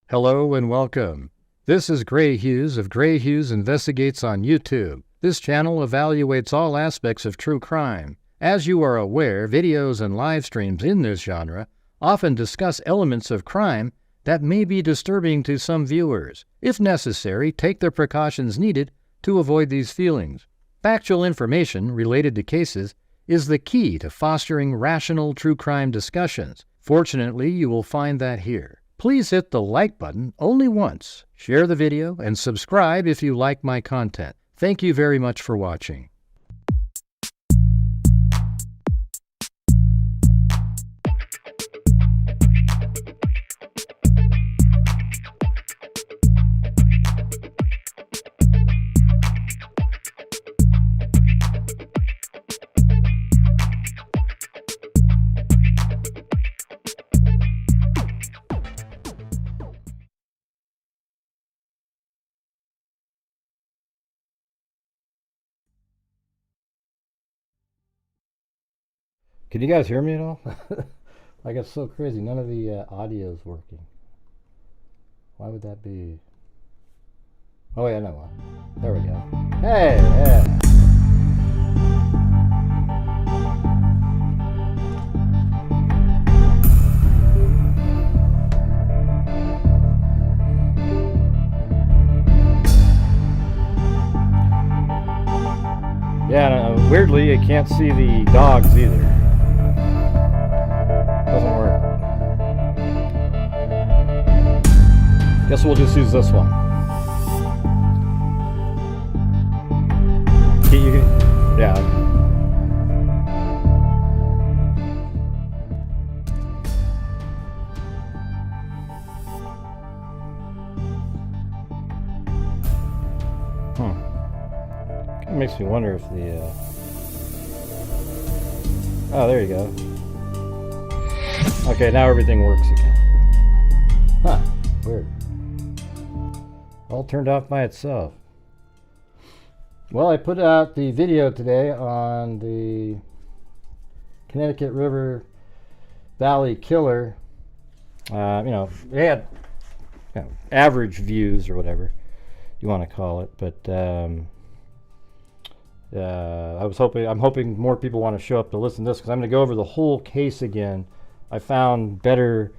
Hello and welcome. This is Gray Hughes of Gray Hughes Investigates on YouTube. This channel evaluates all aspects of true crime. As you are aware, videos and live streams in this genre often discuss elements of crime that may be disturbing to some viewers. If necessary, take the precautions needed to avoid these feelings. Factual information related to cases is the key to fostering rational true crime discussions. Fortunately, you will find that here. Please hit the like button only once, share the video, and subscribe if you like my content. Thank you very much for watching. Can you guys hear me at all? Like, it's so crazy. None of the audio is working. Why would that be? Oh, yeah, no. There we go. Hey, yeah. Yeah, weirdly, you can't see the dogs either. Doesn't work. Guess we'll just use this one. Yeah. It makes me wonder if the oh, there you go. Okay, now everything works again. Huh, weird. All turned off by itself. Well, I put out the video today on the Connecticut River Valley killer. They had average views or whatever you want to call it, but I'm hoping more people want to show up to listen to this, because I'm going to go over the whole case again. I found better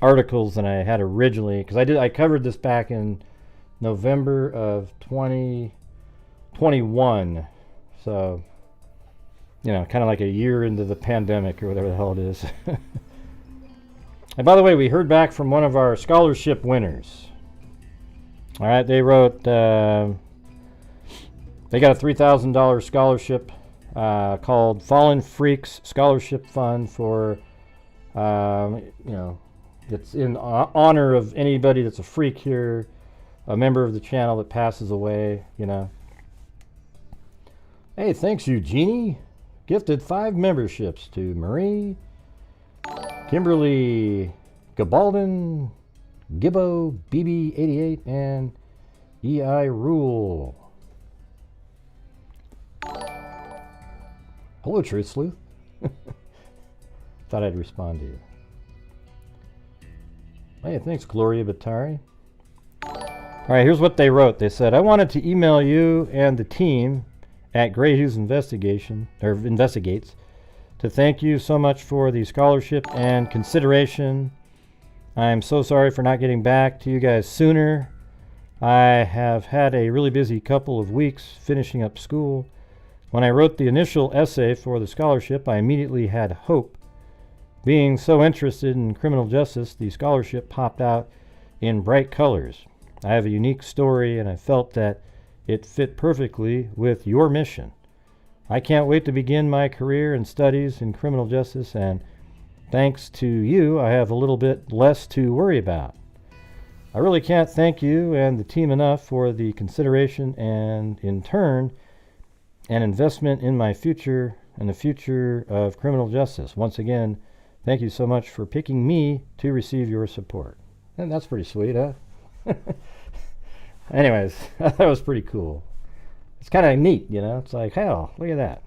articles than I had originally, because I covered this back in November of 2021, so kind of like a year into the pandemic or whatever the hell it is. And by the way, we heard back from one of our scholarship winners. All right, they wrote they got a $3,000 scholarship called Fallen Freaks Scholarship Fund for, it's in honor of anybody that's a freak here, a member of the channel that passes away, Hey, thanks, Eugenie. Gifted 5 memberships to Marie, Kimberly, Gabaldon, Gibbo, BB88, and EI Rule. Hello, Truth Sleuth. Thought I'd respond to you. Hey, thanks, Gloria Batari. All right, here's what they wrote. They said, I wanted to email you and the team at Gray Hughes Investigates to thank you so much for the scholarship and consideration. I'm so sorry for not getting back to you guys sooner. I have had a really busy couple of weeks finishing up school. When I wrote the initial essay for the scholarship, I immediately had hope. Being so interested in criminal justice, the scholarship popped out in bright colors. I have a unique story, and I felt that it fit perfectly with your mission. I can't wait to begin my career and studies in criminal justice, and thanks to you, I have a little bit less to worry about. I really can't thank you and the team enough for the consideration and, in turn, an investment in my future and the future of criminal justice. Once again, thank you so much for picking me to receive your support. And that's pretty sweet, huh? Anyways, that was pretty cool. It's kind of neat, It's like, hell, look at that.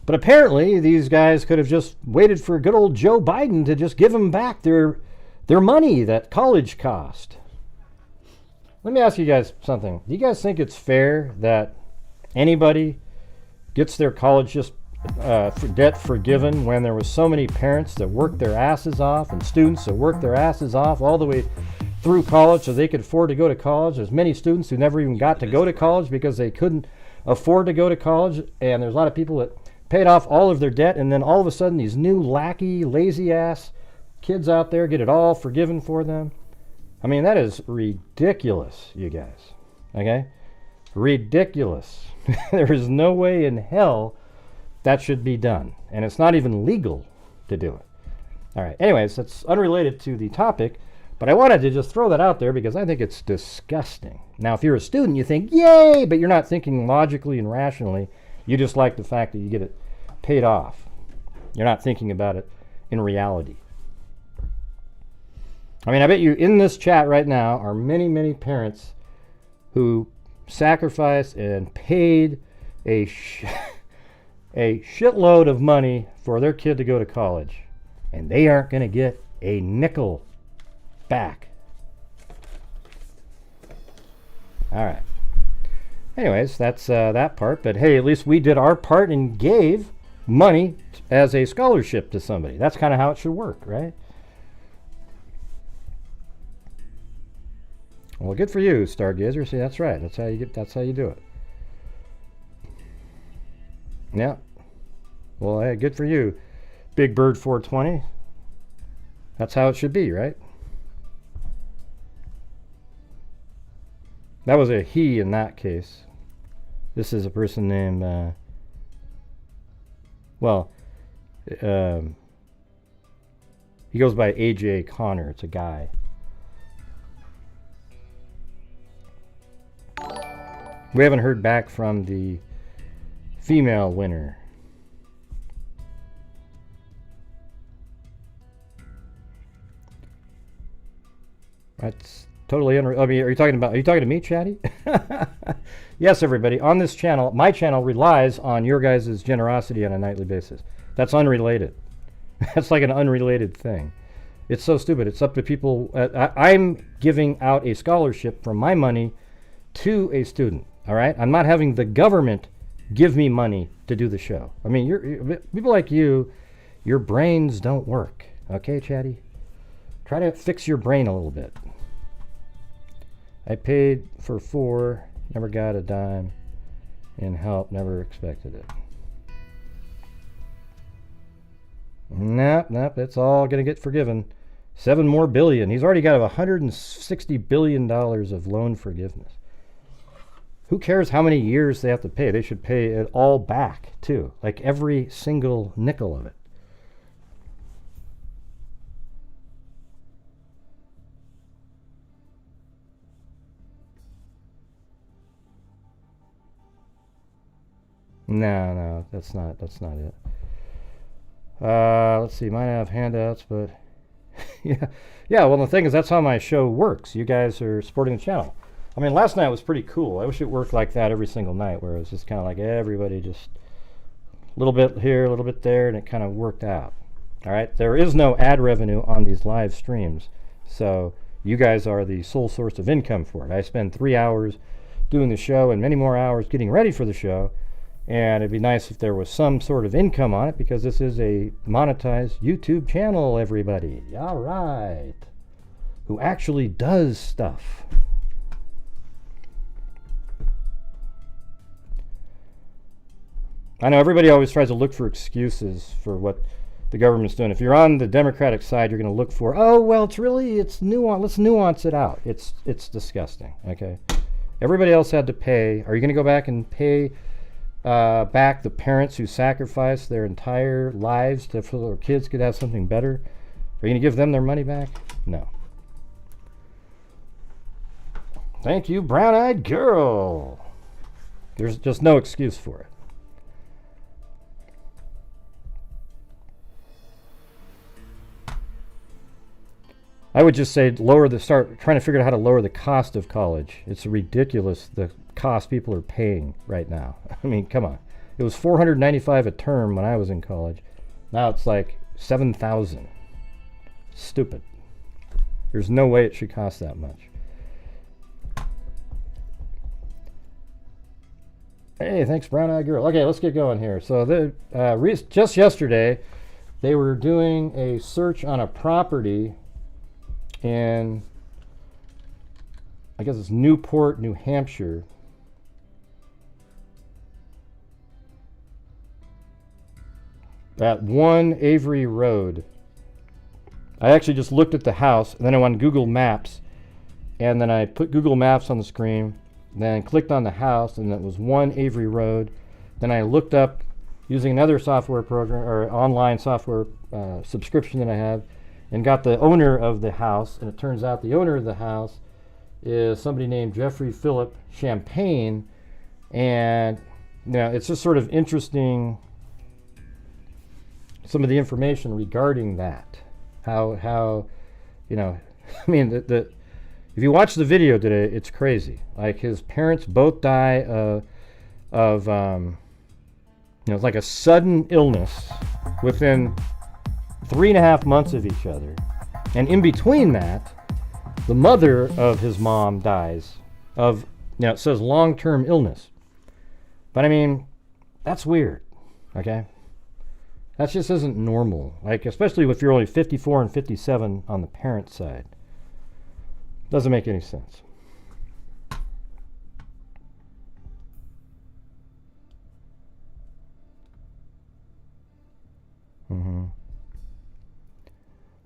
But apparently, these guys could have just waited for good old Joe Biden to just give them back their money that college cost. Let me ask you guys something. Do you guys think it's fair that anybody gets their college just for debt forgiven when there was so many parents that worked their asses off and students that worked their asses off all the way through college so they could afford to go to college? There's many students who never even got to go to college because they couldn't afford to go to college, and there's a lot of people that paid off all of their debt, and then all of a sudden these new lackey, lazy ass kids out there get it all forgiven for them. I mean, that is ridiculous, you guys. Okay? Ridiculous. There is no way in hell that should be done. And it's not even legal to do it. All right. Anyways, that's unrelated to the topic, but I wanted to just throw that out there because I think it's disgusting. Now, if you're a student, you think, yay, but you're not thinking logically and rationally. You just like the fact that you get it paid off. You're not thinking about it in reality. I mean, I bet you in this chat right now are many, many parents who sacrificed and paid a shitload of money for their kid to go to college, and they aren't going to get a nickel back. All right. Anyways, that's that part. But hey, at least we did our part and gave money as a scholarship to somebody. That's kind of how it should work, right? Well, good for you, Stargazer. See, that's right. That's how you do it. Yeah. Well, hey, good for you, Big Bird 420. That's how it should be, right? That was a he in that case. This is a person named, he goes by AJ Connor. It's a guy. We haven't heard back from the female winner. That's totally unreal. I mean, are you talking to me, Chatty? Yes, everybody. On this channel, my channel relies on your guys' generosity on a nightly basis. That's unrelated. That's like an unrelated thing. It's so stupid. It's up to people. I'm giving out a scholarship from my money to a student. All right? I'm not having the government give me money to do the show. I mean, people like you, your brains don't work. Okay, Chatty? Try to fix your brain a little bit. I paid for 4, never got a dime in help, never expected it. Nope, it's all going to get forgiven. 7 more billion. He's already got $160 billion of loan forgiveness. Who cares how many years they have to pay? They should pay it all back, too. Like every single nickel of it. No, that's not it. Let's see, might have handouts, but yeah. Well, the thing is, that's how my show works. You guys are supporting the channel. I mean, last night was pretty cool. I wish it worked like that every single night, where it was just kind of like everybody just a little bit here, a little bit there, and it kind of worked out. All right, there is no ad revenue on these live streams, so you guys are the sole source of income for it. I spend 3 hours doing the show and many more hours getting ready for the show. And it'd be nice if there was some sort of income on it, because this is a monetized YouTube channel, everybody. All right. Who actually does stuff. I know everybody always tries to look for excuses for what the government's doing. If you're on the Democratic side, you're going to look for, oh, well, it's nuance. Let's nuance it out. It's disgusting, okay? Everybody else had to pay. Are you going to go back and pay back the parents who sacrificed their entire lives so their kids could have something better? Are you going to give them their money back? No. Thank you, brown-eyed girl. There's just no excuse for it. I would just say start trying to figure out how to lower the cost of college. It's ridiculous the cost people are paying right now. I mean, come on. It was $495 a term when I was in college. Now it's like $7,000. Stupid. There's no way it should cost that much. Hey, thanks, Brown Eyed Girl. Okay, let's get going here. So just yesterday, they were doing a search on a property in, I guess it's Newport, New Hampshire. At 1 Avery Road. I actually just looked at the house, and then I went on Google Maps, and then I put Google Maps on the screen, then clicked on the house, and it was 1 Avery Road. Then I looked up using another software program or online software subscription that I have, and got the owner of the house. And it turns out the owner of the house is somebody named Jeffrey Philip Champagne, and it's just sort of interesting. Some of the information regarding that, how I mean, if you watch the video today, it's crazy. Like, his parents both die of like a sudden illness within 3.5 months of each other, and in between that, the mother of his mom dies of, it says long-term illness, but I mean, that's weird. Okay. That just isn't normal, like, especially if you're only 54 and 57 on the parent side. Doesn't make any sense.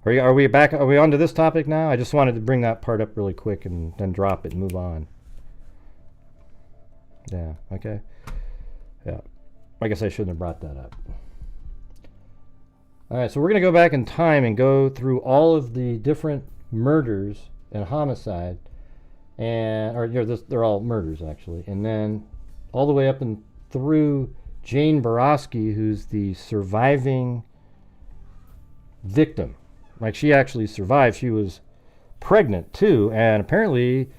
Are we back? Are we on to this topic now? I just wanted to bring that part up really quick and then drop it and move on. Yeah, okay. Yeah, I guess I shouldn't have brought that up. All right, so we're going to go back in time and go through all of the different murders and homicide, they're all murders actually, and then all the way up and through Jane Borowski, who's the surviving victim. Like, she actually survived. She was pregnant too, and apparently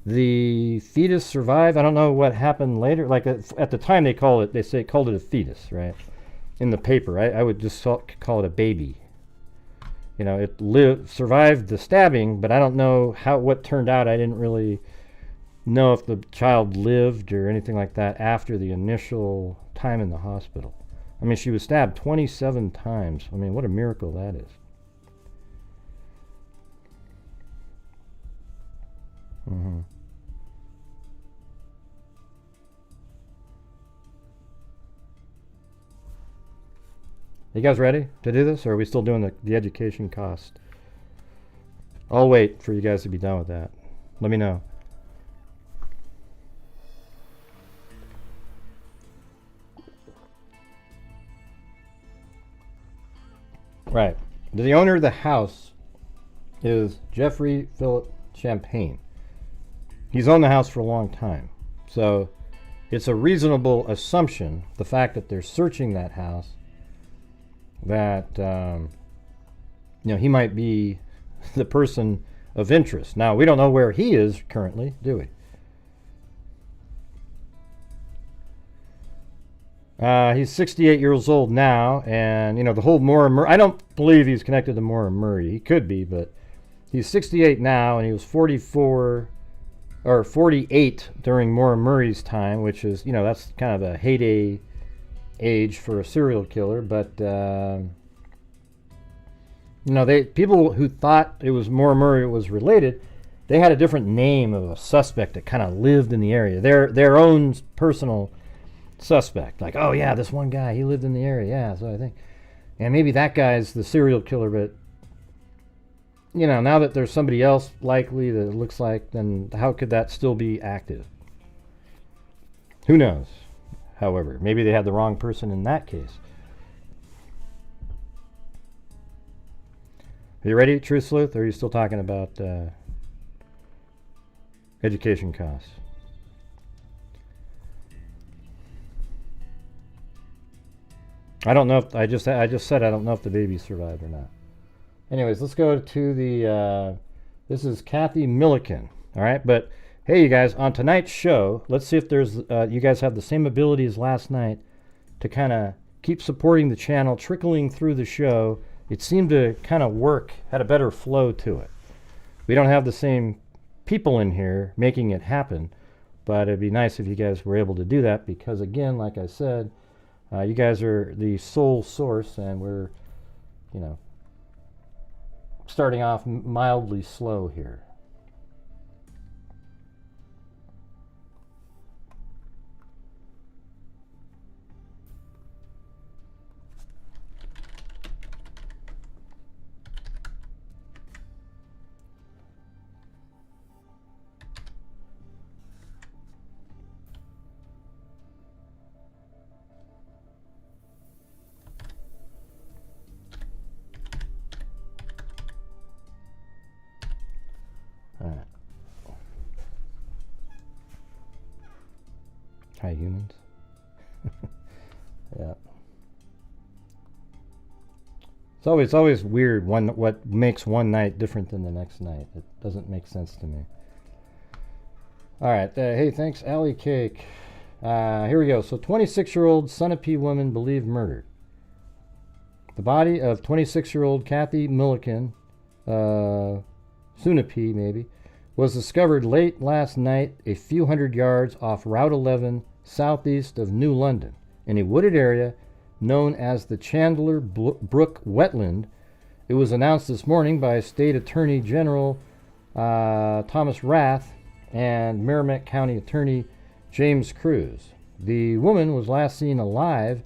the fetus survived. I don't know what happened later. Like, at the time they called it a fetus, right? In the paper, I would just call it a baby. It survived the stabbing, but I don't know what turned out. I didn't really know if the child lived or anything like that after the initial time in the hospital. I mean, she was stabbed 27 times. I mean, what a miracle that is. You guys ready to do this, or are we still doing the education cost? I'll wait for you guys to be done with that. Let me know. Right. The owner of the house is Jeffrey Philip Champagne. He's owned the house for a long time. So it's a reasonable assumption, the fact that they're searching that house, that he might be the person of interest. Now, we don't know where he is currently, do we? He's 68 years old now, and the whole Maura Murray, I don't believe he's connected to Maura Murray. He could be, but he's 68 now, and he was 44 or 48 during Maura Murray's time, which is, that's kind of a heyday age for a serial killer. But people who thought it was Maura Murray was related, they had a different name of a suspect that kind of lived in the area, their own personal suspect. Like, oh yeah, this one guy, he lived in the area. Yeah, so I think, and maybe that guy's the serial killer. But now that there's somebody else likely that it looks like, then how could that still be active? Who knows? However, maybe they had the wrong person in that case. Are you ready, Truth Sleuth? Or are you still talking about education costs? I don't know if I just said I don't know if the baby survived or not. Anyways, let's go to the this is Kathy Milliken. All right, but hey, you guys, on tonight's show, let's see if there's you guys have the same ability as last night to kind of keep supporting the channel, trickling through the show. It seemed to kind of work, had a better flow to it. We don't have the same people in here making it happen, but it'd be nice if you guys were able to do that, because again, like I said, you guys are the sole source, and we're, you know, starting off mildly slow here. Alright. Hi, humans. Yeah. It's always weird what makes one night different than the next night. It doesn't make sense to me. Alright, hey, thanks, Alley Cake. Here we go. So, 26-year-old Sunapee woman believed murdered. The body of 26-year-old Kathy Milliken, Sunapee maybe, was discovered late last night a few hundred yards off Route 11 southeast of New London in a wooded area known as the Chandler Brook Wetland. It was announced this morning by State Attorney General Thomas Rath and Merrimack County Attorney James Cruz. The woman was last seen alive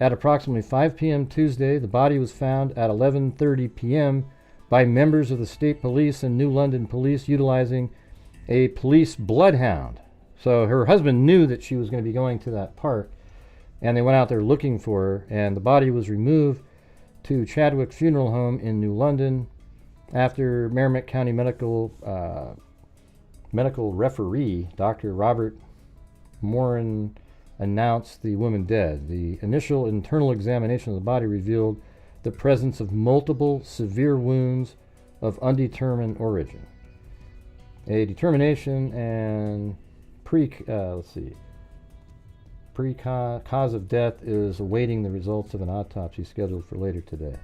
at approximately 5 p.m. Tuesday. The body was found at 11:30 p.m. by members of the state police and New London police utilizing a police bloodhound. So her husband knew that she was going to be going to that park, and they went out there looking for her, and the body was removed to Chadwick Funeral Home in New London after Merrimack County medical referee Dr. Robert Morin announced the woman dead. The initial internal examination of the body revealed the presence of multiple severe wounds of undetermined origin. A determination and cause of death is awaiting the results of an autopsy scheduled for later today.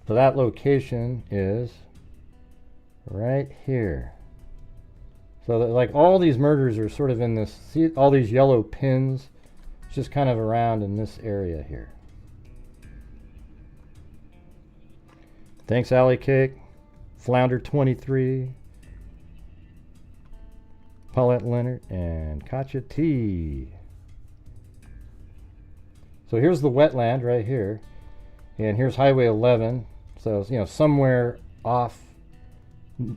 So that location is right here. So that, like, all these murders are sort of in this, see all these yellow pins? It's just kind of around in this area here. Thanks, Alley Cake. Flounder 23. Paulette Leonard and Katja T. So here's the wetland right here. And here's Highway 11. So, you know, somewhere off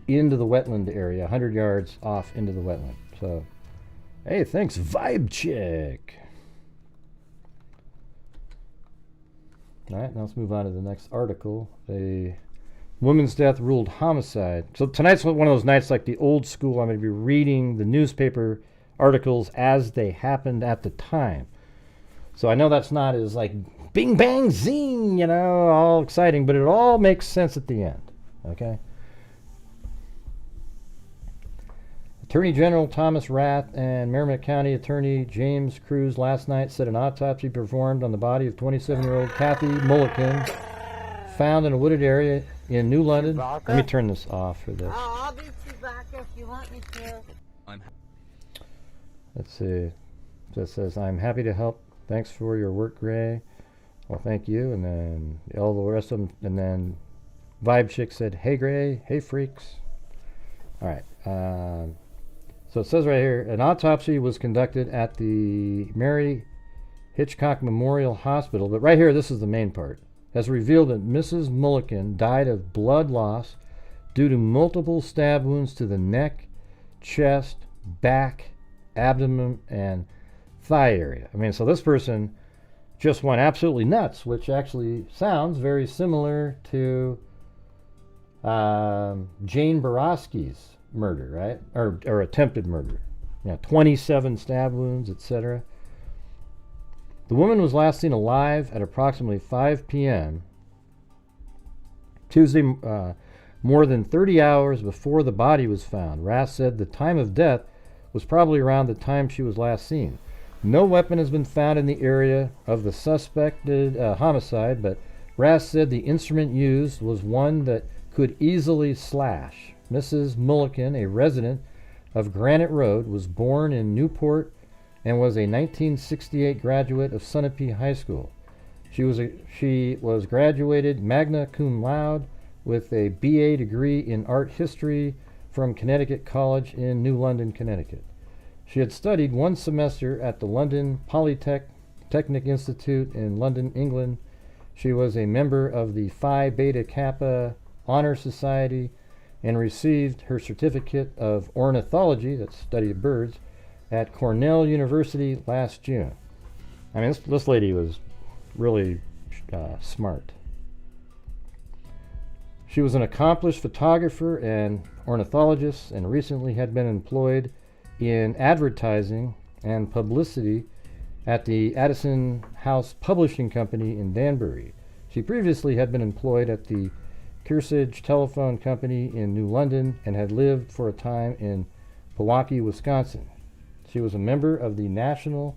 into the wetland area, 100 yards off into the wetland. So, hey, thanks, Vibe Chick. All right, now let's move on to the next article. A woman's death ruled homicide. So tonight's one of those nights like the old school. I'm going to be reading the newspaper articles as they happened at the time. So I know that's not as like bing bang zing, you know, all exciting, but it all makes sense at the end. Okay? Attorney General Thomas Rath and Merrimack County Attorney James Cruz last night said an autopsy performed on the body of 27-year-old Kathy Milliken found in a wooded area in New London. Let me turn this off for this. I'll be back if you want me to. Let's see. It just says, I'm happy to help. Thanks for your work, Gray. Well, thank you. And then all the rest of them. And then Vibe Chick said, hey, Gray. Hey, freaks. All right. So it says right here, an autopsy was conducted at the Mary Hitchcock Memorial Hospital. But right here, this is the main part. Has revealed that Mrs. Milliken died of blood loss due to multiple stab wounds to the neck, chest, back, abdomen, and thigh area. I mean, so this person just went absolutely nuts, which actually sounds very similar to Jane Borowski's murder, right? Or attempted murder. Yeah, 27 stab wounds, etc. The woman was last seen alive at approximately 5 p.m. Tuesday, more than 30 hours before the body was found. Rath said the time of death was probably around the time she was last seen. No weapon has been found in the area of the suspected homicide, but Rass said the instrument used was one that could easily slash. Mrs. Mulliken, a resident of Granite Road, was born in Newport and was a 1968 graduate of Sunapee High School. She was graduated magna cum laude with a BA degree in art history from Connecticut College in New London, Connecticut. She had studied one semester at the London Polytechnic Institute in London, England. She was a member of the Phi Beta Kappa Honor Society and received her certificate of ornithology, that's study of birds, at Cornell University last June. I mean, this lady was really smart. She was an accomplished photographer and ornithologist and recently had been employed in advertising and publicity at the Addison House Publishing Company in Danbury. She previously had been employed at the Kearsarge Telephone Company in New London and had lived for a time in Pewaukee, Wisconsin. She was a member of the National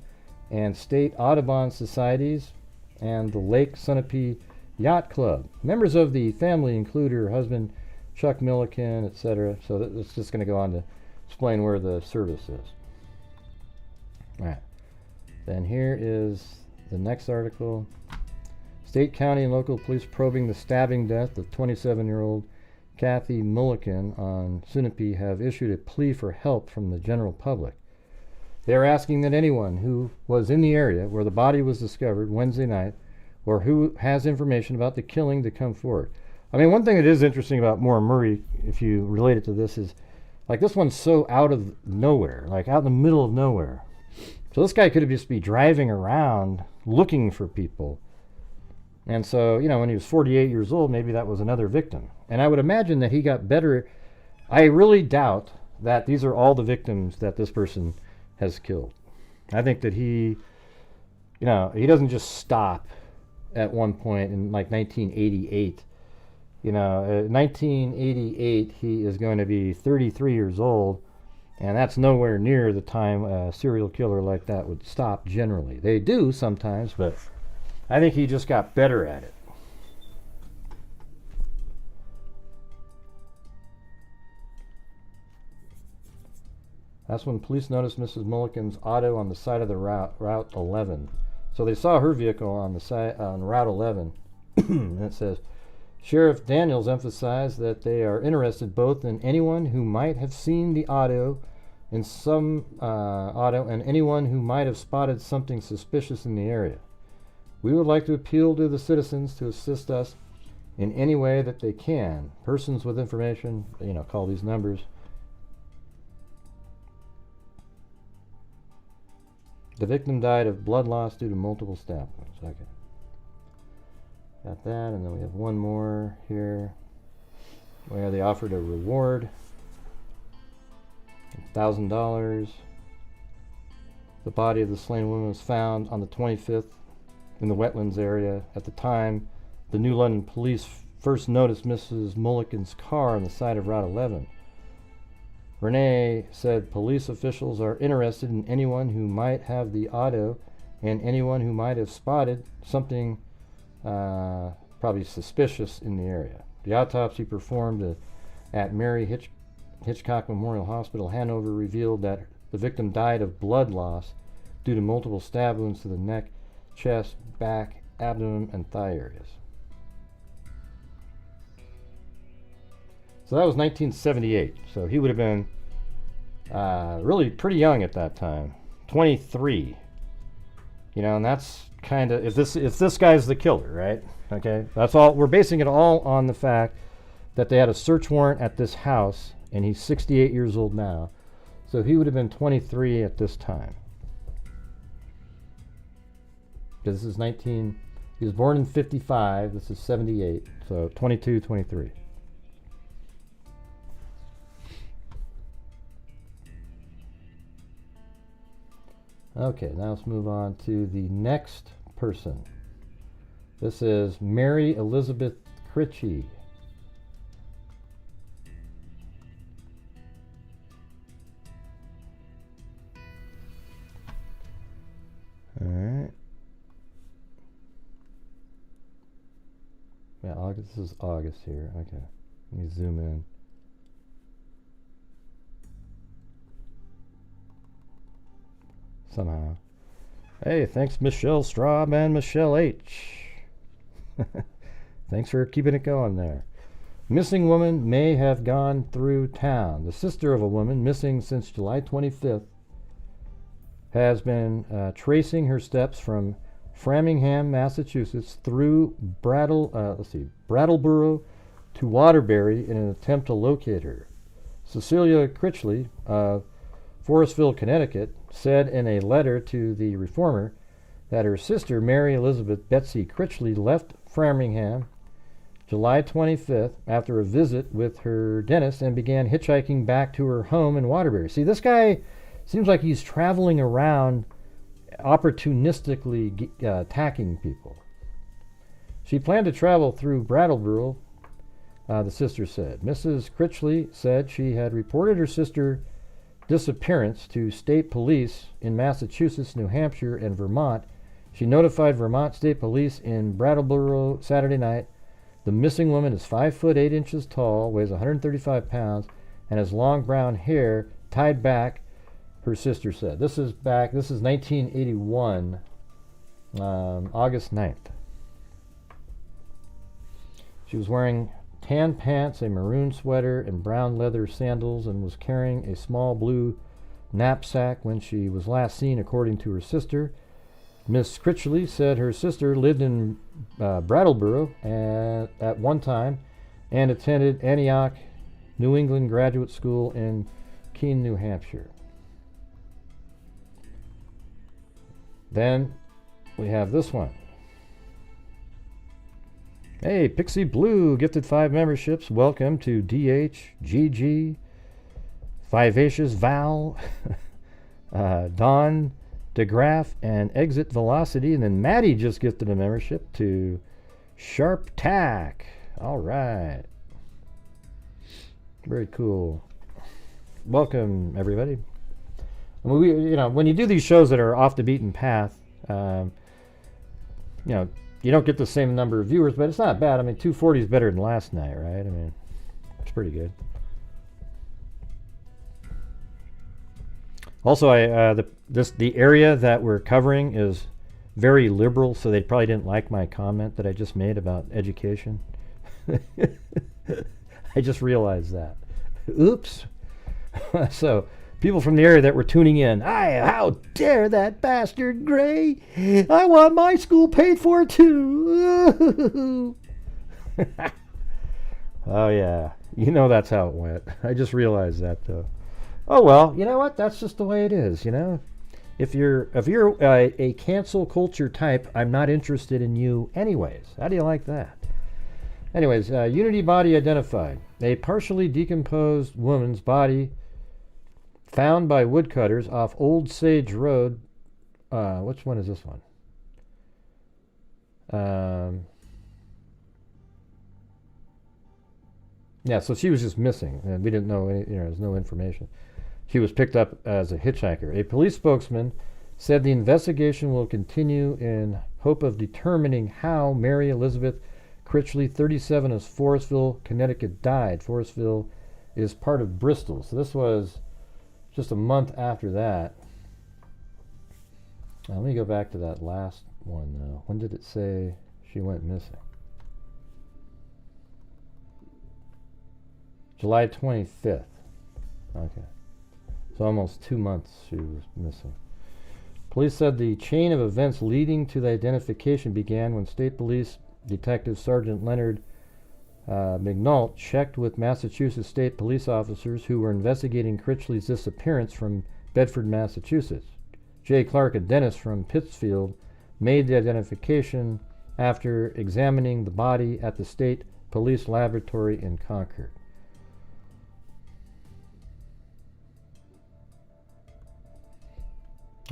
and State Audubon Societies and the Lake Sunapee Yacht Club. Members of the family include her husband, Chuck Milliken, etc. So it's just going to go on to explain where the service is. All right. Then here is the next article. State, county, and local police probing the stabbing death of 27-year-old Kathy Mulliken on Sunapee have issued a plea for help from the general public. They are asking that anyone who was in the area where the body was discovered Wednesday night or who has information about the killing to come forward. I mean, one thing that is interesting about Moore Murray, if you relate it to this, is like this one's so out of nowhere, like out in the middle of nowhere. So this guy could just be driving around looking for people. And so, you know, when he was 48 years old, maybe that was another victim. And I would imagine that he got better. I really doubt that these are all the victims that this person has killed. I think that he, you know, he doesn't just stop at one point in like 1988. You know, 1988, he is going to be 33 years old, and that's nowhere near the time a serial killer like that would stop generally. They do sometimes, but I think he just got better at it. That's when police noticed Mrs. Mulliken's auto on the side of the Route 11. So they saw her vehicle on the side on Route 11, and it says, Sheriff Daniels emphasized that they are interested both in anyone who might have seen the auto and anyone who might have spotted something suspicious in the area. We would like to appeal to the citizens to assist us in any way that they can. Persons with information, you know, call these numbers. The victim died of blood loss due to multiple stab wounds. Okay. Got that, and then we have one more here where they offered a reward, $1,000. The body of the slain woman was found on the 25th in the wetlands area. At the time, the New London police first noticed Mrs. Mulliken's car on the side of Route 11. Renee said police officials are interested in anyone who might have the auto and anyone who might have spotted something probably suspicious in the area. The autopsy performed at Mary Hitchcock Memorial Hospital, Hanover, revealed that the victim died of blood loss due to multiple stab wounds to the neck, chest, back, abdomen, and thigh areas. So that was 1978. So he would have been really pretty young at that time, 23. You know, and that's kind of if this guy's the killer, right? Okay, that's all. We're basing it all on the fact that they had a search warrant at this house, and he's 68 years old now, so he would have been 23 at this time. Because this is he was born in 55. This is 78, so 22, 23. Okay, now let's move on to the next person. This is Mary Elizabeth Critchie. Yeah, August. This is August here. Okay. Let me zoom in. Somehow. Hey, thanks Michelle Straub and Michelle H. Thanks for keeping it going there. Missing woman may have gone through town. The sister of a woman missing since July 25th has been tracing her steps from Framingham, Massachusetts through Brattleboro to Waterbury in an attempt to locate her. Cecilia Critchley of Forestville, Connecticut, said in a letter to the Reformer that her sister, Mary Elizabeth Betsy Critchley, left Framingham July 25th after a visit with her dentist and began hitchhiking back to her home in Waterbury. See, this guy seems like he's traveling around opportunistically attacking people. She planned to travel through Brattleboro, the sister said. Mrs. Critchley said she had reported her sister's disappearance to state police in Massachusetts, New Hampshire, and Vermont. She notified Vermont State Police in Brattleboro Saturday night. The missing woman is 5 foot 8 inches tall, weighs 135 pounds, and has long brown hair tied back, her sister said. This is 1981, August 9th. She was wearing tan pants, a maroon sweater, and brown leather sandals, and was carrying a small blue knapsack when she was last seen, according to her sister. Miss Critchley said her sister lived in Brattleboro at one time and attended Antioch, New England Graduate School in Keene, New Hampshire. Then we have this one. Hey, Pixie Blue gifted 5 memberships. Welcome to DH, GG, Vivacious Val, Don DeGraff, and Exit Velocity. And then Maddie just gifted a membership to Sharp Tack. All right. Very cool. Welcome, everybody. When you do these shows that are off the beaten path, you don't get the same number of viewers, but it's not bad. I mean, 240 is better than last night, right? I mean, it's pretty good. Also, the area that we're covering is very liberal, so they probably didn't like my comment that I just made about education. I just realized that. Oops. So, people from the area that were tuning in, how dare that bastard Gray? I want my school paid for too. Oh yeah, that's how it went. I just realized that though. Oh well, you know what? That's just the way it is. If you're a cancel culture type, I'm not interested in you anyways. How do you like that? Anyways, Unity body identified. A partially decomposed woman's body found by woodcutters off Old Sage Road. Which one is this one? Yeah, so she was just missing, and we didn't know there's no information. She was picked up as a hitchhiker. A police spokesman said the investigation will continue in hope of determining how Mary Elizabeth Critchley, 37, of Forestville, Connecticut, died. Forestville is part of Bristol, so this was just a month after that. Now, let me go back to that last one, though. When did it say she went missing? July 25th. Okay. So almost 2 months she was missing. Police said the chain of events leading to the identification began when State Police Detective Sergeant Leonard McNaught checked with Massachusetts State Police officers who were investigating Critchley's disappearance from Bedford, Massachusetts. Jay Clark, a dentist from Pittsfield, made the identification after examining the body at the State Police Laboratory in Concord.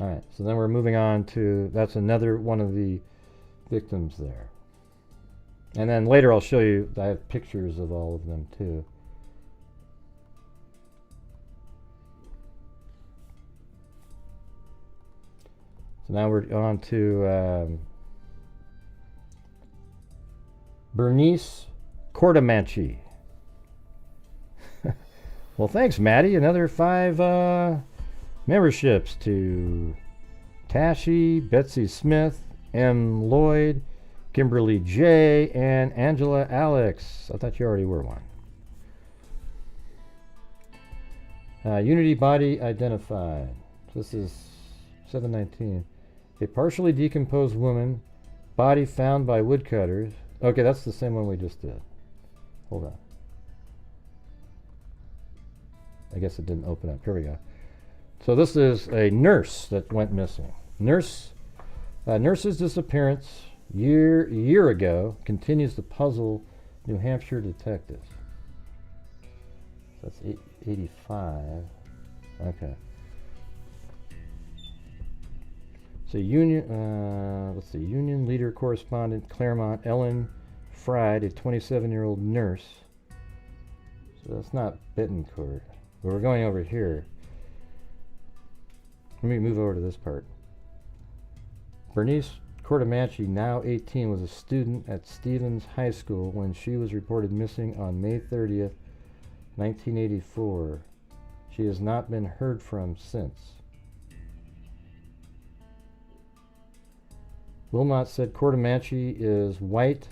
All right, so then we're moving on to, that's another one of the victims there. And then later I'll show you, I have pictures of all of them too. So now we're on to Bernice Court-authorized. Well, thanks, Maddie. Another 5 memberships to Tashi, Betsy Smith, M. Lloyd, Kimberly J., and Angela Alex. I thought you already were one. Unity body identified. This is 719. A partially decomposed woman, body found by woodcutters. Okay, that's the same one we just did. Hold on. I guess it didn't open up. Here we go. So this is a nurse that went missing. Nurse's disappearance year ago continues to puzzle New Hampshire detectives. So that's 85. Okay. So Union leader correspondent Claremont Ellen Fried, a 27-year-old nurse. So that's not Bittencourt. But we're going over here. Let me move over to this part. Bernice Court-authorized, now 18, was a student at Stevens High School when she was reported missing on May 30th, 1984. She has not been heard from since. Wilmot said Court-authorized is white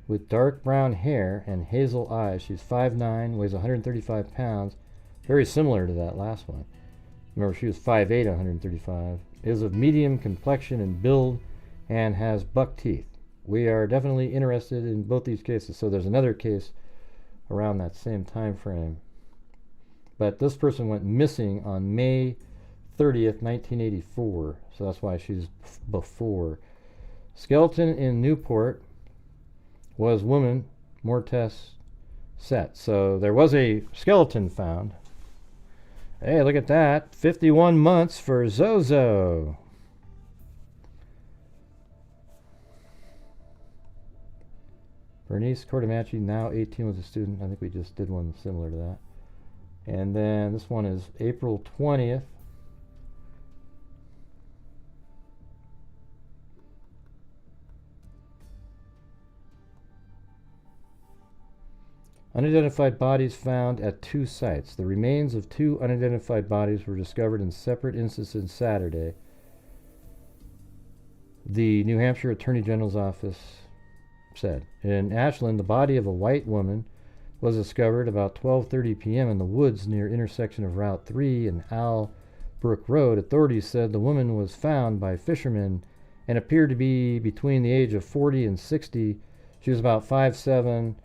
with dark brown hair and hazel eyes. She's 5'9", weighs 135 pounds, very similar to that last one. Remember, she was 5'8", 135, is of medium complexion and build, and has buck teeth. We are definitely interested in both these cases. So there's another case around that same time frame. But this person went missing on May 30th, 1984. So that's why she's before. Skeleton in Newport was woman, Mortes Set. So there was a skeleton found. Hey, look at that. 51 months for Zozo. Bernice Court-authorized, now 18, was a student. I think we just did one similar to that. And then this one is April 20th. Unidentified bodies found at 2 sites. The remains of 2 unidentified bodies were discovered in separate instances Saturday. The New Hampshire Attorney General's office said. In Ashland, the body of a white woman was discovered about 12:30 p.m. in the woods near intersection of Route 3 and Owl Brook Road. Authorities said the woman was found by fishermen and appeared to be between the age of 40 and 60. She was about 5'7",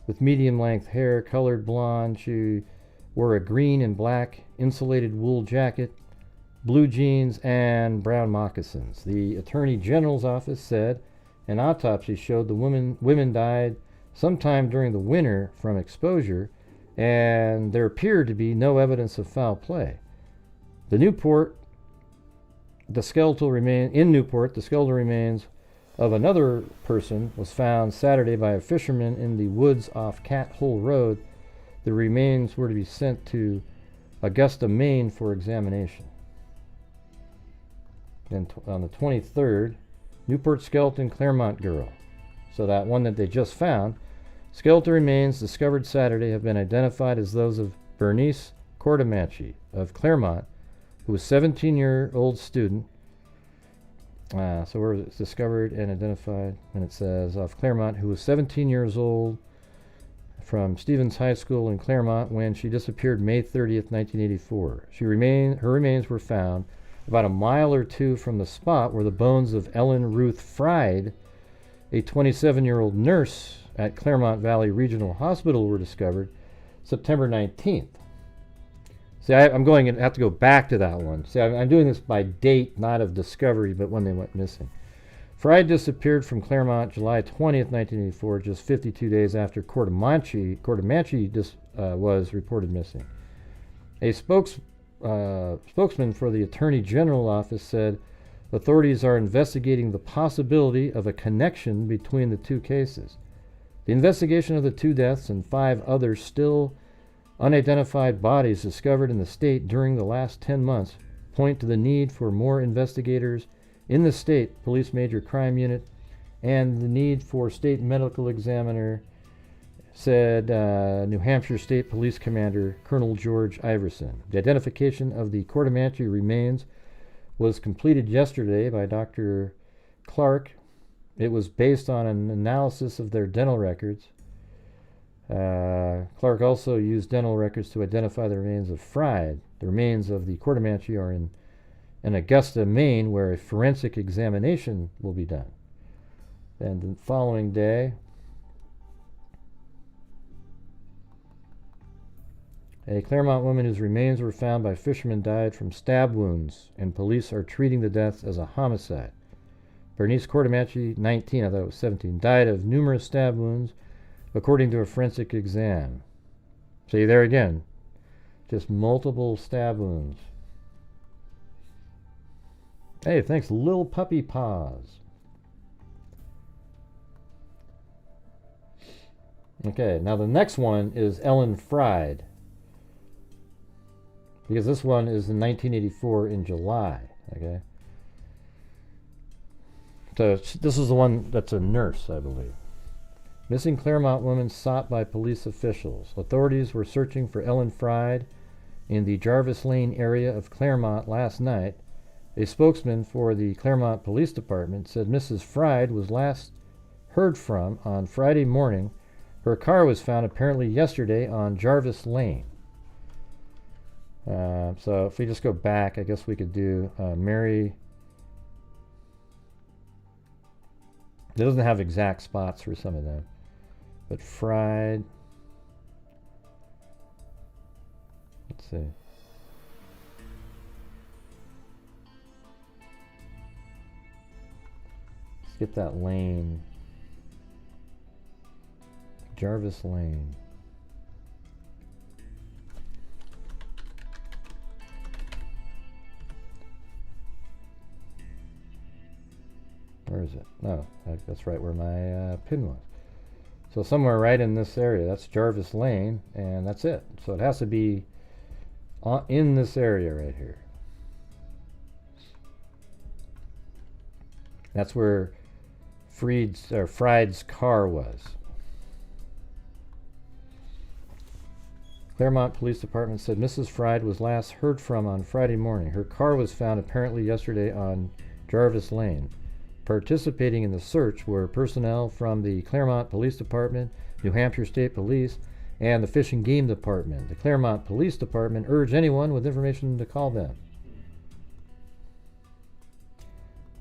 with medium-length hair, colored blonde. She wore a green and black insulated wool jacket, blue jeans, and brown moccasins. The Attorney General's office said an autopsy showed the women died sometime during the winter from exposure, and there appeared to be no evidence of foul play. The skeletal remains of another person was found Saturday by a fisherman in the woods off Cat Hole Road. The remains were to be sent to Augusta, Maine for examination. Then on the 23rd, Newport skeleton, Claremont girl. So that one that they just found. Skeletal remains discovered Saturday have been identified as those of Bernice Court-authorized of Claremont, who was a 17-year-old student. So where it's discovered and identified, and it says of Claremont, who was 17 years old, from Stevens High School in Claremont when she disappeared May 30th, 1984. Her remains were found about a mile or 2 from the spot where the bones of Ellen Ruth Fried, a 27-year-old nurse at Claremont Valley Regional Hospital, were discovered September 19th. See, I'm going to have to go back to that one. See, I'm doing this by date, not of discovery, but when they went missing. Fried disappeared from Claremont July 20th, 1984, just 52 days after Court-authorized was reported missing. A spokesman for the Attorney General office said authorities are investigating the possibility of a connection between the 2 cases. The investigation of the 2 deaths and 5 others still unidentified bodies discovered in the state during the last 10 months point to the need for more investigators in the state police major crime unit and the need for state medical examiner, said New Hampshire State Police Commander Colonel George Iverson. The identification of the Court-authorized remains was completed yesterday by Dr. Clark. It was based on an analysis of their dental records. Clark also used dental records to identify the remains of Fried. The remains of the Court-authorized are in Augusta, Maine, where a forensic examination will be done. And the following day, a Claremont woman whose remains were found by fishermen died from stab wounds, and police are treating the death as a homicide. Bernice Courtamachi, 19, I thought it was 17, died of numerous stab wounds, according to a forensic exam. See, there again, just multiple stab wounds. Hey, thanks, Lil Puppy Paws. Okay, now the next one is Ellen Fried, because this one is in 1984 in July. Okay, so this is the one that's a nurse, I believe. Missing Claremont woman sought by police officials. Authorities were searching for Ellen Fried in the Jarvis Lane area of Claremont last night. A spokesman for the Claremont Police Department said Mrs. Fried was last heard from on Friday morning. Her car was found apparently yesterday on Jarvis Lane. So if we just go back, I guess we could do Mary. It doesn't have exact spots for some of them, but Fried. Let's see. Let's get that lane. Jarvis Lane. Where is it? No, that's right where my pin was. So somewhere right in this area, that's Jarvis Lane, and that's it. So it has to be in this area right here. That's where Fried's car was. Claremont Police Department said Mrs. Fried was last heard from on Friday morning. Her car was found apparently yesterday on Jarvis Lane. Participating in the search were personnel from the Claremont Police Department, New Hampshire State Police, and the Fish and Game Department. The Claremont Police Department urged anyone with information to call them.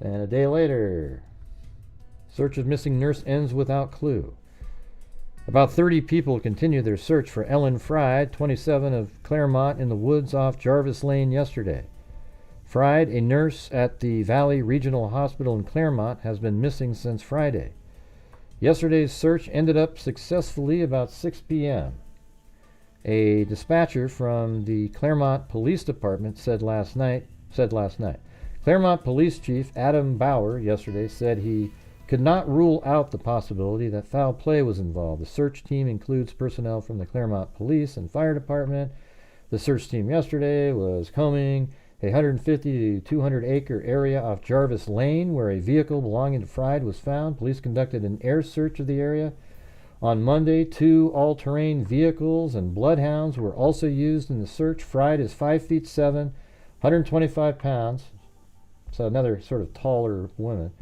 And a day later, search of missing nurse ends without clue. About 30 people continued their search for Ellen Fried, 27, of Claremont, in the woods off Jarvis Lane yesterday. Fried, a nurse at the Valley Regional Hospital in Claremont, has been missing since Friday. Yesterday's search ended up successfully about 6 p.m. A dispatcher from the Claremont Police Department said last night. Claremont Police Chief Adam Bauer yesterday said he could not rule out the possibility that foul play was involved. The search team includes personnel from the Claremont Police and Fire Department. The search team yesterday was combing a 150 to 200 acre area off Jarvis Lane where a vehicle belonging to Fried was found. Police conducted an air search of the area. On Monday, 2 all-terrain vehicles and bloodhounds were also used in the search. Fried is 5'7", 125 pounds, so another sort of taller woman,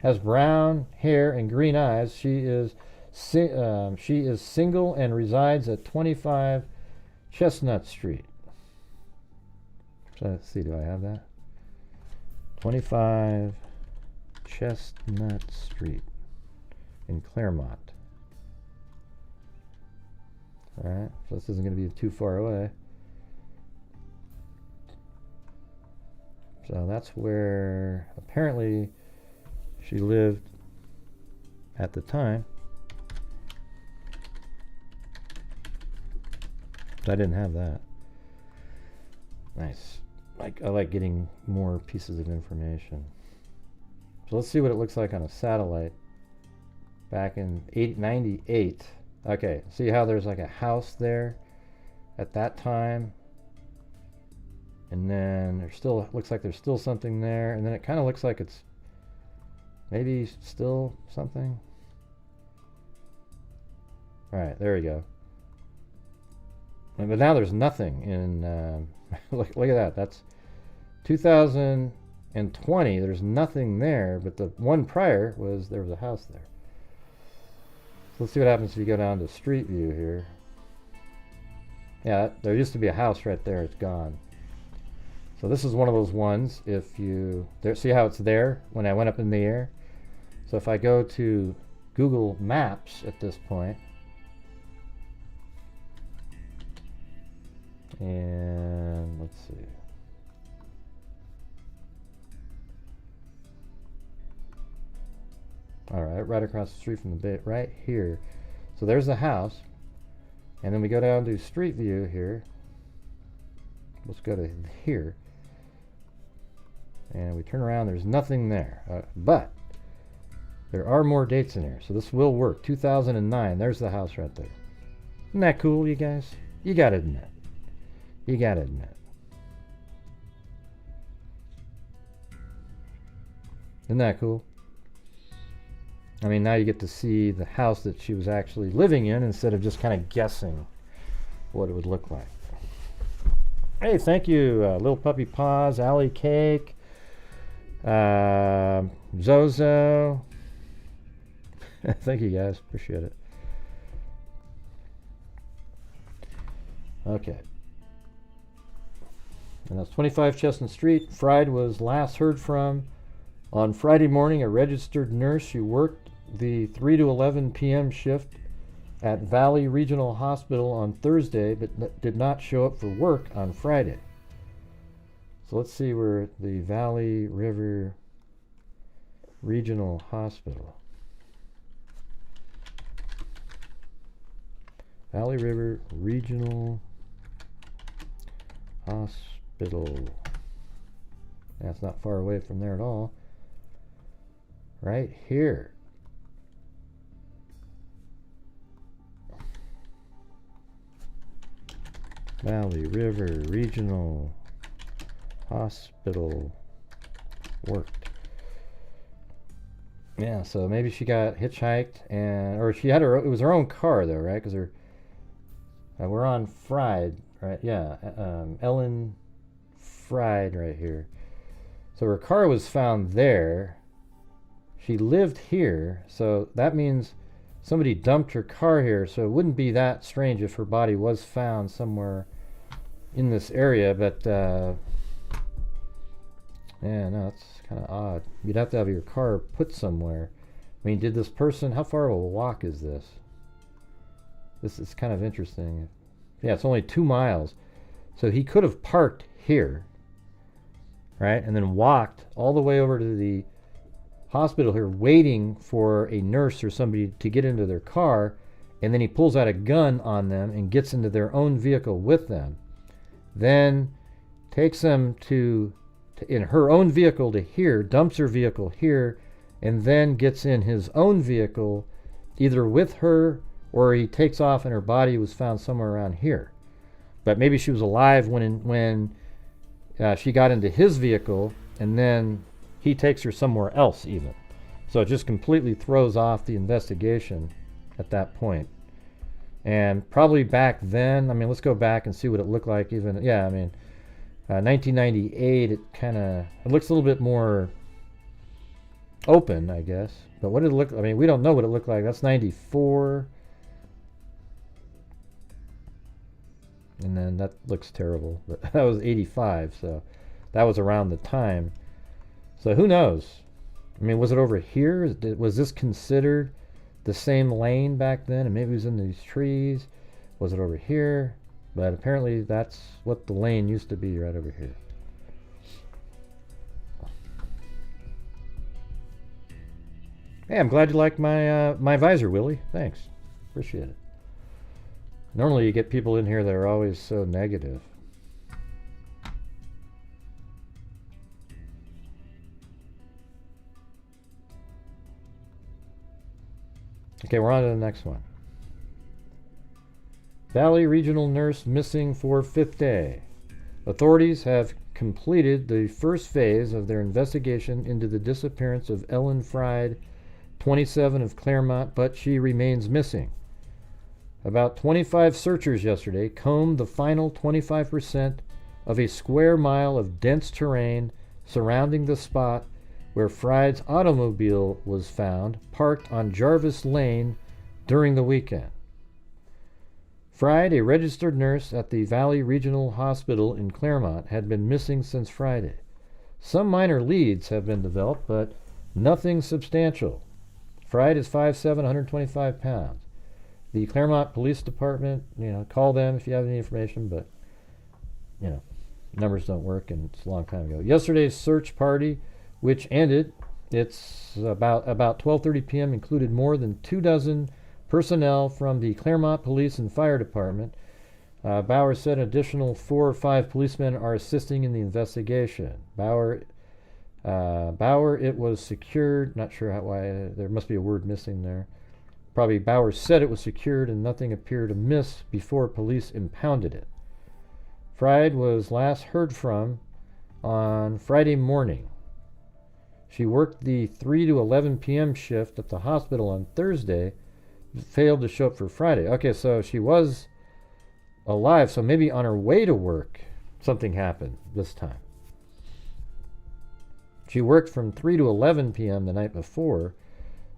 has brown hair and green eyes. She is single and resides at 25 Chestnut Street. So let's see, do I have that? 25 Chestnut Street in Claremont. All right, so this isn't going to be too far away. So that's where apparently she lived at the time. I didn't have that. Nice. I like getting more pieces of information. So let's see what it looks like on a satellite back in 98. Okay, see how there's like a house there at that time, and then there still looks like there's still something there, and then it kind of looks like it's Maybe still something. All right, there we go. But now there's nothing in. Look at that. That's 2020. There's nothing there, but the one prior there was a house there. So let's see what happens if you go down to Street View here. Yeah, there used to be a house right there. It's gone. So this is one of those ones. If you see how it's there when I went up in the air. So if I go to Google Maps at this point, and let's see. All right across the street from the bay, right here. So there's the house, and then we go down to Street View here. Let's go to here, and we turn around. There's nothing there, but there are more dates in here, so this will work. 2009. There's the house right there. Isn't that cool, you guys? You gotta admit. You gotta admit. Isn't that cool? I mean, now you get to see the house that she was actually living in instead of just kind of guessing what it would look like. Hey, thank you, Little Puppy Paws, Alley Cake, Zozo. Thank you, guys. Appreciate it. Okay. And that's 25 Chestnut Street. Fried was last heard from on Friday morning. A registered nurse who worked the 3 to 11 p.m. shift at Valley Regional Hospital on Thursday, but did not show up for work on Friday. So let's see where the Valley River Regional Hospital. Valley River Regional Hospital. That's not far away from there at all. Right here. Valley River Regional Hospital worked. Yeah, so maybe she got hitchhiked, or she had it was her own car though, right? Because we're on Fried, right? Yeah, Ellen Fried right here. So her car was found there. She lived here, so that means somebody dumped her car here, so it wouldn't be that strange if her body was found somewhere in this area, but yeah, no, it's kind of odd. You'd have to have your car put somewhere. I mean, did this person, how far of a walk is this? This is kind of interesting. Yeah, it's only 2 miles. So he could have parked here, right, and then walked all the way over to the hospital here waiting for a nurse or somebody to get into their car, and then he pulls out a gun on them and gets into their own vehicle with them, then takes them to in her own vehicle to here, dumps her vehicle here, and then gets in his own vehicle either with her, or he takes off and her body was found somewhere around here. But maybe she was alive when she got into his vehicle, and then he takes her somewhere else even. So it just completely throws off the investigation at that point. And probably back then, I mean, let's go back and see what it looked like even. Yeah, I mean, 1998, it looks a little bit more open, I guess. But what did it look, I mean, we don't know what it looked like. That's 94. And then that looks terrible. But that was 85, so that was around the time. So who knows? I mean, was it over here? Was this considered the same lane back then? And maybe it was in these trees. Was it over here? But apparently that's what the lane used to be, right over here. Hey, I'm glad you liked my visor, Willie. Thanks. Appreciate it. Normally you get people in here that are always so negative. Okay, we're on to the next one. Valley Regional Nurse missing for 5th day. Authorities have completed the first phase of their investigation into the disappearance of Ellen Fried, 27 of Claremont, but she remains missing. About 25 searchers yesterday combed the final 25% of a square mile of dense terrain surrounding the spot where Fried's automobile was found, parked on Jarvis Lane during the weekend. Fried, a registered nurse at the Valley Regional Hospital in Claremont, had been missing since Friday. Some minor leads have been developed, but nothing substantial. Fried is 5'7", 125 pounds. The Claremont Police Department, call them if you have any information, but, numbers don't work, and it's a long time ago. Yesterday's search party, which ended, it's about 12:30 p.m., included more than 24 personnel from the Claremont Police and Fire Department. Bauer said an additional 4 or 5 policemen are assisting in the investigation. Bauer, it was secured. Not sure why. There must be a word missing there. Probably Bauer said it was secured and nothing appeared amiss before police impounded it. Fried was last heard from on Friday morning. She worked the 3 to 11 p.m. shift at the hospital on Thursday, failed to show up for Friday. Okay, so she was alive, so maybe on her way to work, something happened this time. She worked from 3 to 11 p.m. the night before,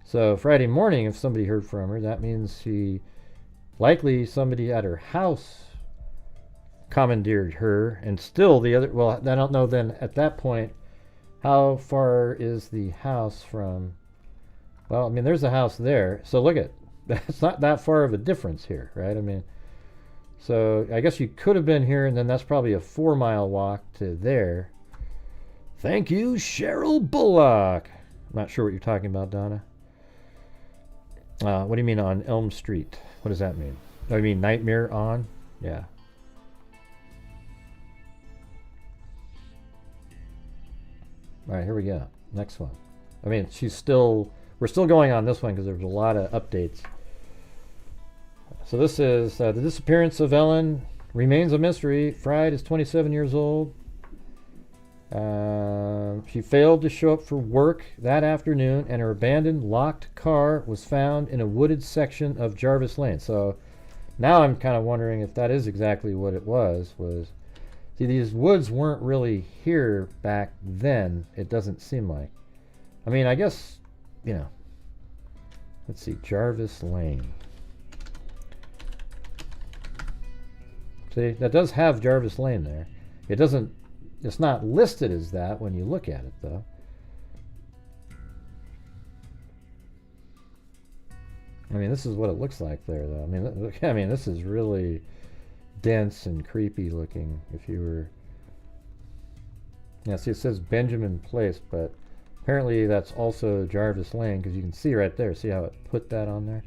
so Friday morning, if somebody heard from her, that means likely somebody at her house commandeered her, and still the other, well, I don't know then at that point, how far is the house from, well, there's a house there, so look at, it's not that far of a difference here, right? So I guess you could have been here, and then that's probably a 4-mile walk to there. Thank you, Cheryl Bullock. I'm not sure what you're talking about, Donna. What do you mean on Elm Street? What does that mean? Oh, you mean Nightmare on? Yeah. All right, here we go. Next one. We're still going on this one because there's a lot of updates. So this is the disappearance of Ellen remains a mystery. Fried is 27 years old. She failed to show up for work that afternoon, and her abandoned locked car was found in a wooded section of Jarvis Lane. So now I'm kind of wondering if that is exactly what it was. See, these woods weren't really here back then, it doesn't seem like. I guess, let's see, Jarvis Lane. See, that does have Jarvis Lane there. It's not listed as that when you look at it, though. This is what it looks like there, though. This is really dense and creepy looking. If you were, see, it says Benjamin Place, but apparently that's also Jarvis Lane, because you can see right there. See how it put that on there?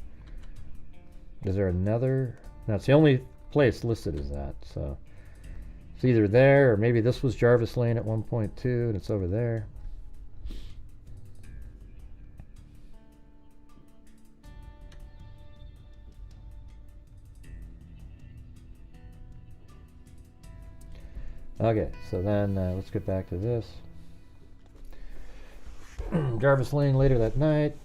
Is there another? No, it's the only place listed as that. So it's either there, or maybe this was Jarvis Lane at one point too, and it's over there. Okay, so then let's get back to this. Jarvis Lane later that night.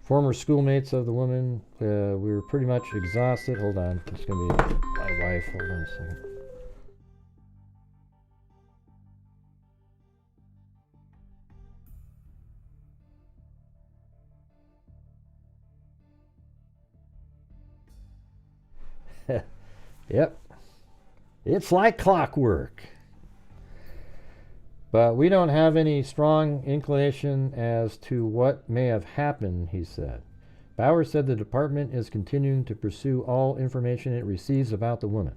Former schoolmates of the woman. We were pretty much exhausted. Hold on, it's going to be my wife. Hold on a second. Yep. It's like clockwork. But we don't have any strong inclination as to what may have happened, he said. Bauer said the department is continuing to pursue all information it receives about the woman.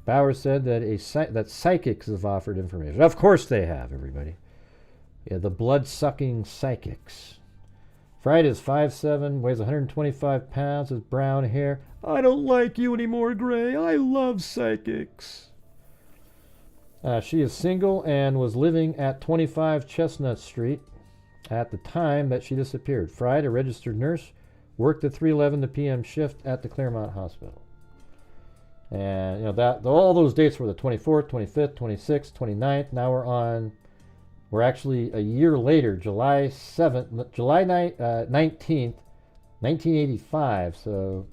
Bauer said that psychics have offered information. Of course they have, everybody. Yeah, the blood-sucking psychics. Fried is 5'7", weighs 125 pounds, has brown hair. I don't like you anymore, Gray. I love psychics. She is single and was living at 25 Chestnut Street at the time that she disappeared. Fried, a registered nurse, worked the 3:11 p.m. shift at the Claremont Hospital. And you know that all those dates were the 24th, 25th, 26th, 29th. Now we're actually a year later, July 7th, July 19th, 1985. So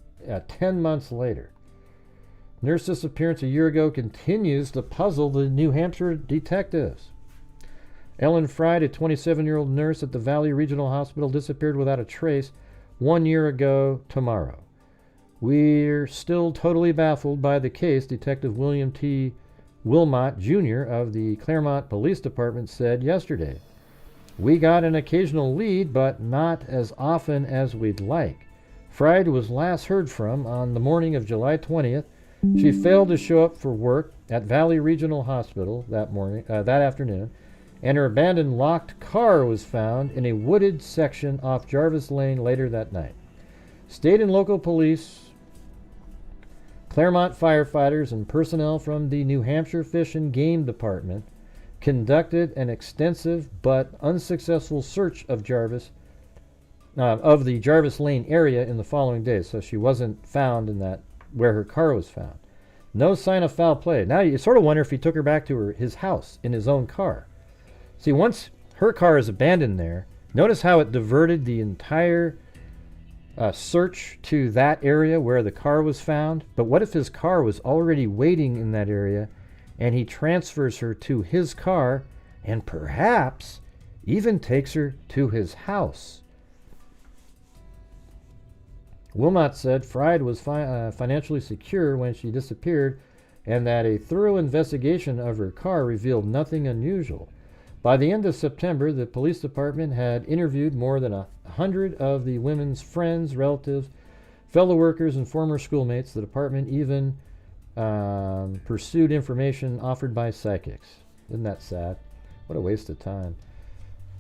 10 months later. Nurse disappearance a year ago continues to puzzle the New Hampshire detectives. Ellen Fried, a 27-year-old nurse at the Valley Regional Hospital, disappeared without a trace 1 year ago tomorrow. We're still totally baffled by the case, Detective William T. Wilmot, Jr. of the Claremont Police Department said yesterday. We got an occasional lead, but not as often as we'd like. Fried was last heard from on the morning of July 20th. She failed to show up for work at Valley Regional Hospital that afternoon, and her abandoned locked car was found in a wooded section off Jarvis Lane later that night. State and local police, Claremont firefighters, and personnel from the New Hampshire Fish and Game Department conducted an extensive but unsuccessful search of the Jarvis Lane area in the following days. So she wasn't found in that where her car was found. No sign of foul play. Now you sort of wonder if he took her back to his house in his own car. See, once her car is abandoned there, notice how it diverted the entire search to that area where the car was found. But what if his car was already waiting in that area and he transfers her to his car and perhaps even takes her to his house? Wilmot said Fried was financially secure when she disappeared and that a thorough investigation of her car revealed nothing unusual. By the end of September, the police department had interviewed more than 100 of the women's friends, relatives, fellow workers, and former schoolmates. The department even pursued information offered by psychics. Isn't that sad? What a waste of time.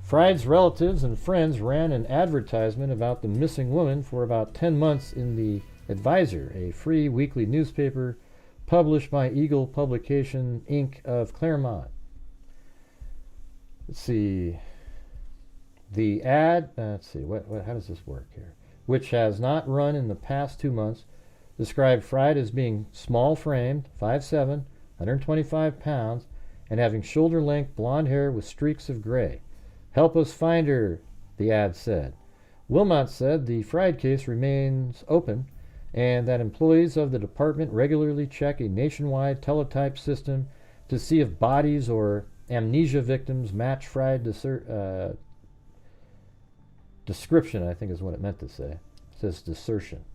Fried's relatives and friends ran an advertisement about the missing woman for about 10 months in the Advisor, a free weekly newspaper published by Eagle Publication, Inc. of Claremont. Let's see. The ad, how does this work here? Which has not run in the past 2 months, described Fried as being small-framed, 5'7", 125 pounds, and having shoulder-length blonde hair with streaks of gray. Help us find her, the ad said. Wilmot said the Fried case remains open and that employees of the department regularly check a nationwide teletype system to see if bodies or amnesia victims match Fried description, I think is what it meant to say. It says desertion.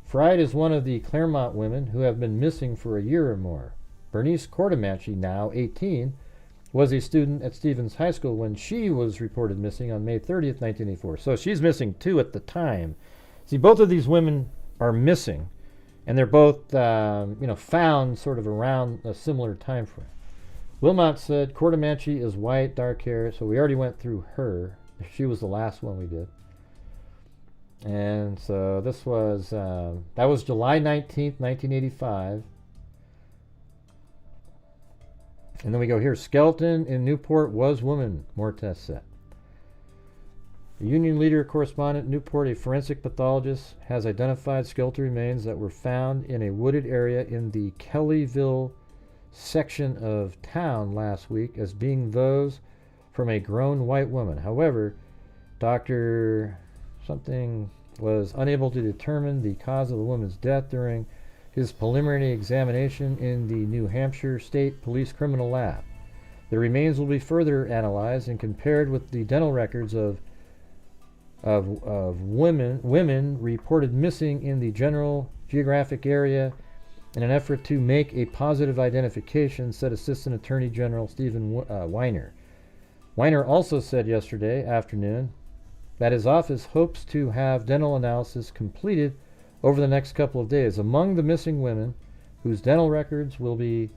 Fried is one of the Claremont women who have been missing for a year or more. Bernice Courtamachi, now 18, was a student at Stevens High School when she was reported missing on May 30th, 1984. So she's missing too at the time. See, both of these women are missing, and they're both found sort of around a similar time frame. Wilmot said Courtamachi is white, dark hair, so we already went through her. She was the last one we did. And so this was, that was July 19th, 1985. And then we go here. Skeleton in Newport was woman, Mortes said. A union leader correspondent in Newport, a forensic pathologist, has identified skeletal remains that were found in a wooded area in the Kelleyville section of town last week as being those from a grown white woman. However, Dr. something was unable to determine the cause of the woman's death during his preliminary examination in the New Hampshire State Police Criminal Lab. The remains will be further analyzed and compared with the dental records of women reported missing in the general geographic area in an effort to make a positive identification, said Assistant Attorney General Stephen Weiner. Weiner also said yesterday afternoon that his office hopes to have dental analysis completed over the next couple of days. Among the missing women whose dental records will be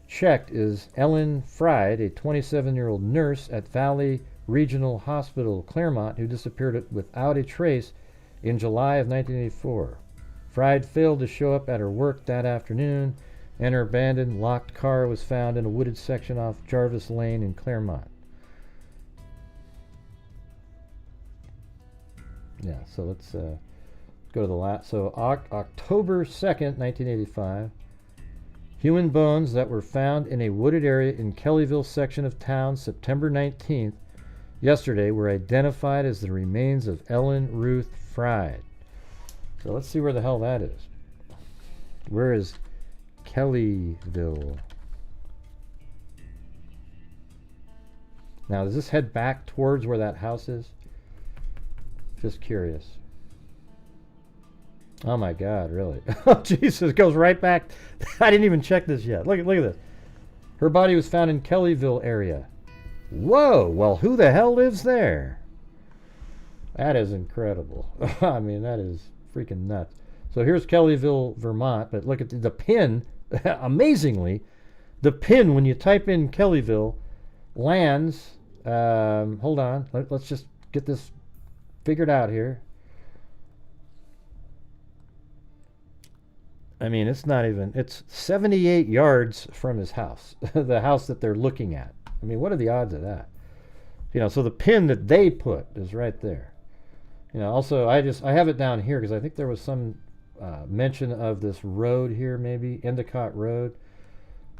checked is Ellen Fried, a 27-year-old nurse at Valley Regional Hospital, Claremont, who disappeared without a trace in July of 1984. Fried failed to show up at her work that afternoon, and her abandoned locked car was found in a wooded section off Jarvis Lane in Claremont. Yeah, so let's go to the last. So October 2nd, 1985, Human bones that were found in a wooded area in Kelleyville section of town September 19th, yesterday, were identified as the remains of Ellen Ruth Fried. So let's see where the hell that is. Where is Kelleyville? Now, does this head back towards where that house is? Just curious. Oh my God, really? Oh, Jesus, it goes right back. I didn't even check this yet. Look at this. Her body was found in Kelleyville area. Whoa, well, who the hell lives there? That is incredible. I mean, that is freaking nuts. So here's Kelleyville, Vermont, but look at the pin. Amazingly, the pin, when you type in Kelleyville, lands, hold on, let's just get this figured out here. I mean, it's 78 yards from his house, the house that they're looking at. I mean, what are the odds of that? You know, so the pin that they put is right there. You know, also, I have it down here because I think there was some mention of this road here, maybe, Endicott Road.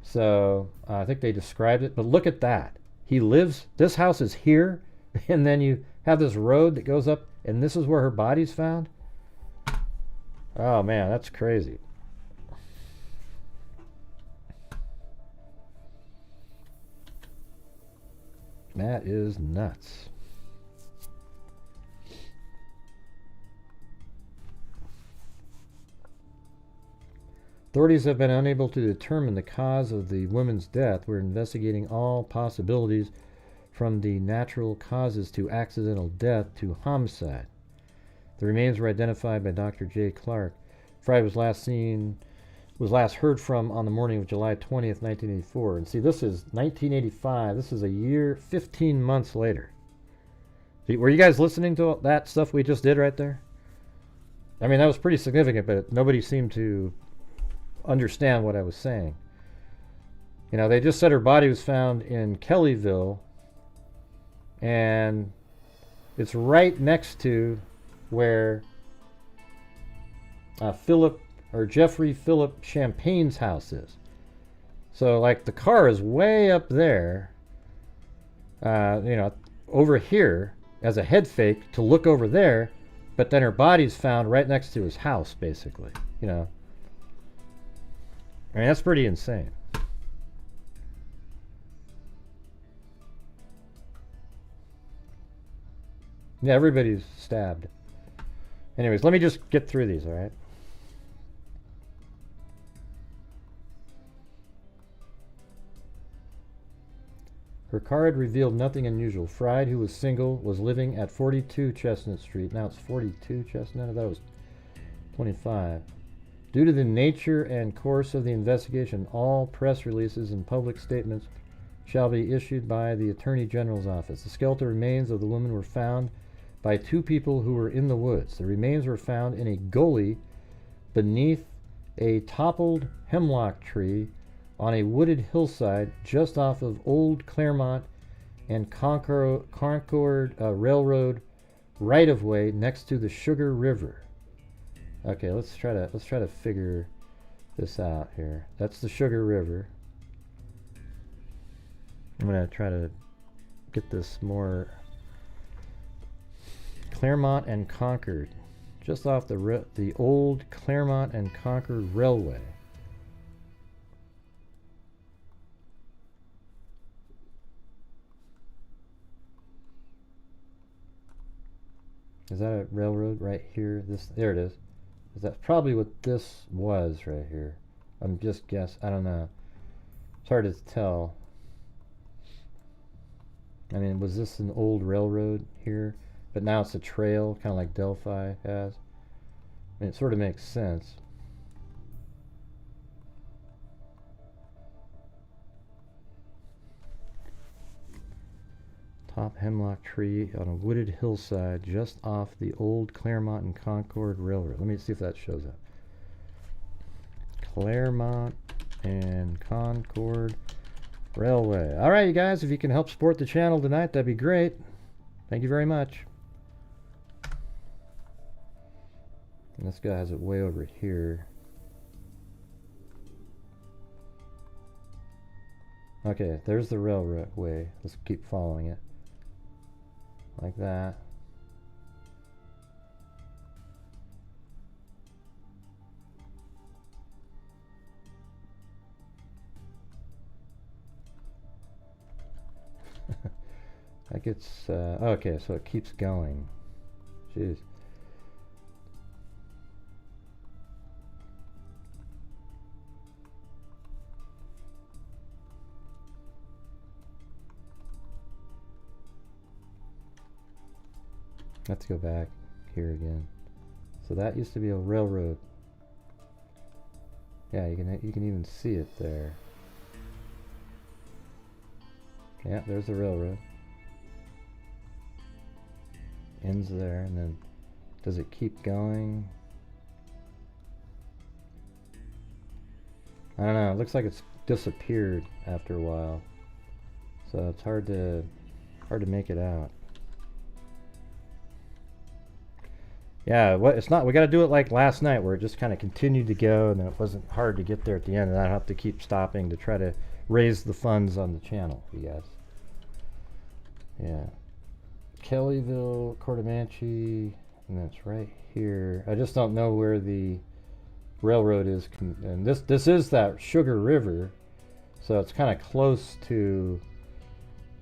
So I think they described it, but look at that. This house is here, and then you have this road that goes up, and this is where her body's found. Oh man, that's crazy. That is nuts. Authorities have been unable to determine the cause of the woman's death. We're investigating all possibilities from the natural causes to accidental death to homicide. The remains were identified by Dr. J. Clark. Fried was last heard from on the morning of July 20th, 1984. And see, this is 1985. This is a year, 15 months later. Were you guys listening to that stuff we just did right there? I mean, that was pretty significant, but nobody seemed to understand what I was saying. You know, they just said her body was found in Kelleyville, and it's right next to where Jeffrey Philip Champagne's house is. So, like, the car is way up there, you know, over here as a head fake to look over there, but then her body's found right next to his house, basically, you know. I mean, that's pretty insane. Yeah, everybody's stabbed. Anyways, let me just get through these, all right? Her card revealed nothing unusual. Fried, who was single, was living at 42 Chestnut Street. Now it's 42 Chestnut? I thought it was 25. Due to the nature and course of the investigation, all press releases and public statements shall be issued by the Attorney General's office. The skeletal remains of the woman were found by two people who were in the woods. The remains were found in a gully beneath a toppled hemlock tree on a wooded hillside just off of Old Claremont and Concord Railroad right-of-way next to the Sugar River. Okay, let's try to figure this out here. That's the Sugar River. I'm gonna try to get this more. Claremont and Concord, just off the old Claremont and Concord Railway. Is that a railroad right here? There it is. That's probably what this was right here. I'm just guessing. I don't know. It's hard to tell. I mean, was this an old railroad here? But now it's a trail, kind of like Delphi has. I mean, it sort of makes sense. Top hemlock tree on a wooded hillside just off the old Claremont and Concord Railroad. Let me see if that shows up. Claremont and Concord Railway. All right, you guys, if you can help support the channel tonight, that'd be great. Thank you very much. And this guy has it way over here. Okay, there's the railway. Let's keep following it. Like that. That gets, okay, so it keeps going. Jeez. Let's go back here again. So that used to be a railroad. Yeah, you can even see it there. Yeah, there's the railroad. Ends there, and then does it keep going? I don't know. It looks like it's disappeared after a while, so it's hard to make it out. Yeah, it's not. We got to do it like last night, where it just kind of continued to go, and then it wasn't hard to get there at the end, and I have to keep stopping to try to raise the funds on the channel for you guys. Yeah. Kelleyville, Comanche, and that's right here. I just don't know where the railroad is, and this is that Sugar River, so it's kind of close to,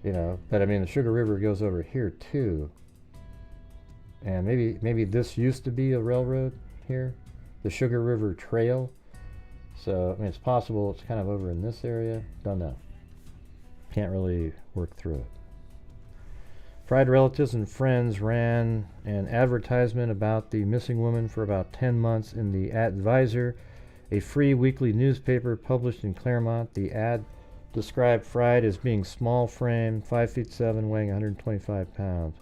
you know. But I mean, the Sugar River goes over here too, and maybe this used to be a railroad here, the Sugar River Trail. So I mean, it's possible it's kind of over in this area. Don't know. Can't really work through it. Fried relatives and friends ran an advertisement about the missing woman for about 10 months in the Advisor, a free weekly newspaper published in Claremont. The ad described Fried as being small frame, 5'7", weighing 125 pounds.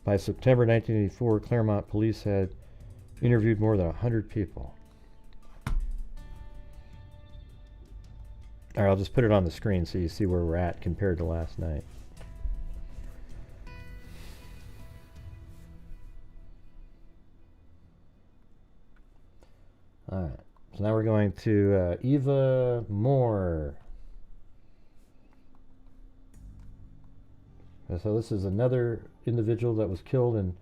By September 1984, Claremont police had interviewed more than 100 people. All right, I'll just put it on the screen so you see where we're at compared to last night. Alright, so now we're going to Eva Moore. And so this is another individual that was killed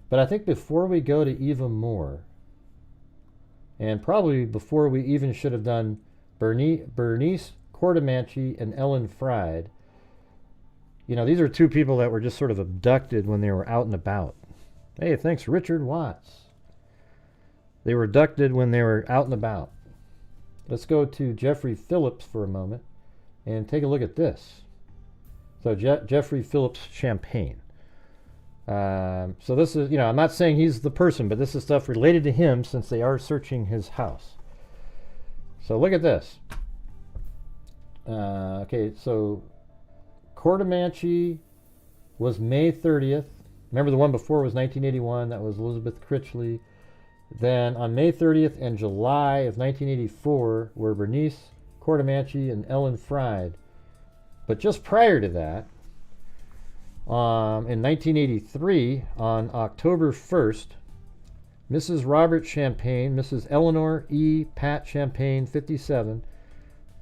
but I think before we go to Eva Moore, and probably before we even should have done Bernice Courtemanche and Ellen Fried, you know, these are two people that were just sort of abducted when they were out and about. Hey, thanks Richard Watts. They were abducted when they were out and about. Let's go to Jeffrey Phillips for a moment and take a look at this. So Jeffrey Phillips Champagne. So this is, you know, I'm not saying he's the person, but this is stuff related to him since they are searching his house. So look at this. Okay, so Courtemanche was May 30th. Remember the one before was 1981. That was Elizabeth Critchley. Then on May 30th and July of 1984 were Bernice Courtemanche and Ellen Fried. But just prior to that, in 1983, on October 1st, Mrs. Robert Champagne, Mrs. Eleanor E. Pat Champagne, 57,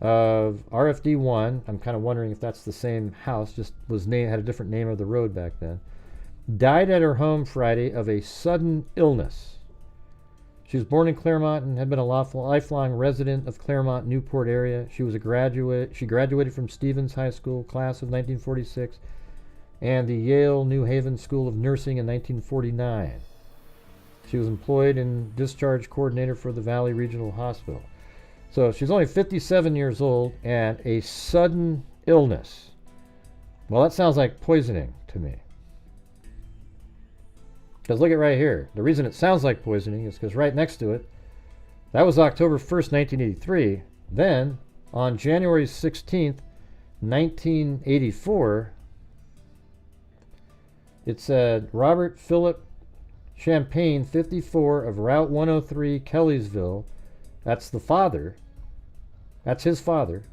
of RFD 1, I'm kind of wondering if that's the same house, just had a different name of the road back then, died at her home Friday of a sudden illness. She was born in Claremont and had been a lifelong resident of Claremont, Newport area. She was a graduate. She graduated from Stevens High School, class of 1946, and the Yale New Haven School of Nursing in 1949. She was employed in discharge coordinator for the Valley Regional Hospital. So she's only 57 years old and a sudden illness. Well, that sounds like poisoning to me. Because look at right here. The reason it sounds like poisoning is because right next to it, that was October 1st, 1983. Then, on January 16th, 1984, it said, Robert Philip Champagne, 54, of Route 103, Kelleyville. That's the father. That's his father.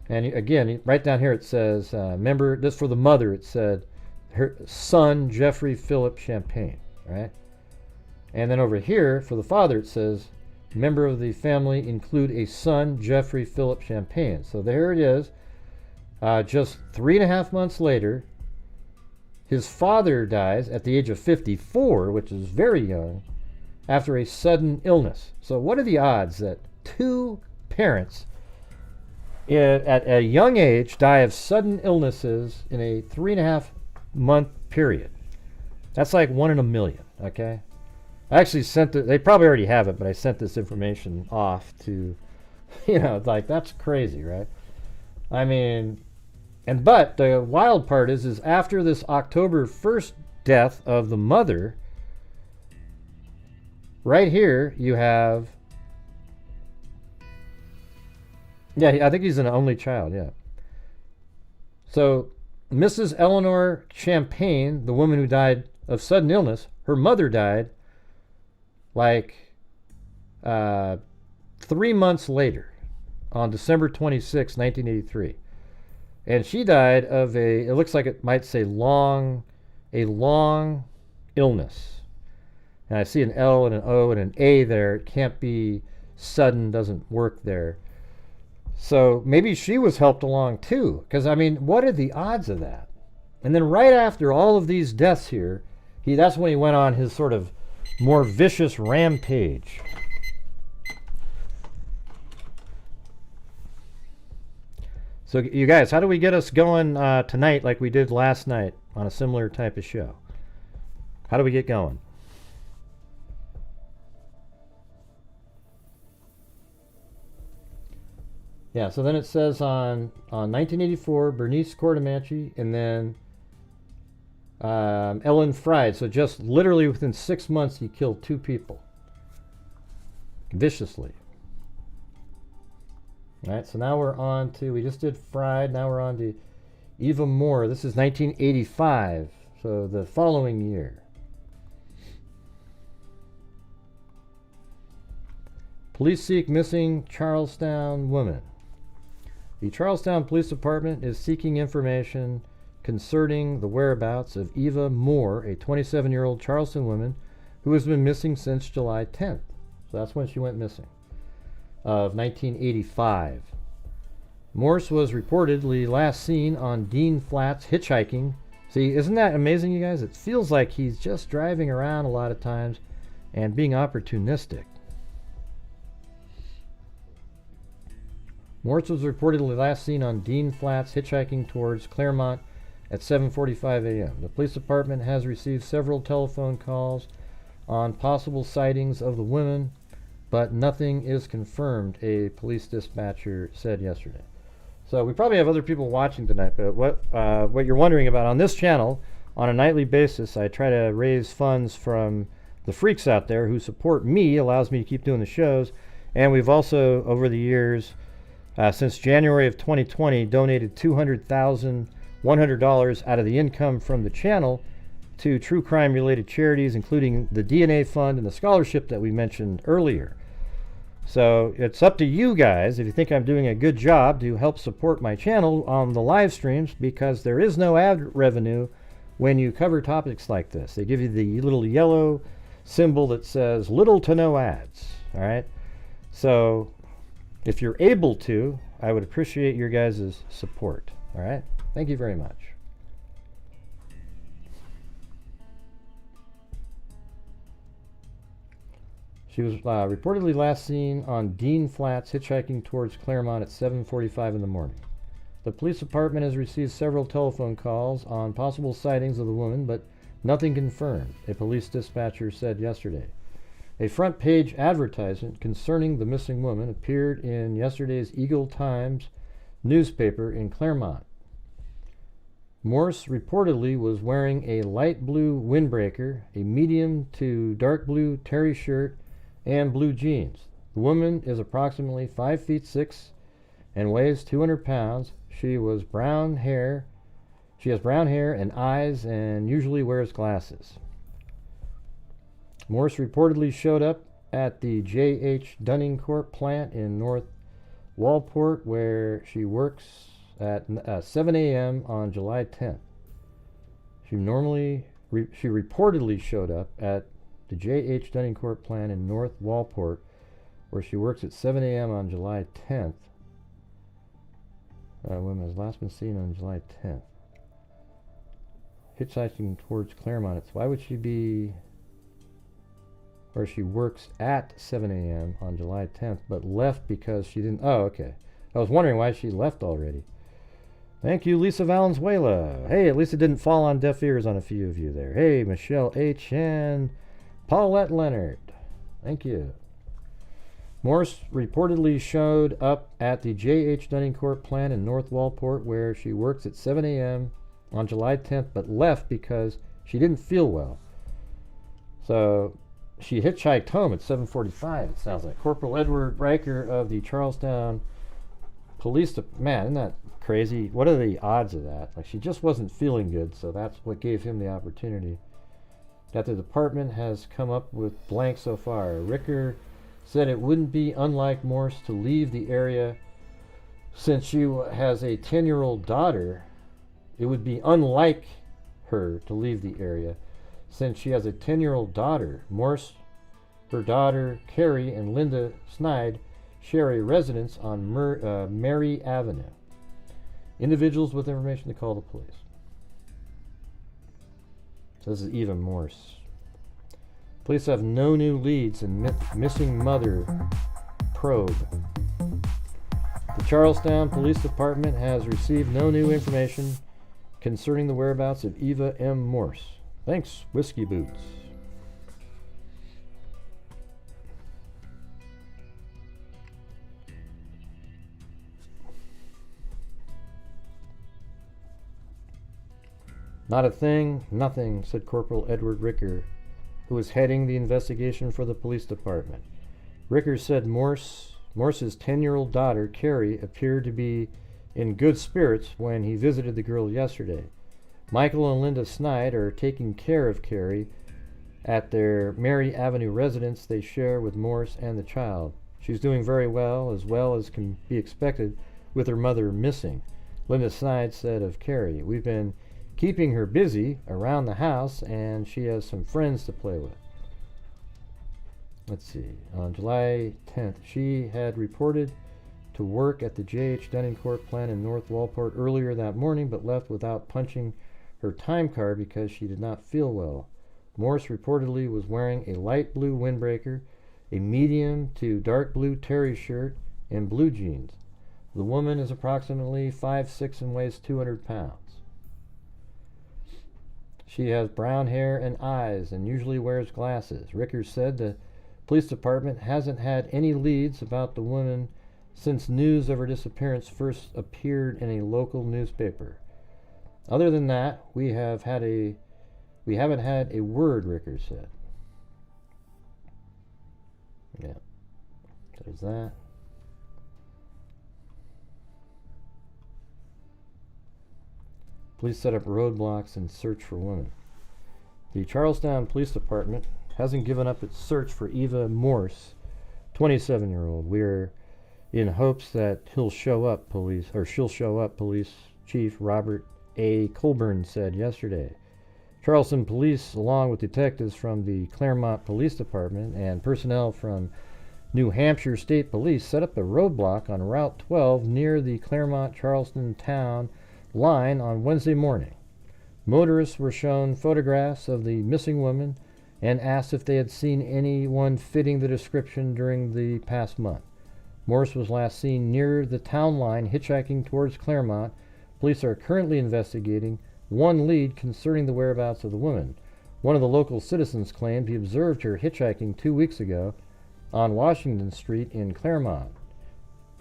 And again, right down here it says, remember, this for the mother, it said, her son, Jeffrey Philip Champagne, right? And then over here, for the father, it says, member of the family include a son, Jeffrey Philip Champagne. So there it is. Just 3.5 months later, his father dies at the age of 54, which is very young, after a sudden illness. So what are the odds that two parents at a young age die of sudden illnesses in a 3.5 month period? That's like 1 in a million, okay? I actually sent it, they probably already have it, but I sent this information off to, like, that's crazy, right? I mean, but the wild part is after this October 1st death of the mother, right here you have, I think he's an only child, yeah. So Mrs. Eleanor Champagne, the woman who died of sudden illness, her mother died like 3 months later on December 26, 1983. And she died of it looks like it might say long illness. And I see an L and an O and an A there. It can't be sudden, doesn't work there. So maybe she was helped along too. Because, I mean, what are the odds of that? And then right after all of these deaths here, that's when he went on his sort of more vicious rampage. So you guys, how do we get us going tonight like we did last night on a similar type of show? How do we get going? Yeah, so then it says on 1984, Bernice Courtemanche, and then Ellen Fried. So just literally within 6 months, he killed 2 people. Viciously. All right, so now we're on to, we just did Fried, now we're on to Eva Moore. This is 1985, so the following year. Police seek missing Charlestown woman. The Charlestown Police Department is seeking information concerning the whereabouts of Eva Moore, a 27-year-old Charleston woman who has been missing since July 10th. So that's when she went missing, of 1985. Morse was reportedly last seen on Dean Flats hitchhiking. See, isn't that amazing, you guys? It feels like he's just driving around a lot of times and being opportunistic. Morse was reportedly last seen on Dean Flats hitchhiking towards Claremont at 7:45 a.m. The police department has received several telephone calls on possible sightings of the women, but nothing is confirmed, a police dispatcher said yesterday. So we probably have other people watching tonight, but what you're wondering about, on this channel, on a nightly basis, I try to raise funds from the freaks out there who support me, allows me to keep doing the shows, and we've also, over the years, since January of 2020, donated $200,100 out of the income from the channel to true crime related charities, including the DNA Fund and the scholarship that we mentioned earlier. So it's up to you guys, if you think I'm doing a good job, to help support my channel on the live streams, because there is no ad revenue when you cover topics like this. They give you the little yellow symbol that says little to no ads. All right. So if you're able to, I would appreciate your guys' support. All right. Thank you very much. She was reportedly last seen on Dean Flats hitchhiking towards Claremont at 7:45 in the morning. The police department has received several telephone calls on possible sightings of the woman, but nothing confirmed, a police dispatcher said yesterday. A front page advertisement concerning the missing woman appeared in yesterday's Eagle Times newspaper in Claremont. Morse reportedly was wearing a light blue windbreaker, a medium to dark blue terry shirt, and blue jeans. The woman is approximately 5'6" and weighs 200 pounds. She has brown hair and eyes, and usually wears glasses. Morse reportedly showed up at the J.H. Dunning Court plant in North Walport, where she works, at 7 a.m. on July 10th. She reportedly showed up at the J.H. Dunning Court plant in North Walport, where she works at 7 a.m. on July 10th. Woman has last been seen on July 10th. Hitchhiking towards Claremont. Why would she be where she works at 7 a.m. on July 10th, but left because she didn't... Oh, okay. I was wondering why she left already. Thank you, Lisa Valenzuela. Hey, at least it didn't fall on deaf ears on a few of you there. Hey, Michelle H. and Paulette Leonard. Thank you. Morse reportedly showed up at the J.H. Dunning Court plant in North Walport, where she works at 7 a.m. on July 10th, but left because she didn't feel well. So she hitchhiked home at 7:45, it sounds like. Corporal Edward Riker of the Charlestown Police Man, isn't that crazy? What are the odds of that? Like, she just wasn't feeling good, so that's what gave him the opportunity. That the department has come up with blank so far. Ricker said it wouldn't be unlike Morse to leave the area since she has a 10-year-old daughter. It would be unlike her to leave the area since she has a 10-year-old daughter. Morse, her daughter, Carrie, and Linda Snide share a residence on Mary Avenue. Individuals with information to call the police. So this is Eva Morse. Police have no new leads in missing mother probe. The Charlestown Police Department has received no new information concerning the whereabouts of Eva M. Morse. Thanks, Whiskey Boots. Not a thing, nothing, said Corporal Edward Ricker, who was heading the investigation for the police department. Ricker said Morse's 10-year-old daughter, Carrie, appeared to be in good spirits when he visited the girl yesterday. Michael and Linda Snide are taking care of Carrie at their Mary Avenue residence they share with Morse and the child. She's doing very well as can be expected with her mother missing. Linda Snide said of Carrie, "We've been keeping her busy around the house, and she has some friends to play with." Let's see. On July 10th, she had reported to work at the J.H. Dunning Court plant in North Walport earlier that morning, but left without punching her time card because she did not feel well. Morse reportedly was wearing a light blue windbreaker, a medium to dark blue terry shirt, and blue jeans. The woman is approximately 5'6" and weighs 200 pounds. She has brown hair and eyes and usually wears glasses. Rickers said the police department hasn't had any leads about the woman since news of her disappearance first appeared in a local newspaper. Other than that, we haven't had a word, Rickers said. Yeah. There's that. Police set up roadblocks and search for women. The Charlestown Police Department hasn't given up its search for Eva Morse, 27-year-old. We're in hopes that she'll show up, Police Chief Robert A. Colburn said yesterday. Charleston Police, along with detectives from the Claremont Police Department and personnel from New Hampshire State Police, set up a roadblock on Route 12 near the Claremont-Charleston town line on Wednesday morning. Motorists were shown photographs of the missing woman and asked if they had seen anyone fitting the description during the past month. Morse was last seen near the town line hitchhiking towards Claremont. Police are currently investigating one lead concerning the whereabouts of the woman. One of the local citizens claimed he observed her hitchhiking 2 weeks ago on Washington Street in Claremont,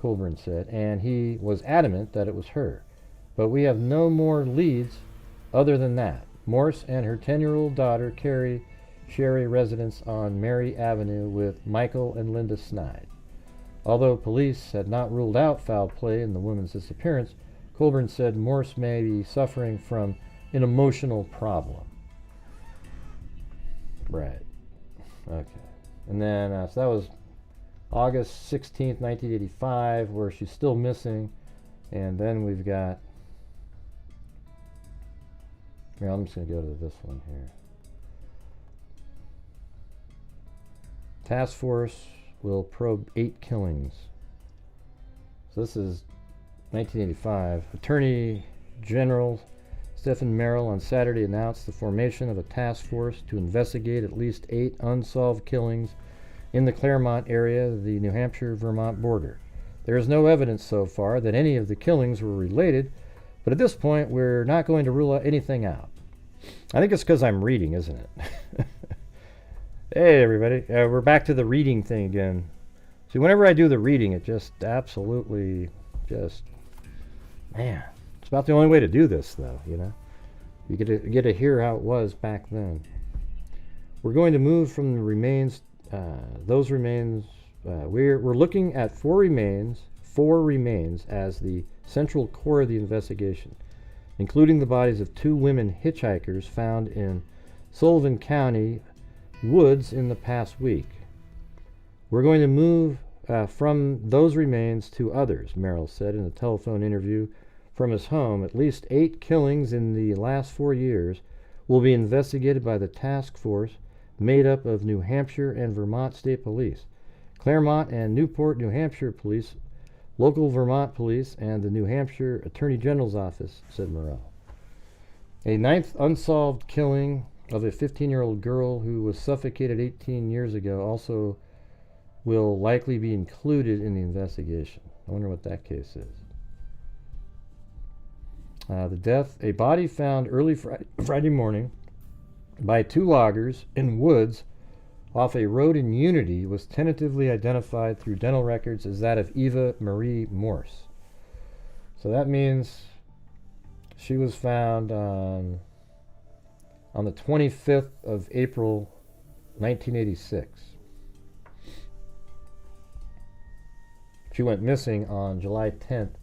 Colburn said, and he was adamant that it was her. But we have no more leads other than that. Morse and her 10-year-old daughter, Carrie, share a residence on Mary Avenue with Michael and Linda Snide. Although police had not ruled out foul play in the woman's disappearance, Colburn said Morse may be suffering from an emotional problem. Right. Okay. And then, so that was August 16th, 1985, where she's still missing. And then we've got... Here, I'm just going to go to this one here. Task force will probe 8 killings. So this is 1985, Attorney General Stephen Merrill on Saturday announced the formation of a task force to investigate at least 8 unsolved killings in the Claremont area of the New Hampshire-Vermont border. There is no evidence so far that any of the killings were related, but at this point we're not going to rule anything out. I think it's because I'm reading, isn't it? Hey everybody, we're back to the reading thing again. See, whenever I do the reading, it just absolutely man, it's about the only way to do this though, you know. You get to hear how it was back then. We're going to move from the remains, those remains, we're looking at four remains as the central core of the investigation, including the bodies of 2 women hitchhikers found in Sullivan County woods in the past week. We're going to move from those remains to others, Merrill said in a telephone interview from his home. At least 8 killings in the last 4 years will be investigated by the task force made up of New Hampshire and Vermont State Police, Claremont and Newport, New Hampshire Police, local Vermont Police, and the New Hampshire Attorney General's Office, said Morrell. A 9th unsolved killing of a 15-year-old girl who was suffocated 18 years ago also will likely be included in the investigation. I wonder what that case is. The death, a body found early Friday morning by 2 loggers in woods off a road in Unity, was tentatively identified through dental records as that of Eva Marie Morse. So that means she was found on the 25th of April, 1986. She went missing on July 10th,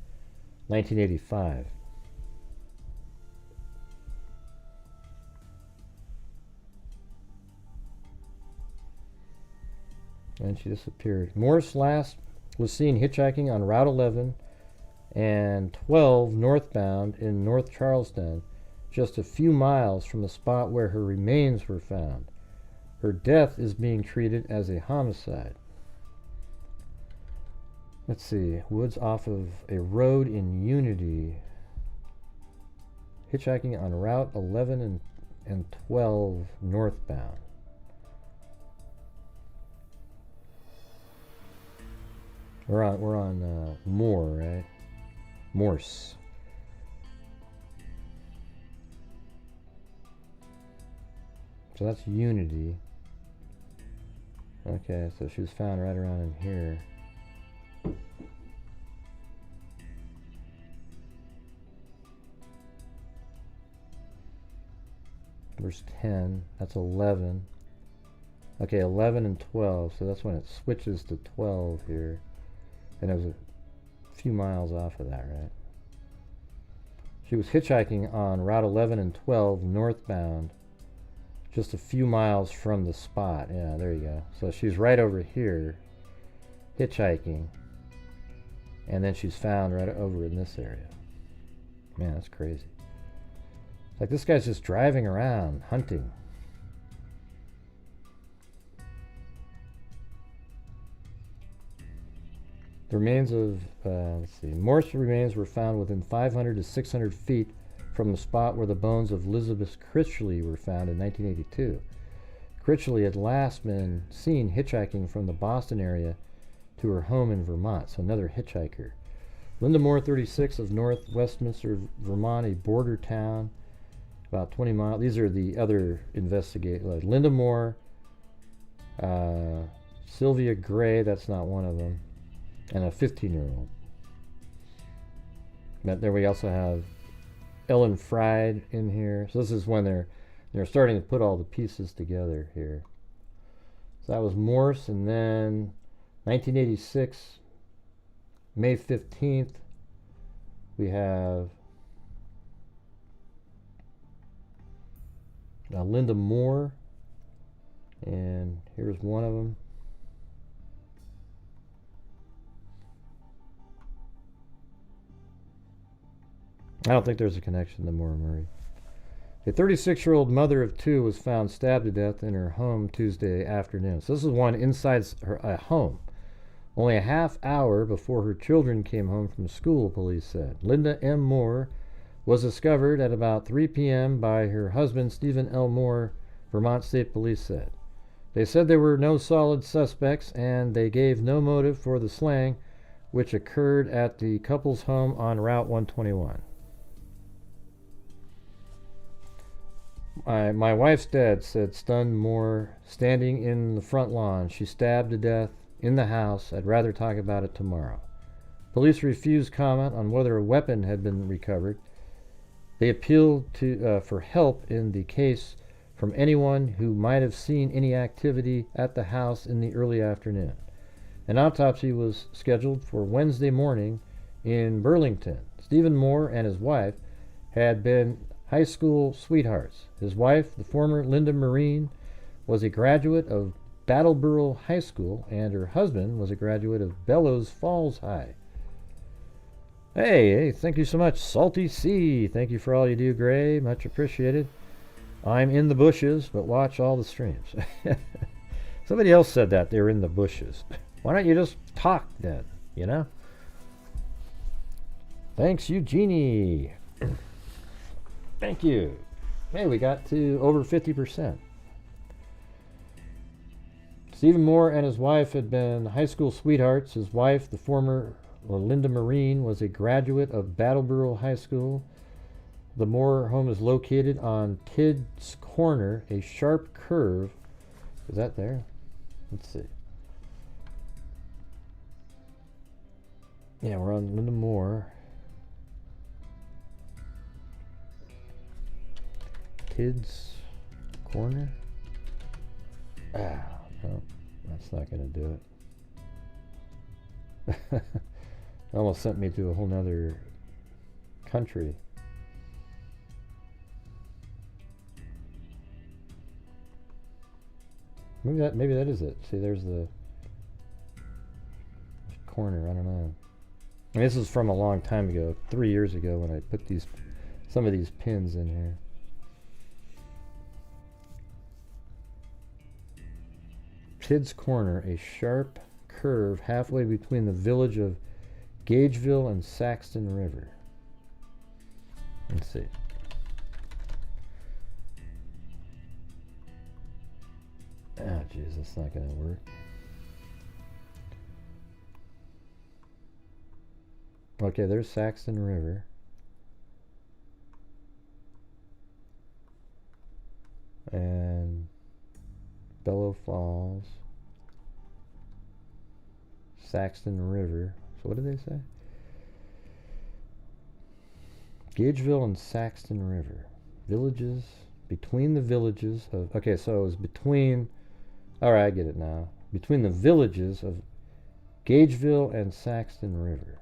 1985. And she disappeared. Morse last was seen hitchhiking on Route 11 and 12 northbound in North Charlestown, just a few miles from the spot where her remains were found. Her death is being treated as a homicide. Let's see, woods off of a road in Unity. Hitchhiking on Route 11 and 12 northbound. We're on Moore, right? Morse. So that's Unity. Okay, so she was found right around in here. Verse 10, that's 11. Okay, 11 and 12, so that's when it switches to 12 here. And it was a few miles off of that, right? She was hitchhiking on Route 11 and 12 northbound, just a few miles from the spot. Yeah, there you go. So she's right over here, hitchhiking, and then she's found right over in this area. Man, that's crazy. It's like this guy's just driving around, hunting. The remains of, Morse remains were found within 500 to 600 feet from the spot where the bones of Elizabeth Critchley were found in 1982. Critchley had last been seen hitchhiking from the Boston area to her home in Vermont, so another hitchhiker. Linda Moore, 36, of North Westminster, Vermont, a border town, about 20 miles. These are the other investigators. Like Linda Moore, Sylvia Gray, that's not one of them, and a 15-year-old. But there we also have Ellen Fried in here. So this is when they're starting to put all the pieces together here. So that was Morse, and then 1986, May 15th, we have Linda Moore, and here's one of them. I don't think there's a connection to Moore Murray. A 36-year-old mother of 2 was found stabbed to death in her home Tuesday afternoon. So this is one inside her home. only a half hour before her children came home from school, police said. Linda M. Moore was discovered at about 3 p.m. by her husband, Stephen L. Moore, Vermont State Police said. They said there were no solid suspects and they gave no motive for the slaying, which occurred at the couple's home on Route 121. My wife's dad said, stunned Moore, standing in the front lawn. She stabbed to death in the house. I'd rather talk about it tomorrow. Police refused comment on whether a weapon had been recovered. They appealed for help in the case from anyone who might have seen any activity at the house in the early afternoon. An autopsy was scheduled for Wednesday morning in Burlington. Stephen Moore and his wife had been high school sweethearts. His wife, the former Linda Marine, was a graduate of Brattleboro High School, and her husband was a graduate of Bellows Falls High. Hey, thank you so much, Salty Sea. Thank you for all you do, Gray. Much appreciated. I'm in the bushes, but watch all the streams. Somebody else said that they were in the bushes. Why don't you just talk then, you know? Thanks, Eugenie. Thank you. Hey, we got to over 50%. Stephen Moore and his wife had been high school sweethearts. His wife, the former Linda Marine, was a graduate of Brattleboro High School. The Moore home is located on Tidd's Corner, a sharp curve. Is that there? Let's see. Yeah, we're on Linda Moore. Tidd's Corner? No, that's not going to do it. Almost sent me to a whole nother country. Maybe that is it. See, there's the corner. I don't know. I mean, this is from a long time ago, 3 years ago, when I put some of these pins in here. Tidd's Corner, a sharp curve halfway between the village of Gageville and Saxton River. Let's see. Ah, jeez, that's not going to work. Okay, there's Saxton River. And Bellow Falls. Saxton River. So what did they say? Gageville and Saxton River. Villages, between the villages of... Okay, so it was between... Alright, I get it now. Between the villages of Gageville and Saxton River.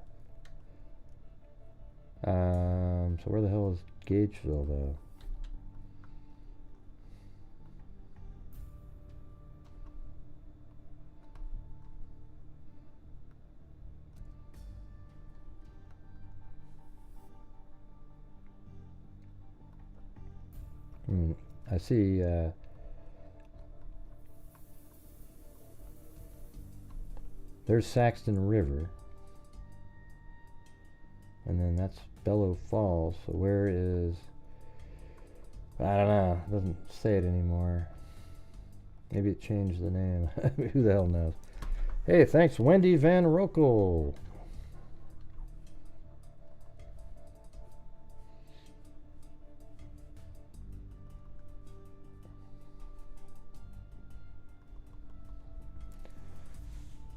So where the hell is Gageville, though? I see there's Saxton River, and then that's Bellow Falls. So where is... I don't know. It doesn't say it anymore. Maybe it changed the name. Who the hell knows? Hey, thanks, Wendy Van Rokel.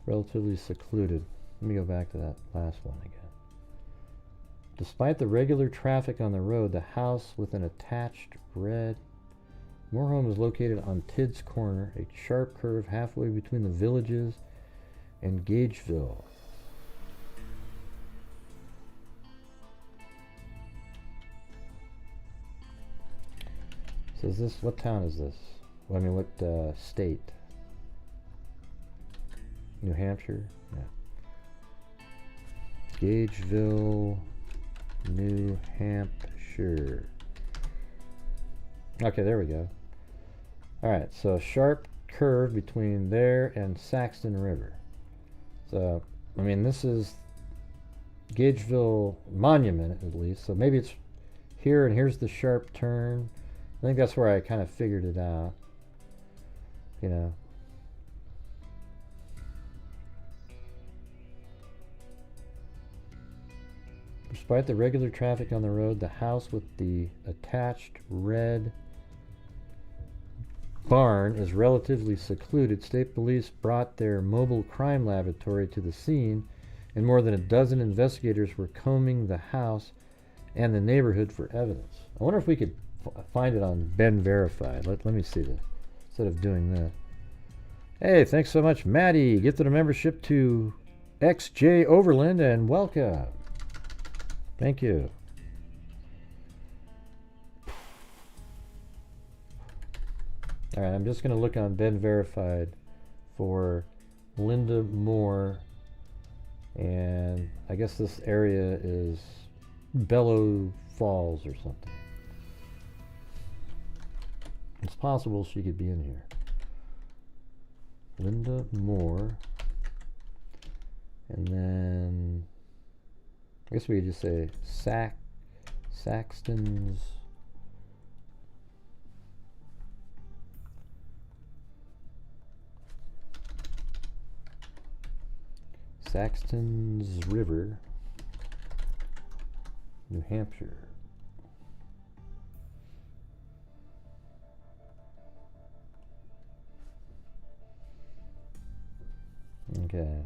Relatively secluded. Let me go back to that last one again. Despite the regular traffic on the road, the house with an attached red moorhome is located on Tidd's Corner, a sharp curve halfway between the villages and Gageville. So is this, what town is this? Well, I mean, what state? New Hampshire? Yeah. Gageville, New Hampshire. Okay, there we go. Alright, so sharp curve between there and Saxton River. So, I mean, this is Gageville Monument, at least. So maybe it's here, and here's the sharp turn. I think that's where I kind of figured it out. You know. Despite the regular traffic on the road, the house with the attached red barn is relatively secluded. State police brought their mobile crime laboratory to the scene, and more than a dozen investigators were combing the house and the neighborhood for evidence. I wonder if we could find it on Ben Verified. Let me see this instead of doing that. Hey, thanks so much, Maddie. Gifted a membership to XJ Overland, and welcome. Thank you. All right, I'm just going to look on Ben Verified for Linda Moore, and I guess this area is Bellow Falls or something. It's possible she could be in here. Linda Moore, and then I guess we could just say Saxton's River, New Hampshire. Okay.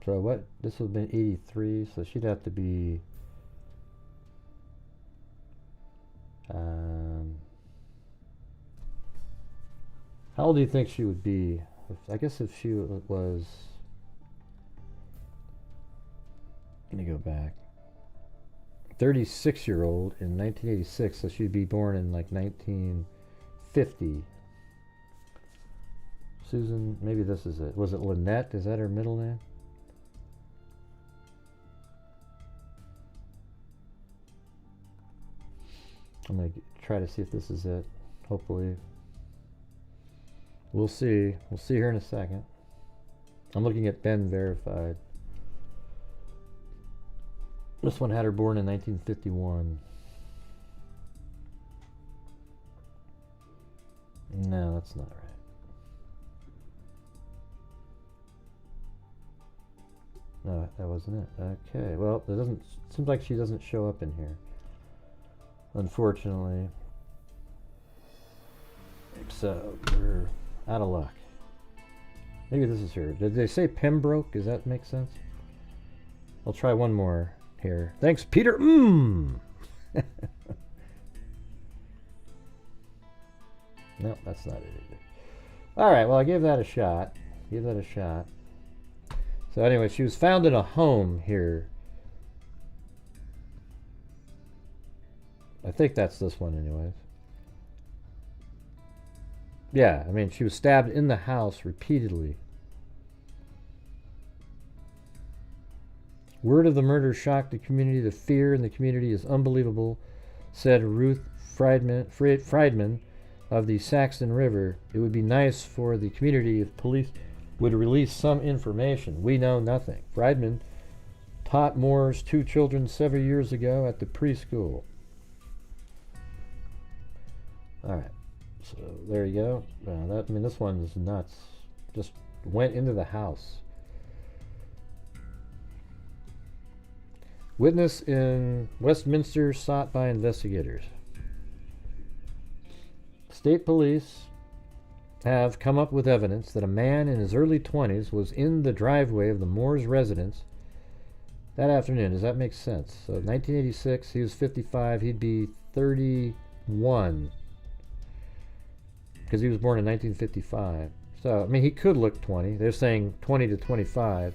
So what? This would have been 83, so she'd have to be how old do you think she would be? I guess if she was, let me go back, 36-year-old in 1986, so she'd be born in like 1950. Susan, maybe this is it. Was it Lynette? Is that her middle name? I'm going to try to see if this is it. Hopefully. We'll see. We'll see here in a second. I'm looking at Ben Verified. This one had her born in 1951. No, that's not right. No, that wasn't it. Okay, well, it doesn't. Seems like she doesn't show up in here, unfortunately. So we're out of luck. Maybe this is her. Did they say Pembroke? Does that make sense? I'll try one more here. Thanks, Peter. No, that's not it either. All right. Well, I gave that a shot. So anyway, she was found in a home here. I think that's this one anyways. Yeah, I mean, she was stabbed in the house repeatedly. Word of the murder shocked the community. The fear in the community is unbelievable, said Ruth Friedman of the Saxton River. It would be nice for the community if police would release some information. We know nothing. Friedman taught Moore's two children several years ago at the preschool. All right, so there you go. I mean, this one is nuts. Just went into the house. Witness in Westminster sought by investigators. State police have come up with evidence that a man in his early 20s was in the driveway of the Moore's residence that afternoon. Does that make sense? So 1986, he was 55, he'd be 31 because he was born in 1955. So, I mean, he could look 20. They're saying 20 to 25,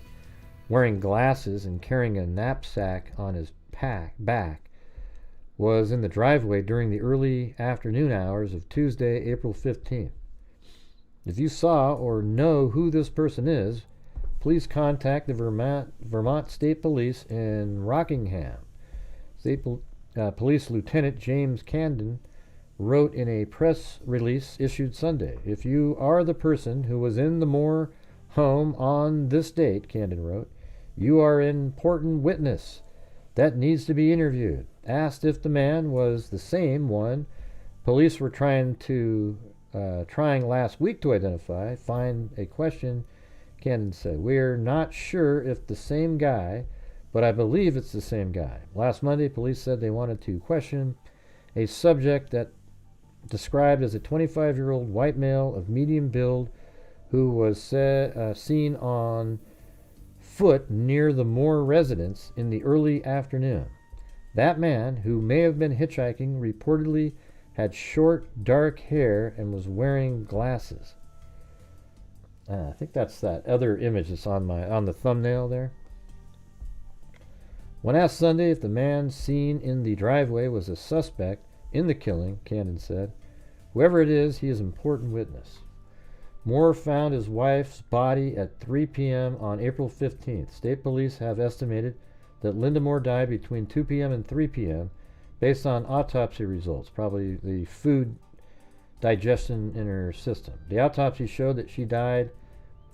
wearing glasses and carrying a knapsack on his back, was in the driveway during the early afternoon hours of Tuesday, April 15th. If you saw or know who this person is, please contact the Vermont State Police in Rockingham. State Police Lieutenant James Camden wrote in a press release issued Sunday, if you are the person who was in the Moore home on this date, Candon wrote. You are an important witness that needs to be interviewed. Asked if the man was the same one police were trying last week to identify, find a question, Candon said. We're not sure if the same guy, but I believe it's the same guy. Last Monday, police said they wanted to question a subject that described as a 25-year-old white male of medium build who was seen on foot near the Moore residence in the early afternoon. That man, who may have been hitchhiking, reportedly had short, dark hair and was wearing glasses. I think that's that other image that's on the thumbnail there. When asked Sunday if the man seen in the driveway was a suspect in the killing, Candon said, whoever it is, he is an important witness. Moore found his wife's body at 3 p.m. on April 15th. State police have estimated that Linda Moore died between 2 p.m. and 3 p.m. based on autopsy results, probably the food digestion in her system. The autopsy showed that she died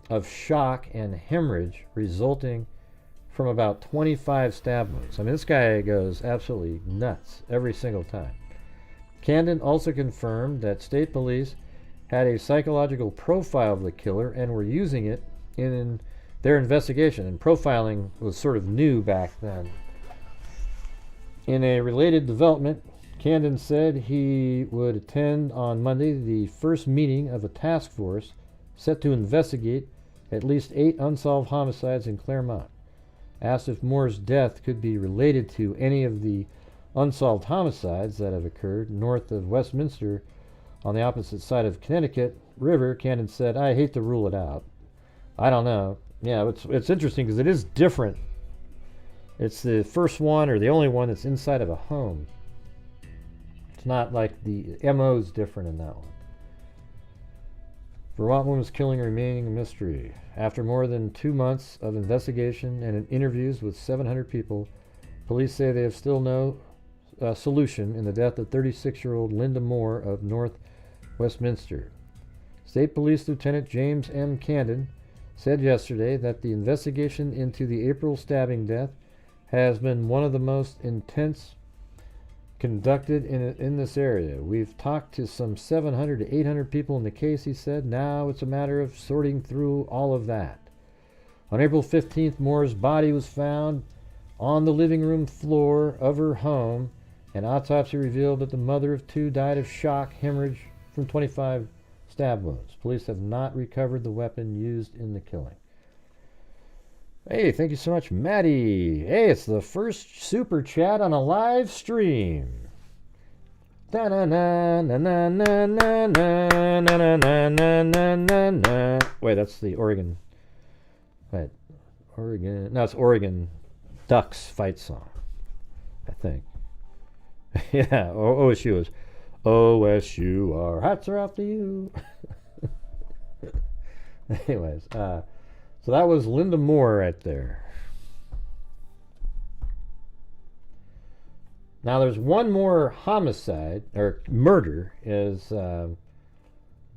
of shock and hemorrhage resulting from about 25 stab wounds. I mean, this guy goes absolutely nuts every single time. Candon also confirmed that state police had a psychological profile of the killer and were using it in their investigation. And profiling was sort of new back then. In a related development, Candon said he would attend on Monday the first meeting of a task force set to investigate at least 8 unsolved homicides in Claremont. Asked if Moore's death could be related to any of the unsolved homicides that have occurred north of Westminster on the opposite side of Connecticut River, Candon said, I hate to rule it out. I don't know. Yeah, it's interesting because it is different. It's the first one or the only one that's inside of a home. It's not like the MO is different in that one. Vermont woman's killing remaining a mystery. After more than 2 months of investigation and interviews with 700 people, police say they have still no solution in the death of 36-year-old Linda Moore of North Westminster. State Police Lieutenant James M. Candon said yesterday that the investigation into the April stabbing death has been one of the most intense conducted in this area. We've talked to some 700 to 800 people in the case, he said. Now it's a matter of sorting through all of that. On April 15th, Moore's body was found on the living room floor of her home. An autopsy revealed that the mother of 2 died of shock, hemorrhage from 25 stab wounds. Police have not recovered the weapon used in the killing. Hey, thank you so much, Maddie. Hey, it's the first super chat on a live stream. Wait, that's the Oregon. Wait, Oregon. No, it's Oregon Ducks fight song, I think. Yeah, OSU is OSU. Our hats are off to you. Anyways, so that was Linda Moore right there. Now there's one more homicide or murder is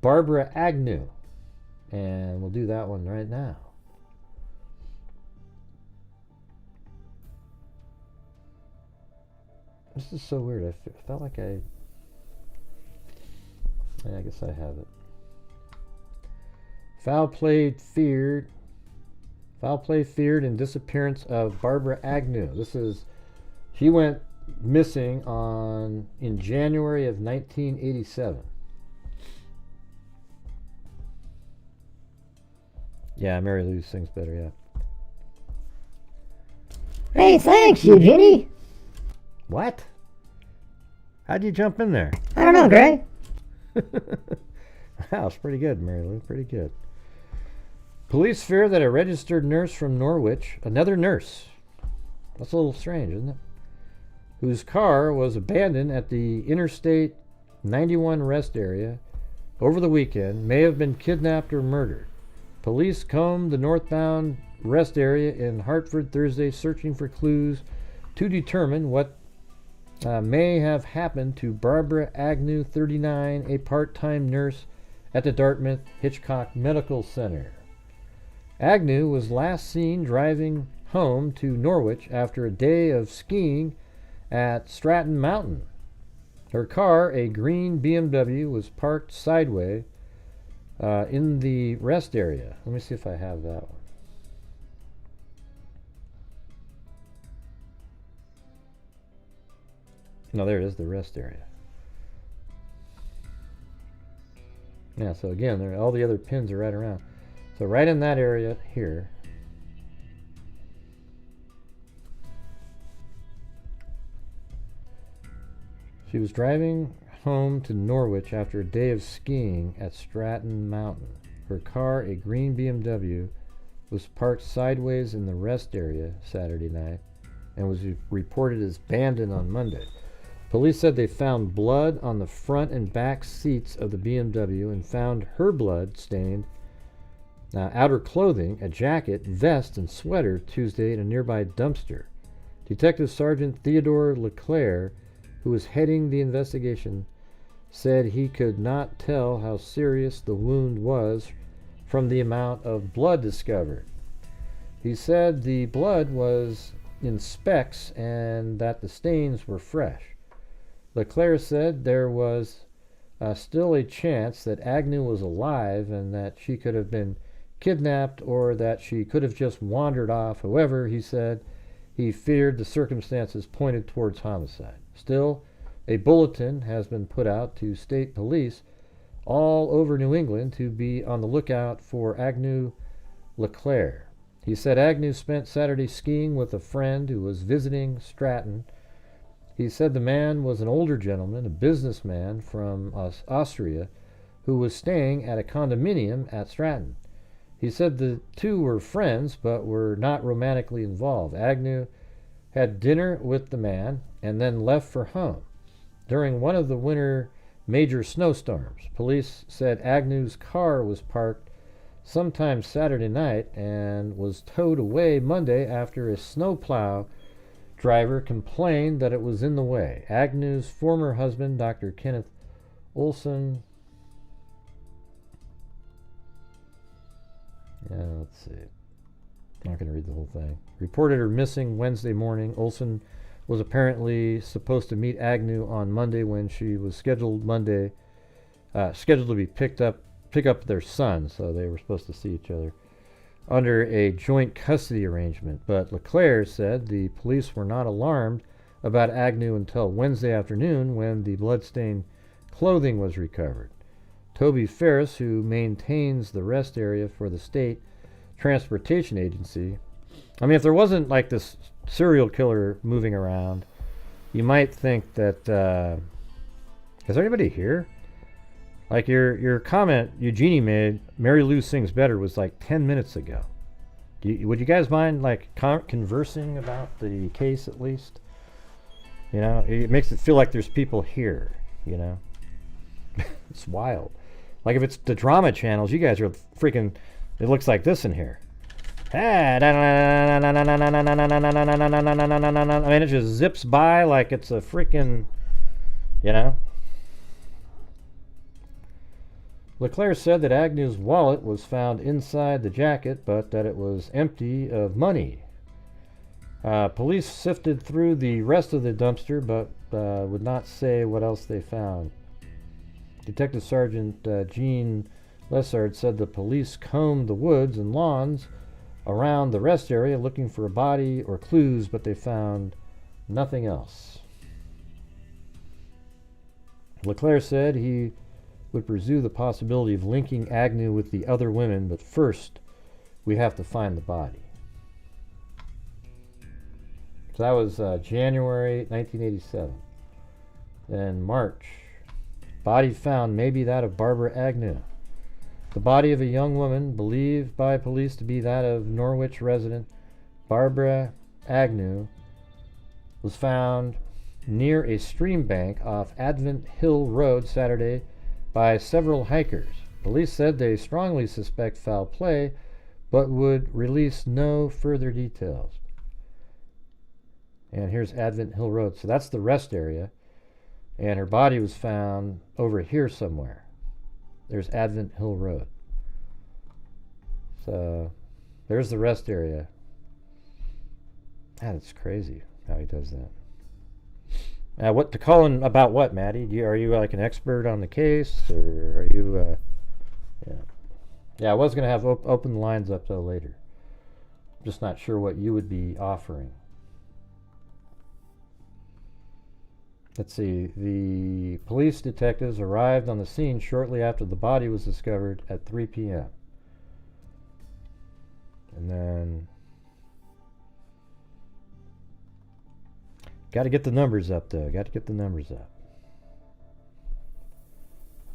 Barbara Agnew, and we'll do that one right now. This is so weird. I felt like I guess I have it. Foul play feared and disappearance of Barbara Agnew. She went missing in January of 1987. Yeah, Mary Lou sings better, yeah. Hey, thanks, Eugenie. What? How'd you jump in there? I don't know, Gray. Wow, it's pretty good, Mary Lou, pretty good. Police fear that a registered nurse from Norwich, another nurse, that's a little strange, isn't it? Whose car was abandoned at the Interstate 91 rest area over the weekend, may have been kidnapped or murdered. Police combed the northbound rest area in Hartford Thursday, searching for clues to determine what may have happened to Barbara Agnew, 39, a part-time nurse at the Dartmouth Hitchcock Medical Center. Agnew was last seen driving home to Norwich after a day of skiing at Stratton Mountain. Her car, a green BMW, was parked sideways in the rest area. Let me see if I have that one. No, there it is, the rest area. Yeah, so again, all the other pins are right around. So right in that area here. She was driving home to Norwich after a day of skiing at Stratton Mountain. Her car, a green BMW, was parked sideways in the rest area Saturday night and was reported as abandoned on Monday. Police said they found blood on the front and back seats of the BMW and found her blood stained outer clothing, a jacket, vest, and sweater Tuesday in a nearby dumpster. Detective Sergeant Theodore LeClaire, who was heading the investigation, said he could not tell how serious the wound was from the amount of blood discovered. He said the blood was in specks and that the stains were fresh. LeClaire said there was still a chance that Agnew was alive and that she could have been kidnapped or that she could have just wandered off. However, he said he feared the circumstances pointed towards homicide. Still, a bulletin has been put out to state police all over New England to be on the lookout for Agnew LeClaire. He said Agnew spent Saturday skiing with a friend who was visiting Stratton. He said the man was an older gentleman, a businessman from Austria, who was staying at a condominium at Stratton. He said the two were friends but were not romantically involved. Agnew had dinner with the man and then left for home. During one of the winter major snowstorms, police said Agnew's car was parked sometime Saturday night and was towed away Monday after a snowplow driver complained that it was in the way. Agnew's former husband, Dr. Kenneth Olson, let's see, I'm not going to read the whole thing, reported her missing Wednesday morning. Olson was apparently supposed to meet Agnew on Monday when she was scheduled to be pick up their son, so they were supposed to see each other under a joint custody arrangement. But LeClaire said the police were not alarmed about Agnew until Wednesday afternoon when the bloodstained clothing was recovered. Toby Ferris, who maintains the rest area for the state transportation agency, I mean, if there wasn't like this serial killer moving around, you might think that is there anybody here? Like your comment Eugenie made, Mary Lou Sings Better, was like 10 minutes ago. Would you guys mind like conversing about the case at least? You know, it makes it feel like there's people here, you know. It's wild. Like if it's the drama channels, you guys are freaking, it looks like this in here. I mean, it just zips by like it's a freaking, you know. LeClaire said that Agnew's wallet was found inside the jacket, but that it was empty of money. Police sifted through the rest of the dumpster, but would not say what else they found. Detective Sergeant Gene Lessard said the police combed the woods and lawns around the rest area looking for a body or clues, but they found nothing else. LeClaire said he would pursue the possibility of linking Agnew with the other women, but first we have to find the body. So that was January 1987. Then March, body found, maybe that of Barbara Agnew. The body of a young woman, believed by police to be that of Norwich resident Barbara Agnew, was found near a stream bank off Advent Hill Road Saturday by several hikers. Police said they strongly suspect foul play, but would release no further details. And here's Advent Hill Road. So that's the rest area. And her body was found over here somewhere. There's Advent Hill Road. So There's the rest area. That's crazy how he does that. What to call in about what, Maddie? Are you like an expert on the case, or are you? Yeah. I was gonna have open the lines up though later. Just not sure what you would be offering. Let's see. The police detectives arrived on the scene shortly after the body was discovered at 3 p.m. And then got to get the numbers up, though. Got to get the numbers up.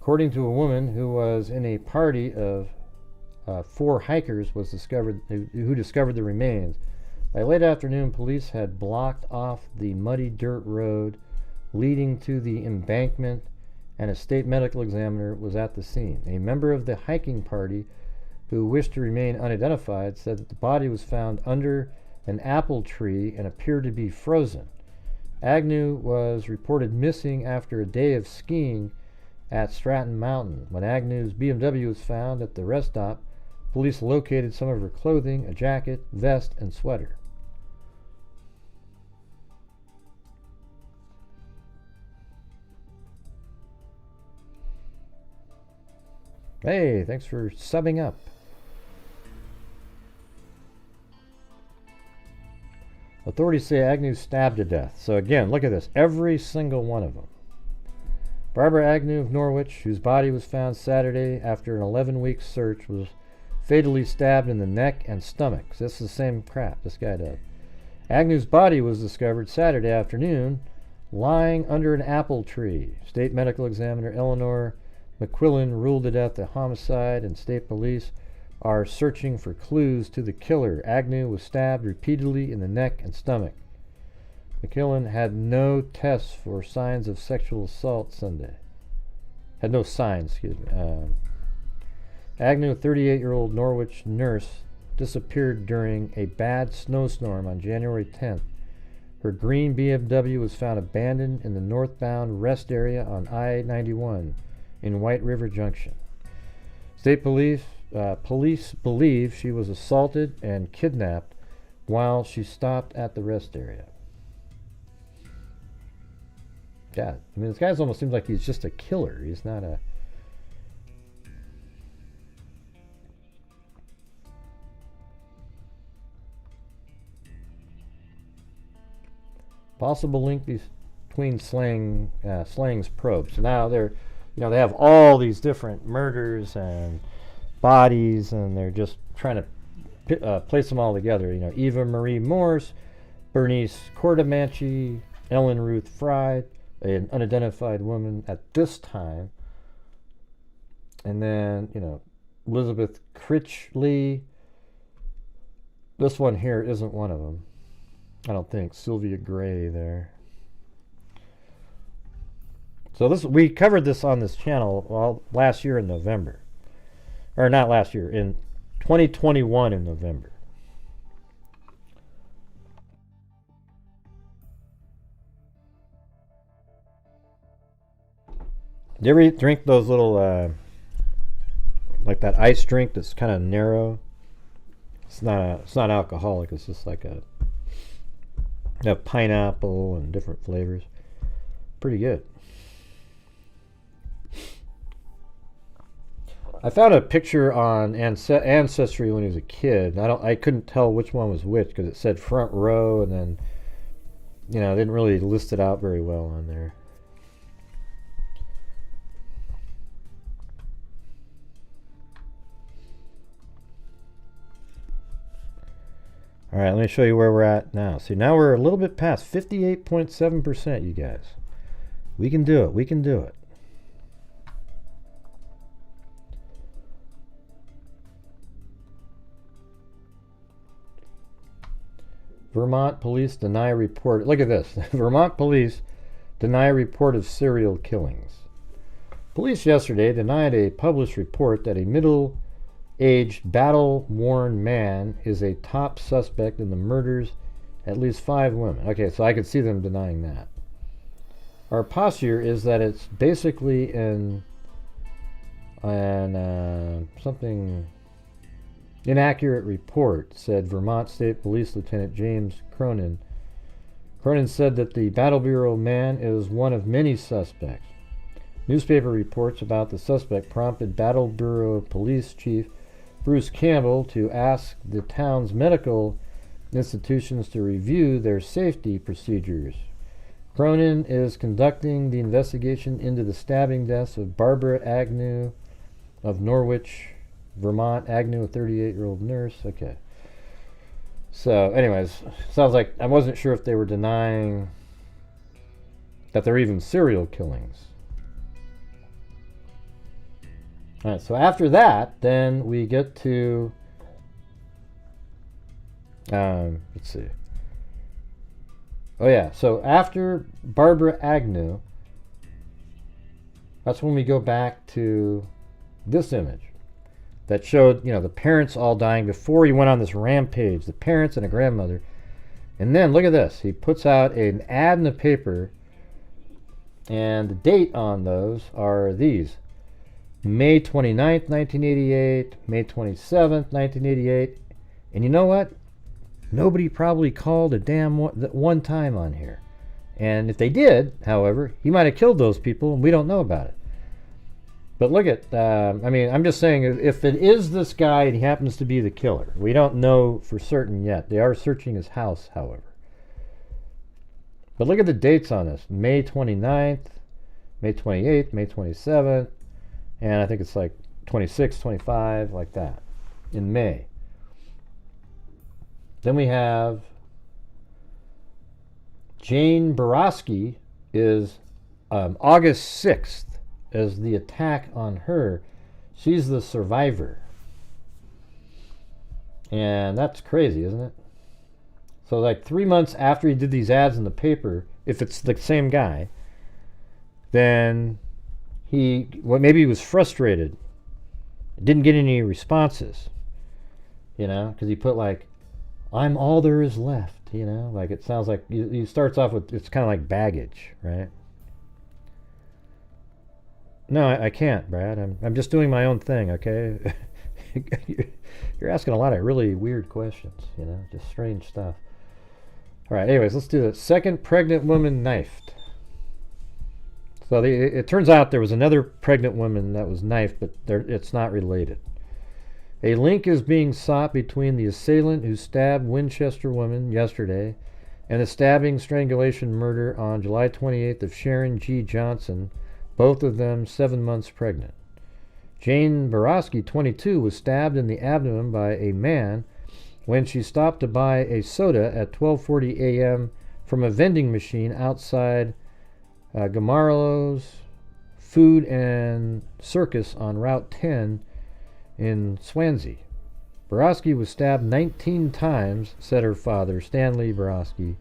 According to a woman who was in a party of 4 hikers who discovered the remains, by late afternoon, police had blocked off the muddy dirt road leading to the embankment, and a state medical examiner was at the scene. A member of the hiking party who wished to remain unidentified said that the body was found under an apple tree and appeared to be frozen. Agnew was reported missing after a day of skiing at Stratton Mountain. When Agnew's BMW was found at the rest stop, police located some of her clothing, a jacket, vest, and sweater. Hey, thanks for subbing up. Authorities say Agnew stabbed to death. So again, look at this. Every single one of them. Barbara Agnew of Norwich, whose body was found Saturday after an 11-week search, was fatally stabbed in the neck and stomach. So this is the same crap this guy does. Agnew's body was discovered Saturday afternoon lying under an apple tree. State medical examiner Eleanor McQuillan ruled the death a homicide, and state police are searching for clues to the killer. Agnew was stabbed repeatedly in the neck and stomach. McQuillan had no tests for signs of sexual assault Sunday. Had no signs, excuse me. Agnew, a 38-year-old Norwich nurse, disappeared during a bad snowstorm on January 10th. Her green BMW was found abandoned in the northbound rest area on I-91 in White River Junction. State police believe she was assaulted and kidnapped while she stopped at the rest area. Yeah, I mean, this guy almost seems like he's just a killer. He's not a... Possible link between Slang's probes. So now they're, they have all these different murders and bodies, and they're just trying to place them all together. Eva Marie Morse, Bernice Cordamanchi, Ellen Ruth Fry, an unidentified woman at this time, and then Elizabeth Critchley. This one here isn't one of them, I don't think. Sylvia Gray there. So we covered this on this channel last year in November. Or not last year, in 2021 in November. Do you ever drink those little, like that ice drink that's kind of narrow? It's not alcoholic. It's just like a pineapple and different flavors. Pretty good. I found a picture on Ancestry when he was a kid. I couldn't tell which one was which because it said front row, and then they didn't really list it out very well on there. All right, let me show you where we're at now. See, now we're a little bit past 58.7%, you guys. We can do it. We can do it. Vermont police deny report. Look at this. Vermont police deny report of serial killings. Police yesterday denied a published report that a middle-aged, battle-worn man is a top suspect in the murders at least 5 women. Okay, so I could see them denying that. Our posture is that it's basically something inaccurate report, said Vermont State Police Lieutenant James Cronin. Cronin said that the Battle Bureau man is one of many suspects. Newspaper reports about the suspect prompted Battle Bureau Police Chief Bruce Campbell to ask the town's medical institutions to review their safety procedures. Cronin is conducting the investigation into the stabbing deaths of Barbara Agnew of Norwich, Vermont. Agnew, a 38-year-old nurse. Okay. So, anyways, sounds like I wasn't sure if they were denying that they're even serial killings. All right, so after that, then we get to, let's see. Oh yeah, so after Barbara Agnew, that's when we go back to this image that showed, the parents all dying before he went on this rampage, the parents and a grandmother. And then, look at this. He puts out an ad in the paper, and the date on those are these. May 29th, 1988, May 27th, 1988. And you know what? Nobody probably called a damn one time on here. And if they did, however, he might have killed those people, and we don't know about it. But look at, I'm just saying, if it is this guy and he happens to be the killer, we don't know for certain yet. They are searching his house, however. But look at the dates on this. May 29th, May 28th, May 27th, and I think it's like 26, 25, like that, in May. Then we have Jane Borowski is August 6th as the attack on her. She's the survivor. And that's crazy, isn't it? So like 3 months after he did these ads in the paper, if it's the same guy, then maybe he was frustrated. Didn't get any responses, because he put like, I'm all there is left, like it sounds like he starts off with, it's kind of like baggage, right? No, I can't, Brad. I'm just doing my own thing, okay? You're asking a lot of really weird questions, just strange stuff. All right, anyways, let's do this. Second pregnant woman knifed. So it turns out there was another pregnant woman that was knifed, but it's not related. A link is being sought between the assailant who stabbed Winchester woman yesterday and the stabbing, strangulation, murder on July 28th of Sharon G. Johnson, both of them 7 months pregnant. Jane Borowski, 22, was stabbed in the abdomen by a man when she stopped to buy a soda at 12:40 a.m. from a vending machine outside Gamarlo's Food and Circus on Route 10 in Swansea. Borowski was stabbed 19 times, said her father, Stanley Borowski,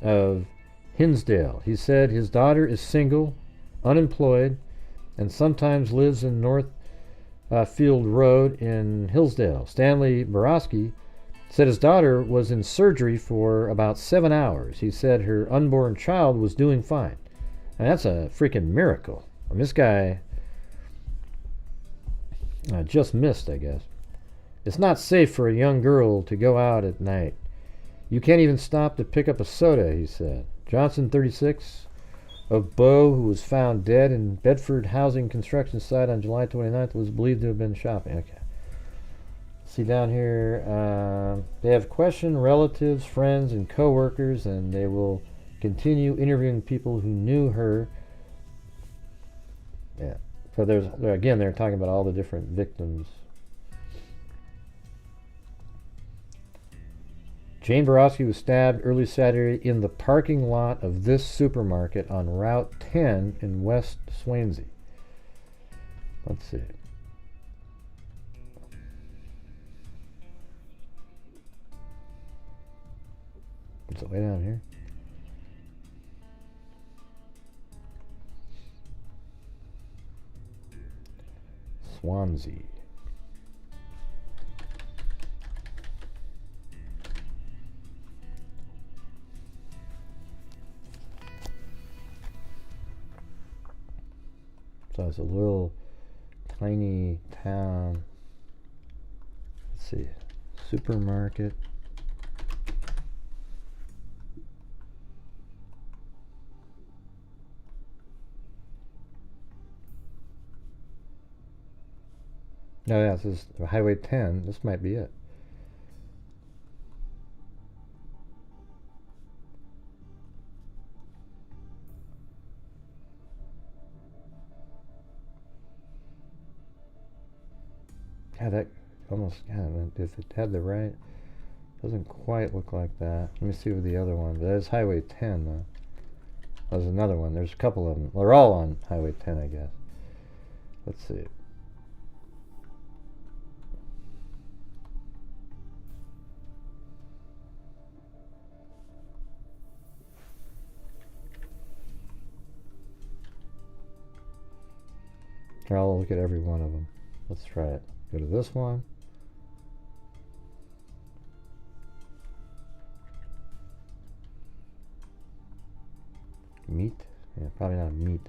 of Hinsdale. He said his daughter is single, unemployed, and sometimes lives in Northfield Road in Hillsdale. Stanley Borowski said his daughter was in surgery for about 7 hours. He said her unborn child was doing fine. And that's a freaking miracle. This guy just missed, I guess. It's not safe for a young girl to go out at night. You can't even stop to pick up a soda, he said. Johnson, 36, of Bow, who was found dead in Bedford housing construction site on July 29th, was believed to have been shopping. Okay. See down here, they have questioned relatives, friends, and co-workers, and they will continue interviewing people who knew her. Yeah. So they're talking about all the different victims. Jane Borowski was stabbed early Saturday in the parking lot of this supermarket on Route 10 in West Swansea. Let's see. Is it way down here? Swansea. So it's a little tiny town. Let's see. Supermarket. Oh yeah, this is Highway 10. This might be it. Yeah, that almost, yeah, if it had the right, doesn't quite look like that. Let me see with the other one. That is Highway 10 though. There's another one. There's a couple of them. They're all on Highway 10, I guess. Let's see. Here, I'll look at every one of them. Let's try it. Go to this one. Meat? Yeah, probably not a meat.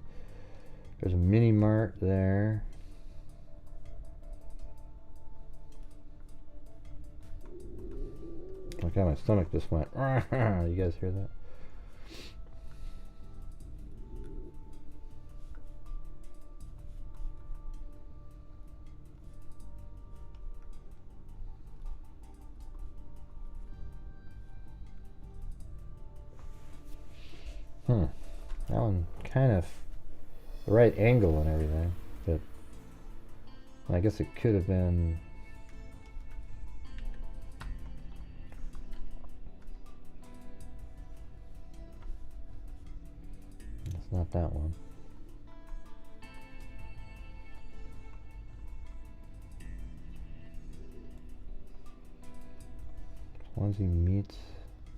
There's a mini mart there. Look how my stomach just went. You guys hear that? That one kind of the right angle and everything, but I guess it could have been. It's not that one. Swansea meats.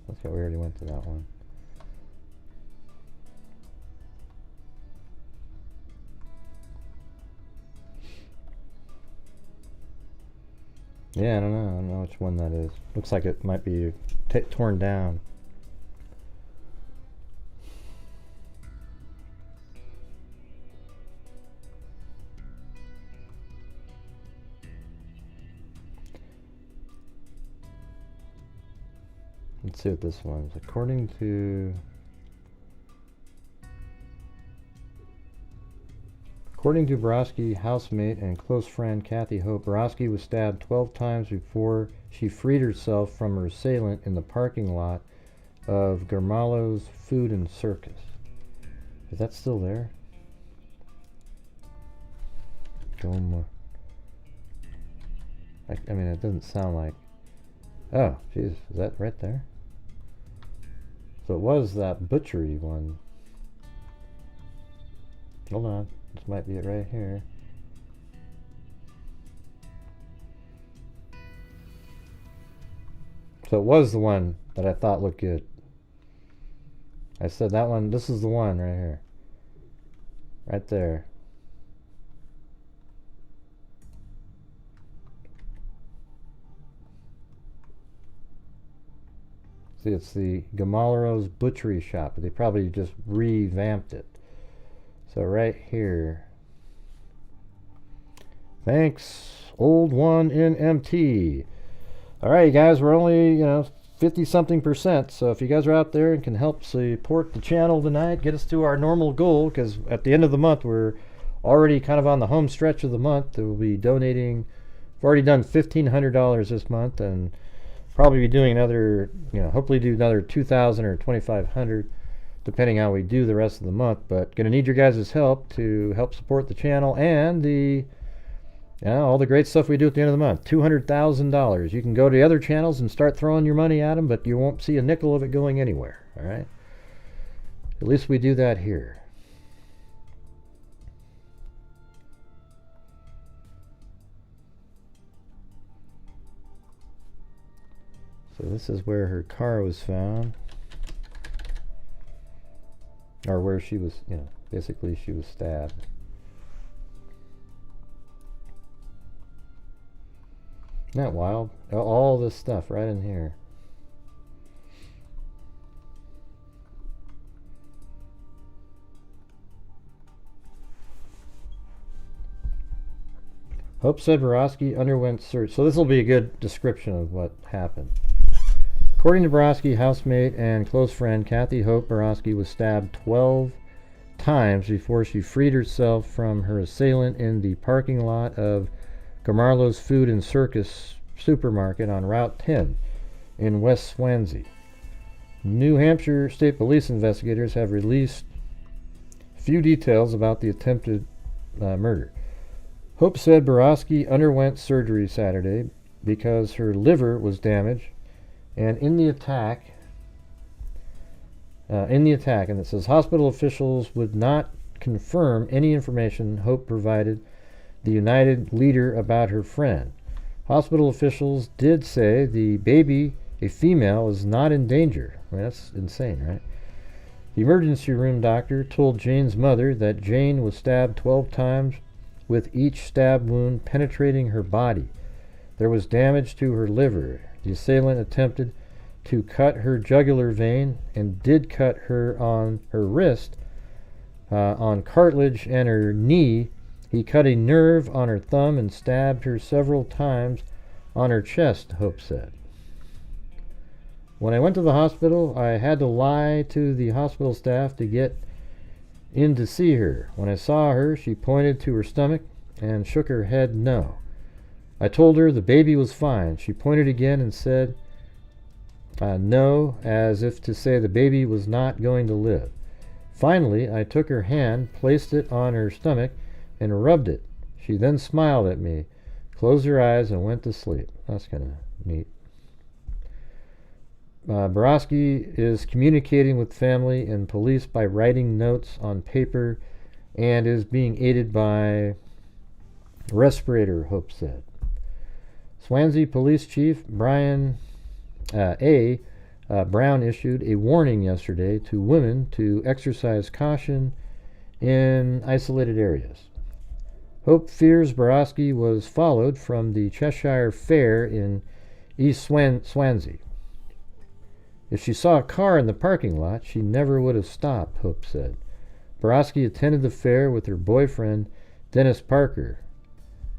Let's go. We already went to that one. Yeah, I don't know which one that is. Looks like it might be torn down. Let's see what this one is. According to Borowski, housemate and close friend Kathy Hope, Borowski was stabbed 12 times before she freed herself from her assailant in the parking lot of Garmalo's Food and Circus. Is that still there? Goma. I mean, it doesn't sound like... Oh, geez, is that right there? So it was that butchery one. Hold on. This might be it right here. So it was the one that I thought looked good. I said that one, this is the one right here. Right there. See, it's the Gamalero's Butchery Shop, but they probably just revamped it. So right here. Thanks, old one in MT. All right, you guys, we're only 50-something%. So if you guys are out there and can help support the channel tonight, get us to our normal goal, because at the end of the month we're already kind of on the home stretch of the month. We'll be donating. We've already done $1,500 this month, and probably be doing another. Hopefully do another 2,000 or 2,500. Depending how we do the rest of the month, but going to need your guys' help to help support the channel and all the great stuff we do at the end of the month. $200,000. You can go to other channels and start throwing your money at them, but you won't see a nickel of it going anywhere. All right. At least we do that here. So this is where her car was found. Or where she was, basically she was stabbed. Isn't that wild? All this stuff right in here. Hope said Borowski underwent search. So this will be a good description of what happened. According to Borowski, housemate and close friend Kathy Hope, Borowski was stabbed 12 times before she freed herself from her assailant in the parking lot of Gamarlo's Food and Circus supermarket on Route 10 in West Swansea. New Hampshire State Police investigators have released few details about the attempted murder. Hope said Borowski underwent surgery Saturday because her liver was damaged, and in the attack, and it says hospital officials would not confirm any information Hope provided the United leader about her friend. Hospital officials did say the baby, a female, is not in danger. I mean, that's insane, right? The emergency room doctor told Jane's mother that Jane was stabbed 12 times, with each stab wound penetrating her body. There was damage to her liver. The assailant attempted to cut her jugular vein and did cut her on her wrist, on cartilage, and her knee. He cut a nerve on her thumb and stabbed her several times on her chest, Hope said. When I went to the hospital, I had to lie to the hospital staff to get in to see her. When I saw her, she pointed to her stomach and shook her head no. I told her the baby was fine. She pointed again and said no, as if to say the baby was not going to live. Finally, I took her hand, placed it on her stomach, and rubbed it. She then smiled at me, closed her eyes, and went to sleep. That's kind of neat. Borowski is communicating with family and police by writing notes on paper and is being aided by respirator, Hope said. Swansea Police Chief Brian Brown issued a warning yesterday to women to exercise caution in isolated areas. Hope fears Borowski was followed from the Cheshire Fair in East Swansea. If she saw a car in the parking lot, she never would have stopped, Hope said. Borowski attended the fair with her boyfriend, Dennis Parker.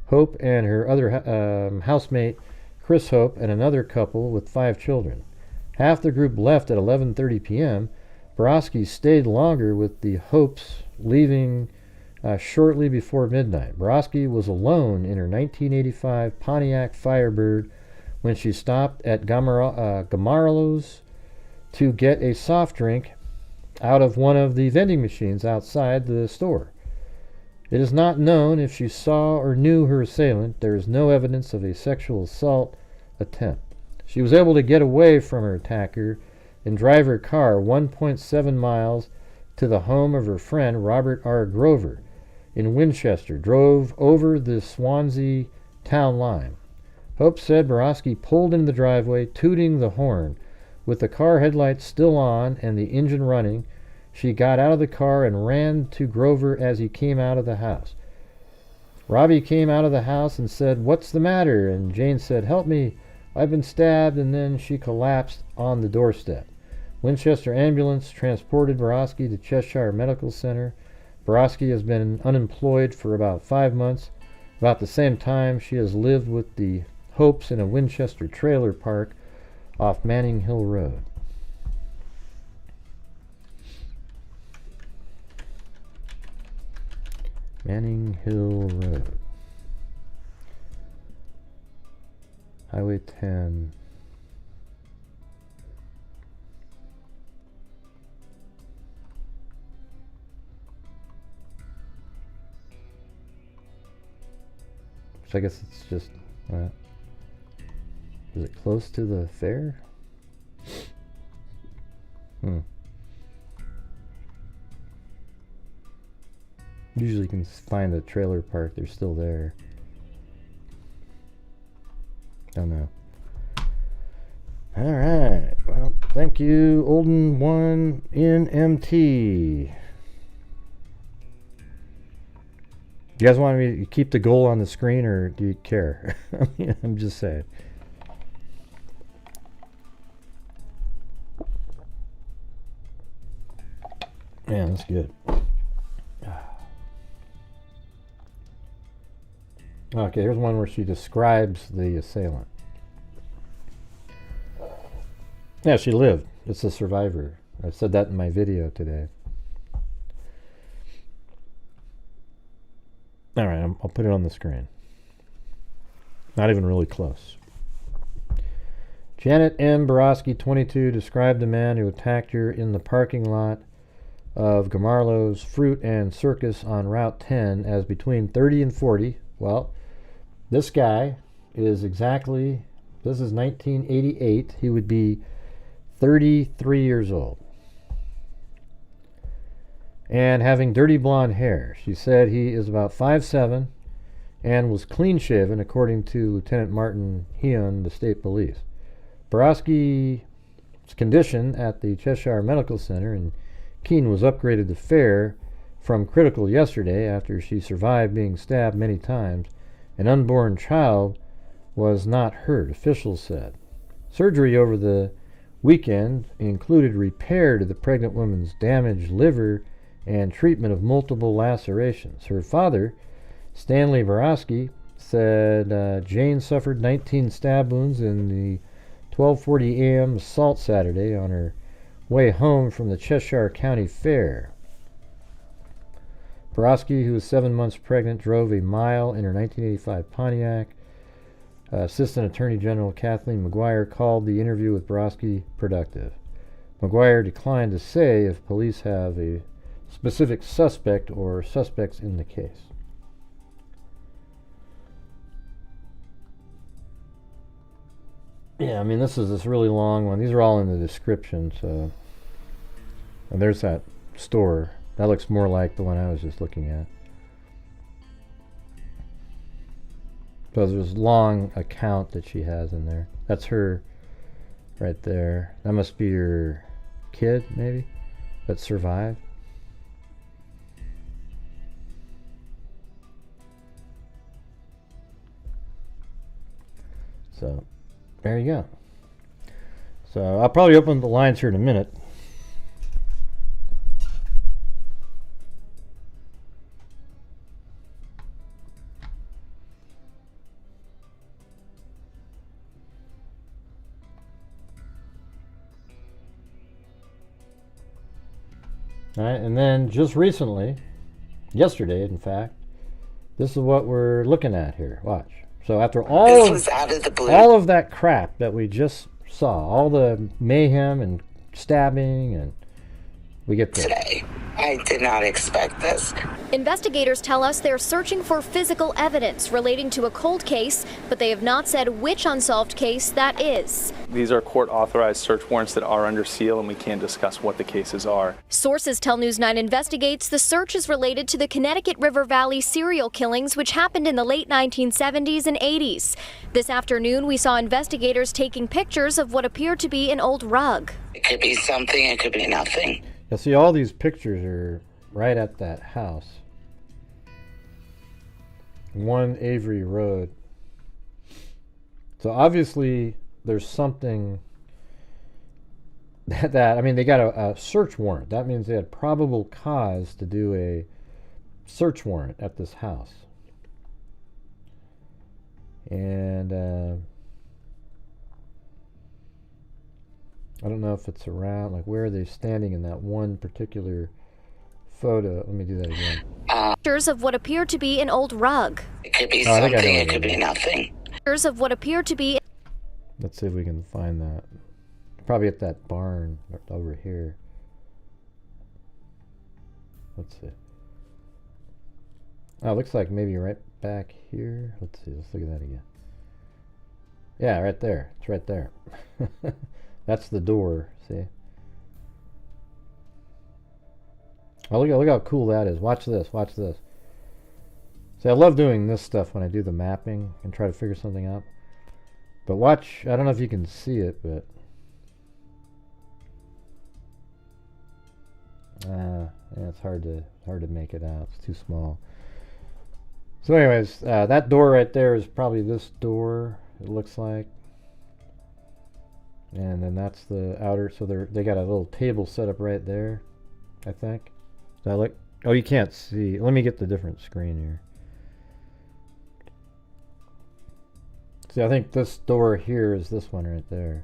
Hope and her other housemate, Chris Hope, and another couple with 5 children. Half the group left at 11:30 p.m. Borowski stayed longer with the Hopes, leaving shortly before midnight. Borowski was alone in her 1985 Pontiac Firebird when she stopped at Gamarlo's to get a soft drink out of one of the vending machines outside the store. It is not known if she saw or knew her assailant. There is no evidence of a sexual assault attempt. She was able to get away from her attacker and drive her car 1.7 miles to the home of her friend Robert R. Grover in Winchester, drove over the Swansea town line. Hope said Borowski pulled into the driveway, tooting the horn. With the car headlights still on and the engine running, she got out of the car and ran to Grover as he came out of the house. Robbie came out of the house and said, "What's the matter?" And Jane said, "Help me, I've been stabbed," and then she collapsed on the doorstep. Winchester ambulance transported Borowski to Cheshire Medical Center. Borowski has been unemployed for about 5 months. About the same time, she has lived with the Hopes in a Winchester trailer park off Manning Hill Road. Manning Hill Road. Highway 10. So I guess it's just... is it close to the fair? Usually you can find a trailer park. They're still there. Don't know. Alright. Well, thank you, Olden 1 in MT. You guys want me to keep the goal on the screen, or do you care? I mean, I'm just saying. Yeah, that's good. Okay, here's one where she describes the assailant. Yeah, she lived. It's a survivor. I said that in my video today. All right, I'll put it on the screen. Not even really close. Janet M. Borowski, 22, described the man who attacked her in the parking lot of Gamarlo's Fruit and Circus on Route 10 as between 30 and 40. Well, this guy is exactly, this is 1988. He would be 33 years old. And having dirty blonde hair. She said he is about 5'7" and was clean-shaven, according to Lieutenant Martin Heon, the state police. Borowski's condition at the Cheshire Medical Center in Keene was upgraded to fair from critical yesterday after she survived being stabbed many times. An unborn child was not hurt, officials said. Surgery over the weekend included repair to the pregnant woman's damaged liver and treatment of multiple lacerations. Her father, Stanley Borowski, said Jane suffered 19 stab wounds in the 12:40 a.m. assault Saturday on her way home from the Cheshire County Fair. Borowski, who was 7 months pregnant, drove a mile in her 1985 Pontiac. Assistant Attorney General Kathleen McGuire called the interview with Borowski productive. McGuire declined to say if police have a specific suspect or suspects in the case. Yeah, I mean, this is this really long one. These are all in the description, so. And there's that store. That looks more like the one I was just looking at. So there's a long account that she has in there. That's her right there. That must be her kid, maybe, that survived. So, there you go. So, I'll probably open the lines here in a minute. All right, and then just recently, yesterday in fact, this is what we're looking at here. Watch. So after all of that crap that we just saw, all the mayhem and stabbing, and we get this. Today, I did not expect this. Investigators tell us they're searching for physical evidence relating to a cold case, but they have not said which unsolved case that is. These are court-authorized search warrants that are under seal, and we can't discuss what the cases are. Sources tell News 9 Investigates the search is related to the Connecticut River Valley serial killings, which happened in the late 1970s and 80s. This afternoon, we saw investigators taking pictures of what appeared to be an old rug. It could be something, it could be nothing. You'll see all these pictures are right at that house. 1 Avery Road. So obviously there's something that I mean, they got a search warrant. That means they had probable cause to do a search warrant at this house. And I don't know if it's around, like where are they standing in that one particular photo. Let me do that again. Pictures of what appeared to be an old rug. It could be something, it could be nothing. Pictures of what appeared to be... Let's see if we can find that. Probably at that barn over here. Let's see. Oh, it looks like maybe right back here. Let's see, let's look at that again. Yeah, right there. It's right there. That's the door, see? Oh, look how cool that is. Watch this, watch this. See, I love doing this stuff when I do the mapping and try to figure something out. But watch, I don't know if you can see it, but... yeah, it's hard to make it out. It's too small. So anyways, that door right there is probably this door, it looks like. And then that's the outer, so they got a little table set up right there, I think. Does that look? Oh, you can't see. Let me get the different screen here. See, I think this door here is this one right there.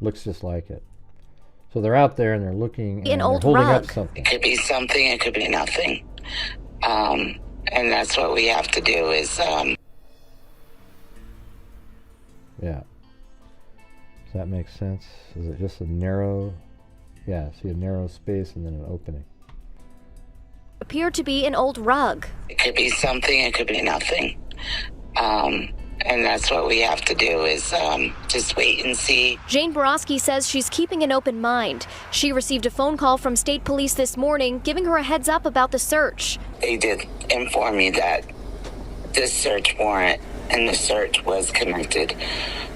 Looks just like it. So they're out there and they're looking and An they're old holding rug. up something. It could be something, it could be nothing. And that's what we have to do is, Yeah. Does that make sense? Is it just a narrow... Yeah, see a narrow space and then an opening. Appeared to be an old rug. it could be something, it could be nothing. And that's what we have to do is just wait and see. Jane Borowski says she's keeping an open mind. She received a phone call from state police this morning giving her a heads up about the search. They did inform me that this search warrant and the search was connected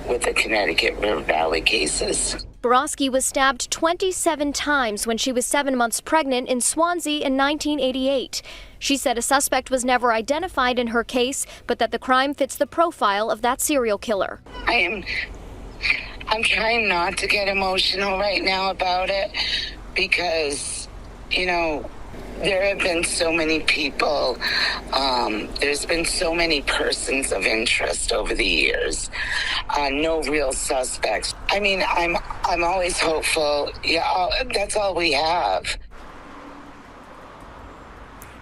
with the Connecticut River Valley cases. Borowski was stabbed 27 times when she was 7 months pregnant in Swansea in 1988. She said a suspect was never identified in her case, but that the crime fits the profile of that serial killer. I'm trying not to get emotional right now about it because, you know, there have been so many people, there's been so many persons of interest over the years, no real suspects. I mean, I'm always hopeful. Yeah, that's all we have.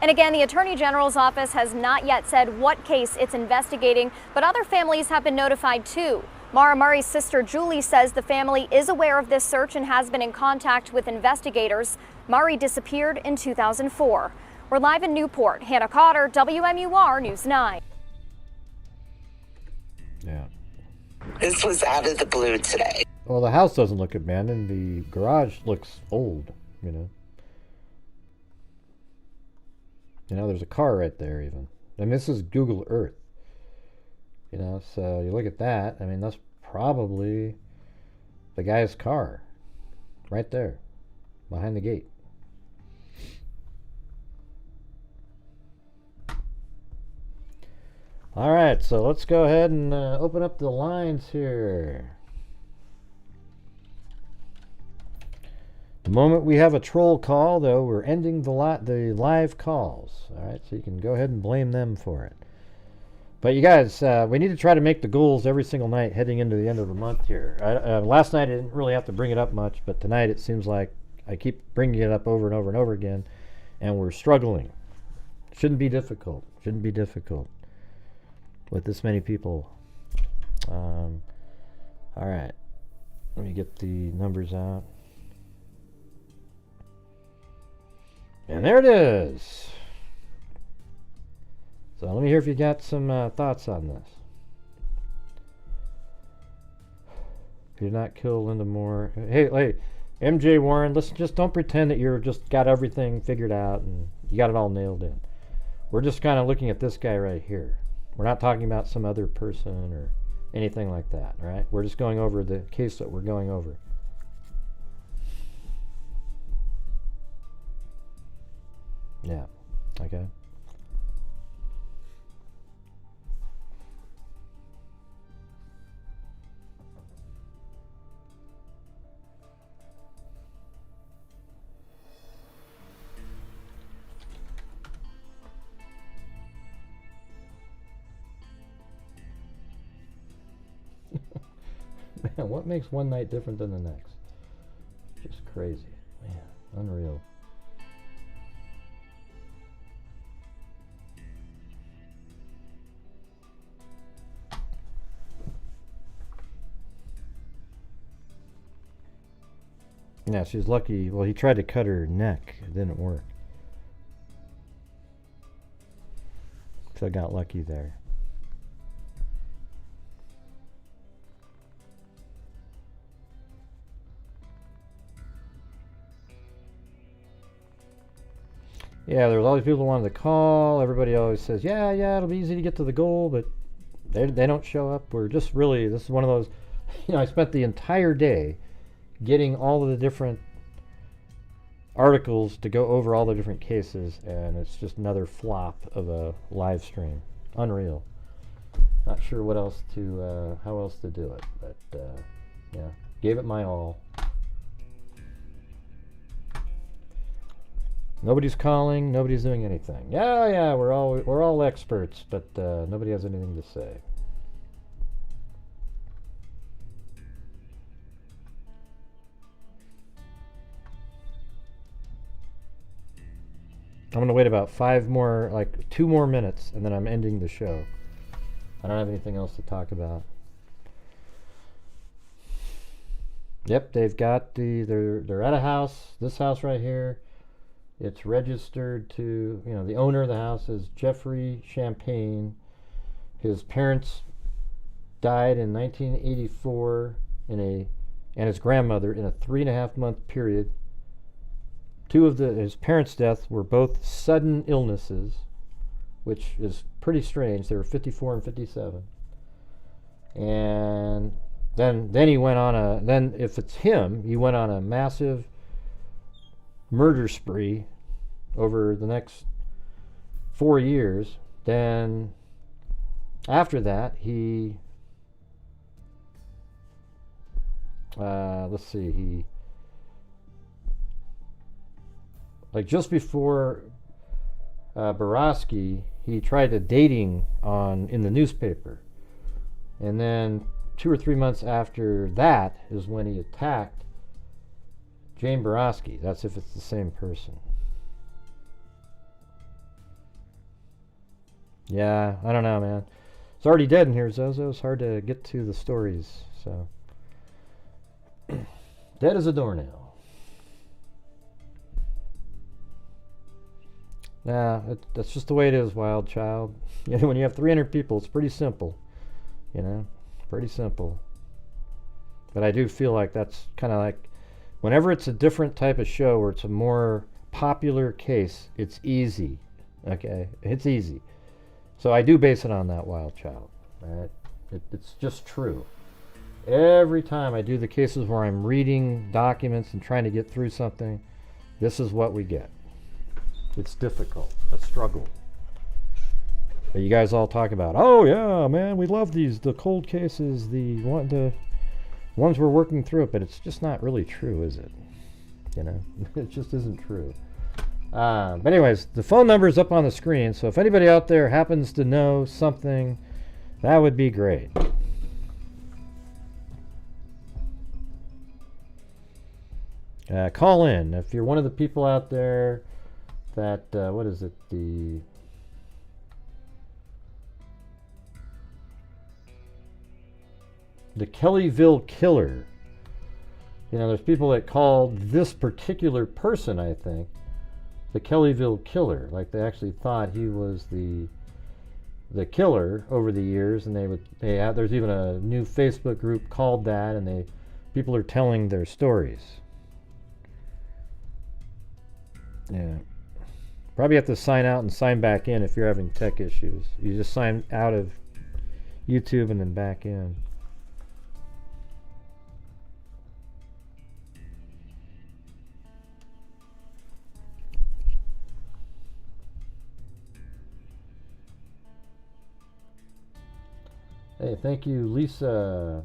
And again, the Attorney General's office has not yet said what case it's investigating, but other families have been notified too. Mara Murray's sister Julie says the family is aware of this search and has been in contact with investigators. Murray disappeared in 2004. We're live in Newport. Hannah Cotter, WMUR News 9. Yeah. This was out of the blue today. Well, the house doesn't look abandoned. The garage looks old, you know. You know, there's a car right there even. And this is Google Earth. You know, so you look at that. I mean, that's probably the guy's car. Right there. Behind the gate. All right, so let's go ahead and open up the lines here. The moment we have a troll call, though, we're ending the live calls. All right, so you can go ahead and blame them for it. But you guys, we need to try to make the goals every single night heading into the end of the month here. Last night I didn't really have to bring it up much, but tonight it seems like I keep bringing it up over and over and over again, and we're struggling. Shouldn't be difficult. Shouldn't be difficult with this many people. All right, let me get the numbers out. And there it is. So let me hear if you got some thoughts on this. If you're not kill Linda Moore. Hey, MJ Warren, listen, just don't pretend that you're just got everything figured out and you got it all nailed in. We're just kind of looking at this guy right here. We're not talking about some other person or anything like that, all right? We're just going over the case that we're going over. Yeah, okay. Man, what makes one night different than the next? Just crazy. Man, unreal. Yeah, she's lucky. Well, he tried to cut her neck. It didn't work. So I got lucky there. Yeah, there was always people who wanted to call. Everybody always says, yeah, it'll be easy to get to the goal, but they don't show up. We're just really, this is one of those, I spent the entire day getting all of the different articles to go over all the different cases, and it's just another flop of a live stream. Unreal. Not sure what else to, how else to do it, but yeah, gave it my all. Nobody's calling, nobody's doing anything. Yeah, we're all experts, but nobody has anything to say. I'm gonna wait about 2 more minutes, and then I'm ending the show. I don't have anything else to talk about. Yep, they've got they're at a house. This house right here. It's registered to, the owner of the house is Jeffrey Champagne. His parents died in 1984 and his grandmother in a 3.5-month period. His parents' deaths were both sudden illnesses, which is pretty strange. They were 54 and 57. And then he went on if it's him, he went on a massive murder spree over the next 4 years. Then after that, he just before Borowski, he tried a dating in the newspaper, and then 2 or 3 months after that is when he attacked Jane Borowski. That's if it's the same person. Yeah, I don't know, man. It's already dead in here, Zozo. It's hard to get to the stories, so. Dead as a doornail. Nah, that's just the way it is, Wild Child. When you have 300 people, it's pretty simple. Pretty simple. But I do feel like that's kind of like, whenever it's a different type of show where it's a more popular case, it's easy. Okay? It's easy. So I do base it on that, Wild Child. Right? It's just true. Every time I do the cases where I'm reading documents and trying to get through something, this is what we get. It's difficult. A struggle. But you guys all talk about, oh yeah, man, we love the cold cases, the ones we're working through it, but it's just not really true, is it? It just isn't true. But anyways, the phone number is up on the screen, so if anybody out there happens to know something, that would be great. Call in if you're one of the people out there that what is it, the Kelleyville killer. There's people that called this particular person, I think, the Kelleyville killer. Like they actually thought he was the killer over the years, and there's even a new Facebook group called that, and people are telling their stories. Yeah. Probably have to sign out and sign back in if you're having tech issues. You just sign out of YouTube and then back in. Hey, thank you, Lisa,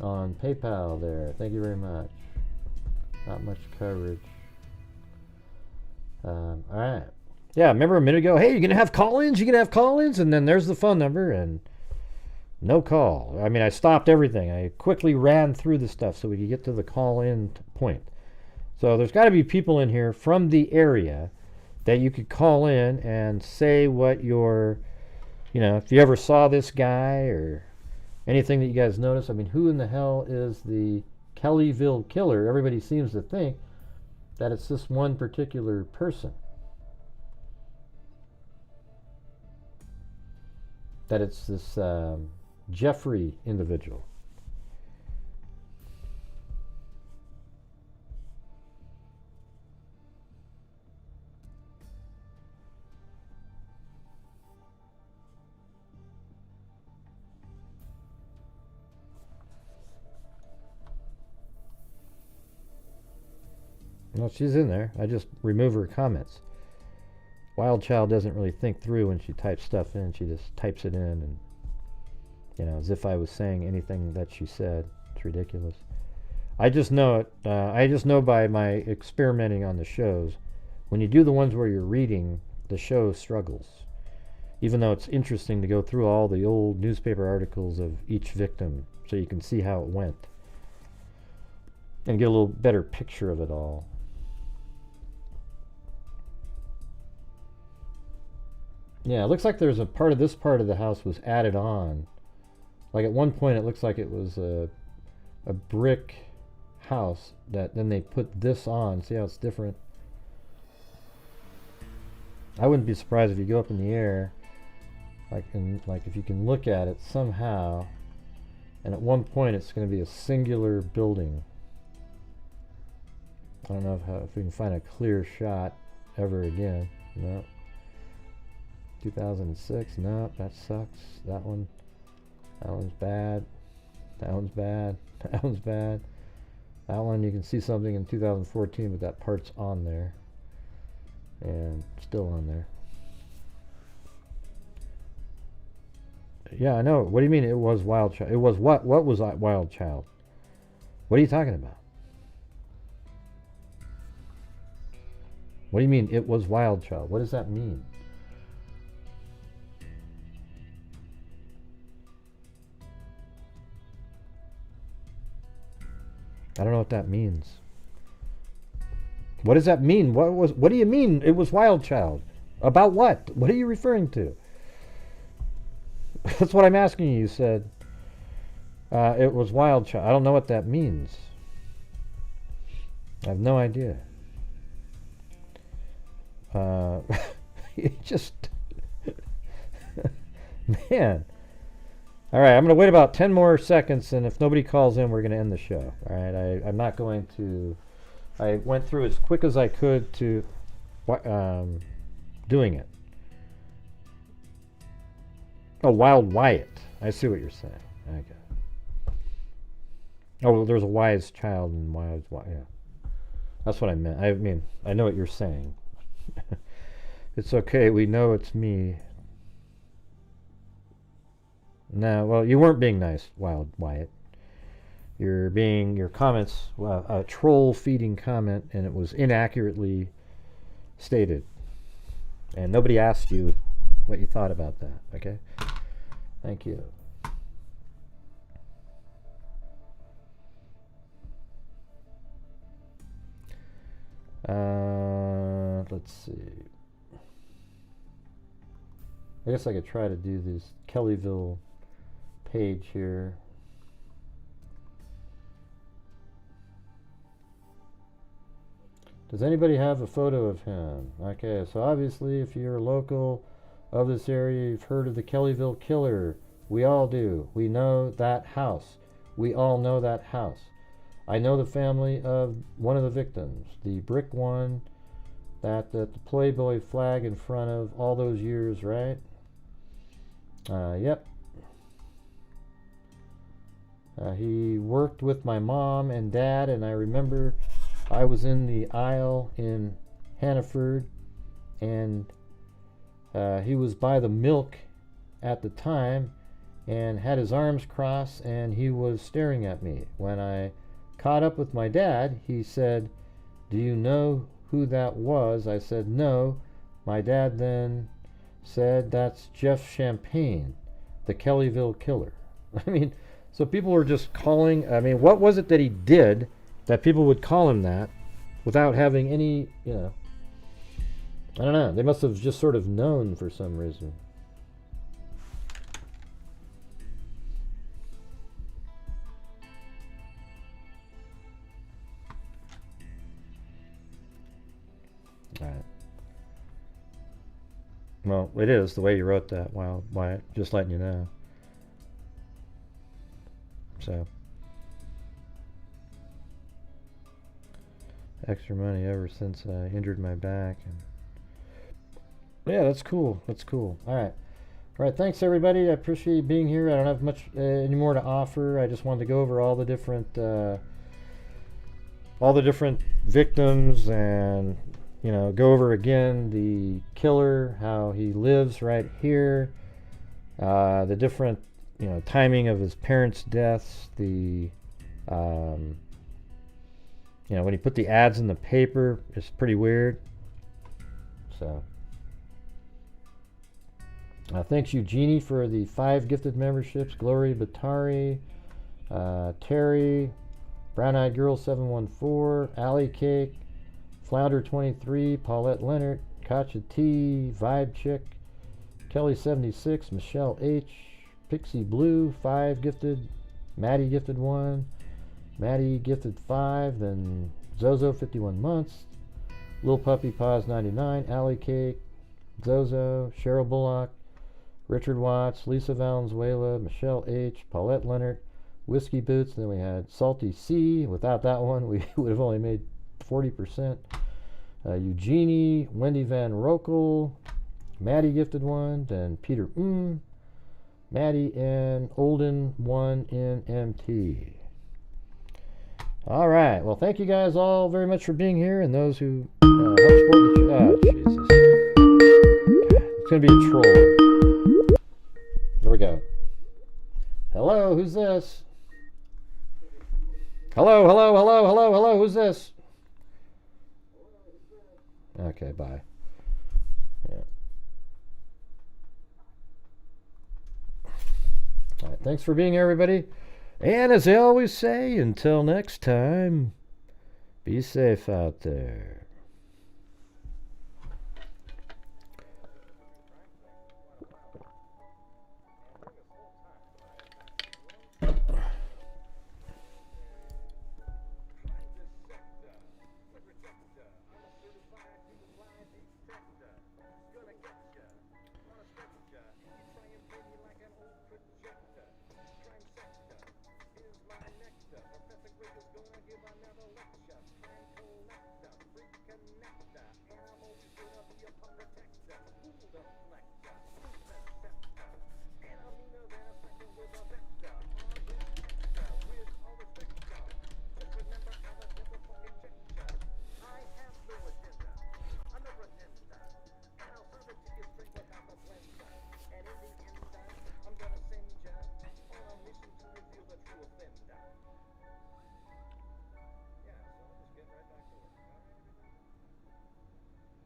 on PayPal there. Thank you very much. Not much coverage. All right. Yeah, remember a minute ago, hey, you're going to have call-ins? You're going to have call-ins? And then there's the phone number, and no call. I mean, I stopped everything. I quickly ran through the stuff so we could get to the call-in point. So there's got to be people in here from the area that you could call in and say what your, if you ever saw this guy or anything that you guys notice. I mean, who in the hell is the Kelleyville killer? Everybody seems to think that it's this one particular person. That it's this Jeffrey individual. No, she's in there. I just remove her comments. Wild Child doesn't really think through when she types stuff in. She just types it in, and as if I was saying anything that she said. It's ridiculous. I just know it. I just know by my experimenting on the shows. When you do the ones where you're reading, the show struggles. Even though it's interesting to go through all the old newspaper articles of each victim so you can see how it went and get a little better picture of it all. Yeah, it looks like there's a part of this part of the house was added on. Like at one point it looks like it was a brick house that then they put this on. See how it's different? I wouldn't be surprised if you go up in the air, like if you can look at it somehow, and at one point it's going to be a singular building. I don't know if we can find a clear shot ever again. No. 2006. No, that sucks. That one's bad. That one's bad. That one's bad. That one you can see something in 2014, but that part's on there. And still on there. Yeah, I know. What do you mean it was Wild Child? It was what? What was Wild Child? What are you talking about? What do you mean it was Wild Child? What does that mean? I don't know what that means. What does that mean? What do you mean it was Wild Child? About what? What are you referring to? That's what I'm asking you. You said it was Wild Child. I don't know what that means. I have no idea. Just man. All right, I'm going to wait about 10 more seconds, and if nobody calls in, we're going to end the show. All right, I'm not going to. I went through as quick as I could to doing it. Oh, Wild Wyatt. I see what you're saying. Okay. Oh, well, there's a wise child and Wild Wyatt. Yeah. That's what I meant. I mean, I know what you're saying. It's okay. We know it's me. No, well, you weren't being nice, Wild Wyatt. Your comments, a troll feeding comment, and it was inaccurately stated. And nobody asked you what you thought about that, okay? Thank you. Let's see. I guess I could try to do this Kelleyville page here. Does anybody have a photo of him? Okay, so obviously if you're local of this area, you've heard of the Kelleyville killer. We all do. We know that house. We all know that house. I know the family of one of the victims, the brick one that the Playboy flag in front of all those years, right? Yep. He worked with my mom and dad, and I remember I was in the aisle in Hannaford, and he was by the milk at the time and had his arms crossed, and he was staring at me. When I caught up with my dad, he said, "Do you know who that was?" I said, "No." My dad then said, "That's Jeff Champagne, the Kelleyville killer." I mean, so people were just calling. I mean, what was it that he did that people would call him that without having any, I don't know. They must have just sort of known for some reason. All right. Well, it is the way you wrote that. Wow, Wyatt, just letting you know. So, extra money ever since I injured my back, and yeah, that's cool. That's cool. All right. Thanks everybody. I appreciate you being here. I don't have much any more to offer. I just wanted to go over all the different victims, and go over again the killer, how he lives right here, the different timing of his parents' deaths, the when he put the ads in the paper, it's pretty weird. So thanks Eugenie for the 5 gifted memberships. Gloria Batari, Terry, Brown Eyed Girl 714, Alley Cake, Flounder 23, Paulette Leonard, Katcha T, Vibe Chick, Kelly 76, Michelle H, Pixie Blue 5 gifted, Maddie gifted 1, Maddie gifted 5, then Zozo 51 months, Lil Puppy Paws 99, Alley Cake, Zozo, Cheryl Bullock, Richard Watts, Lisa Valenzuela, Michelle H, Paulette Leonard, Whiskey Boots. Then we had Salty C. Without that one, we would have only made 40%. Eugenie, Wendy Van Rokel, Maddie gifted 1, then Peter Maddie and Olden 1 in MT. All right. Well, thank you guys all very much for being here, and those who help support the oh, Jesus. It's going to be a troll. Here we go. Hello, who's this? Hello, hello, hello, hello, hello, who's this? Okay, bye. Yeah. All right, thanks for being here, everybody. And as they always say, until next time, be safe out there. Connector, and I'm always gonna be a protector. Who the flex?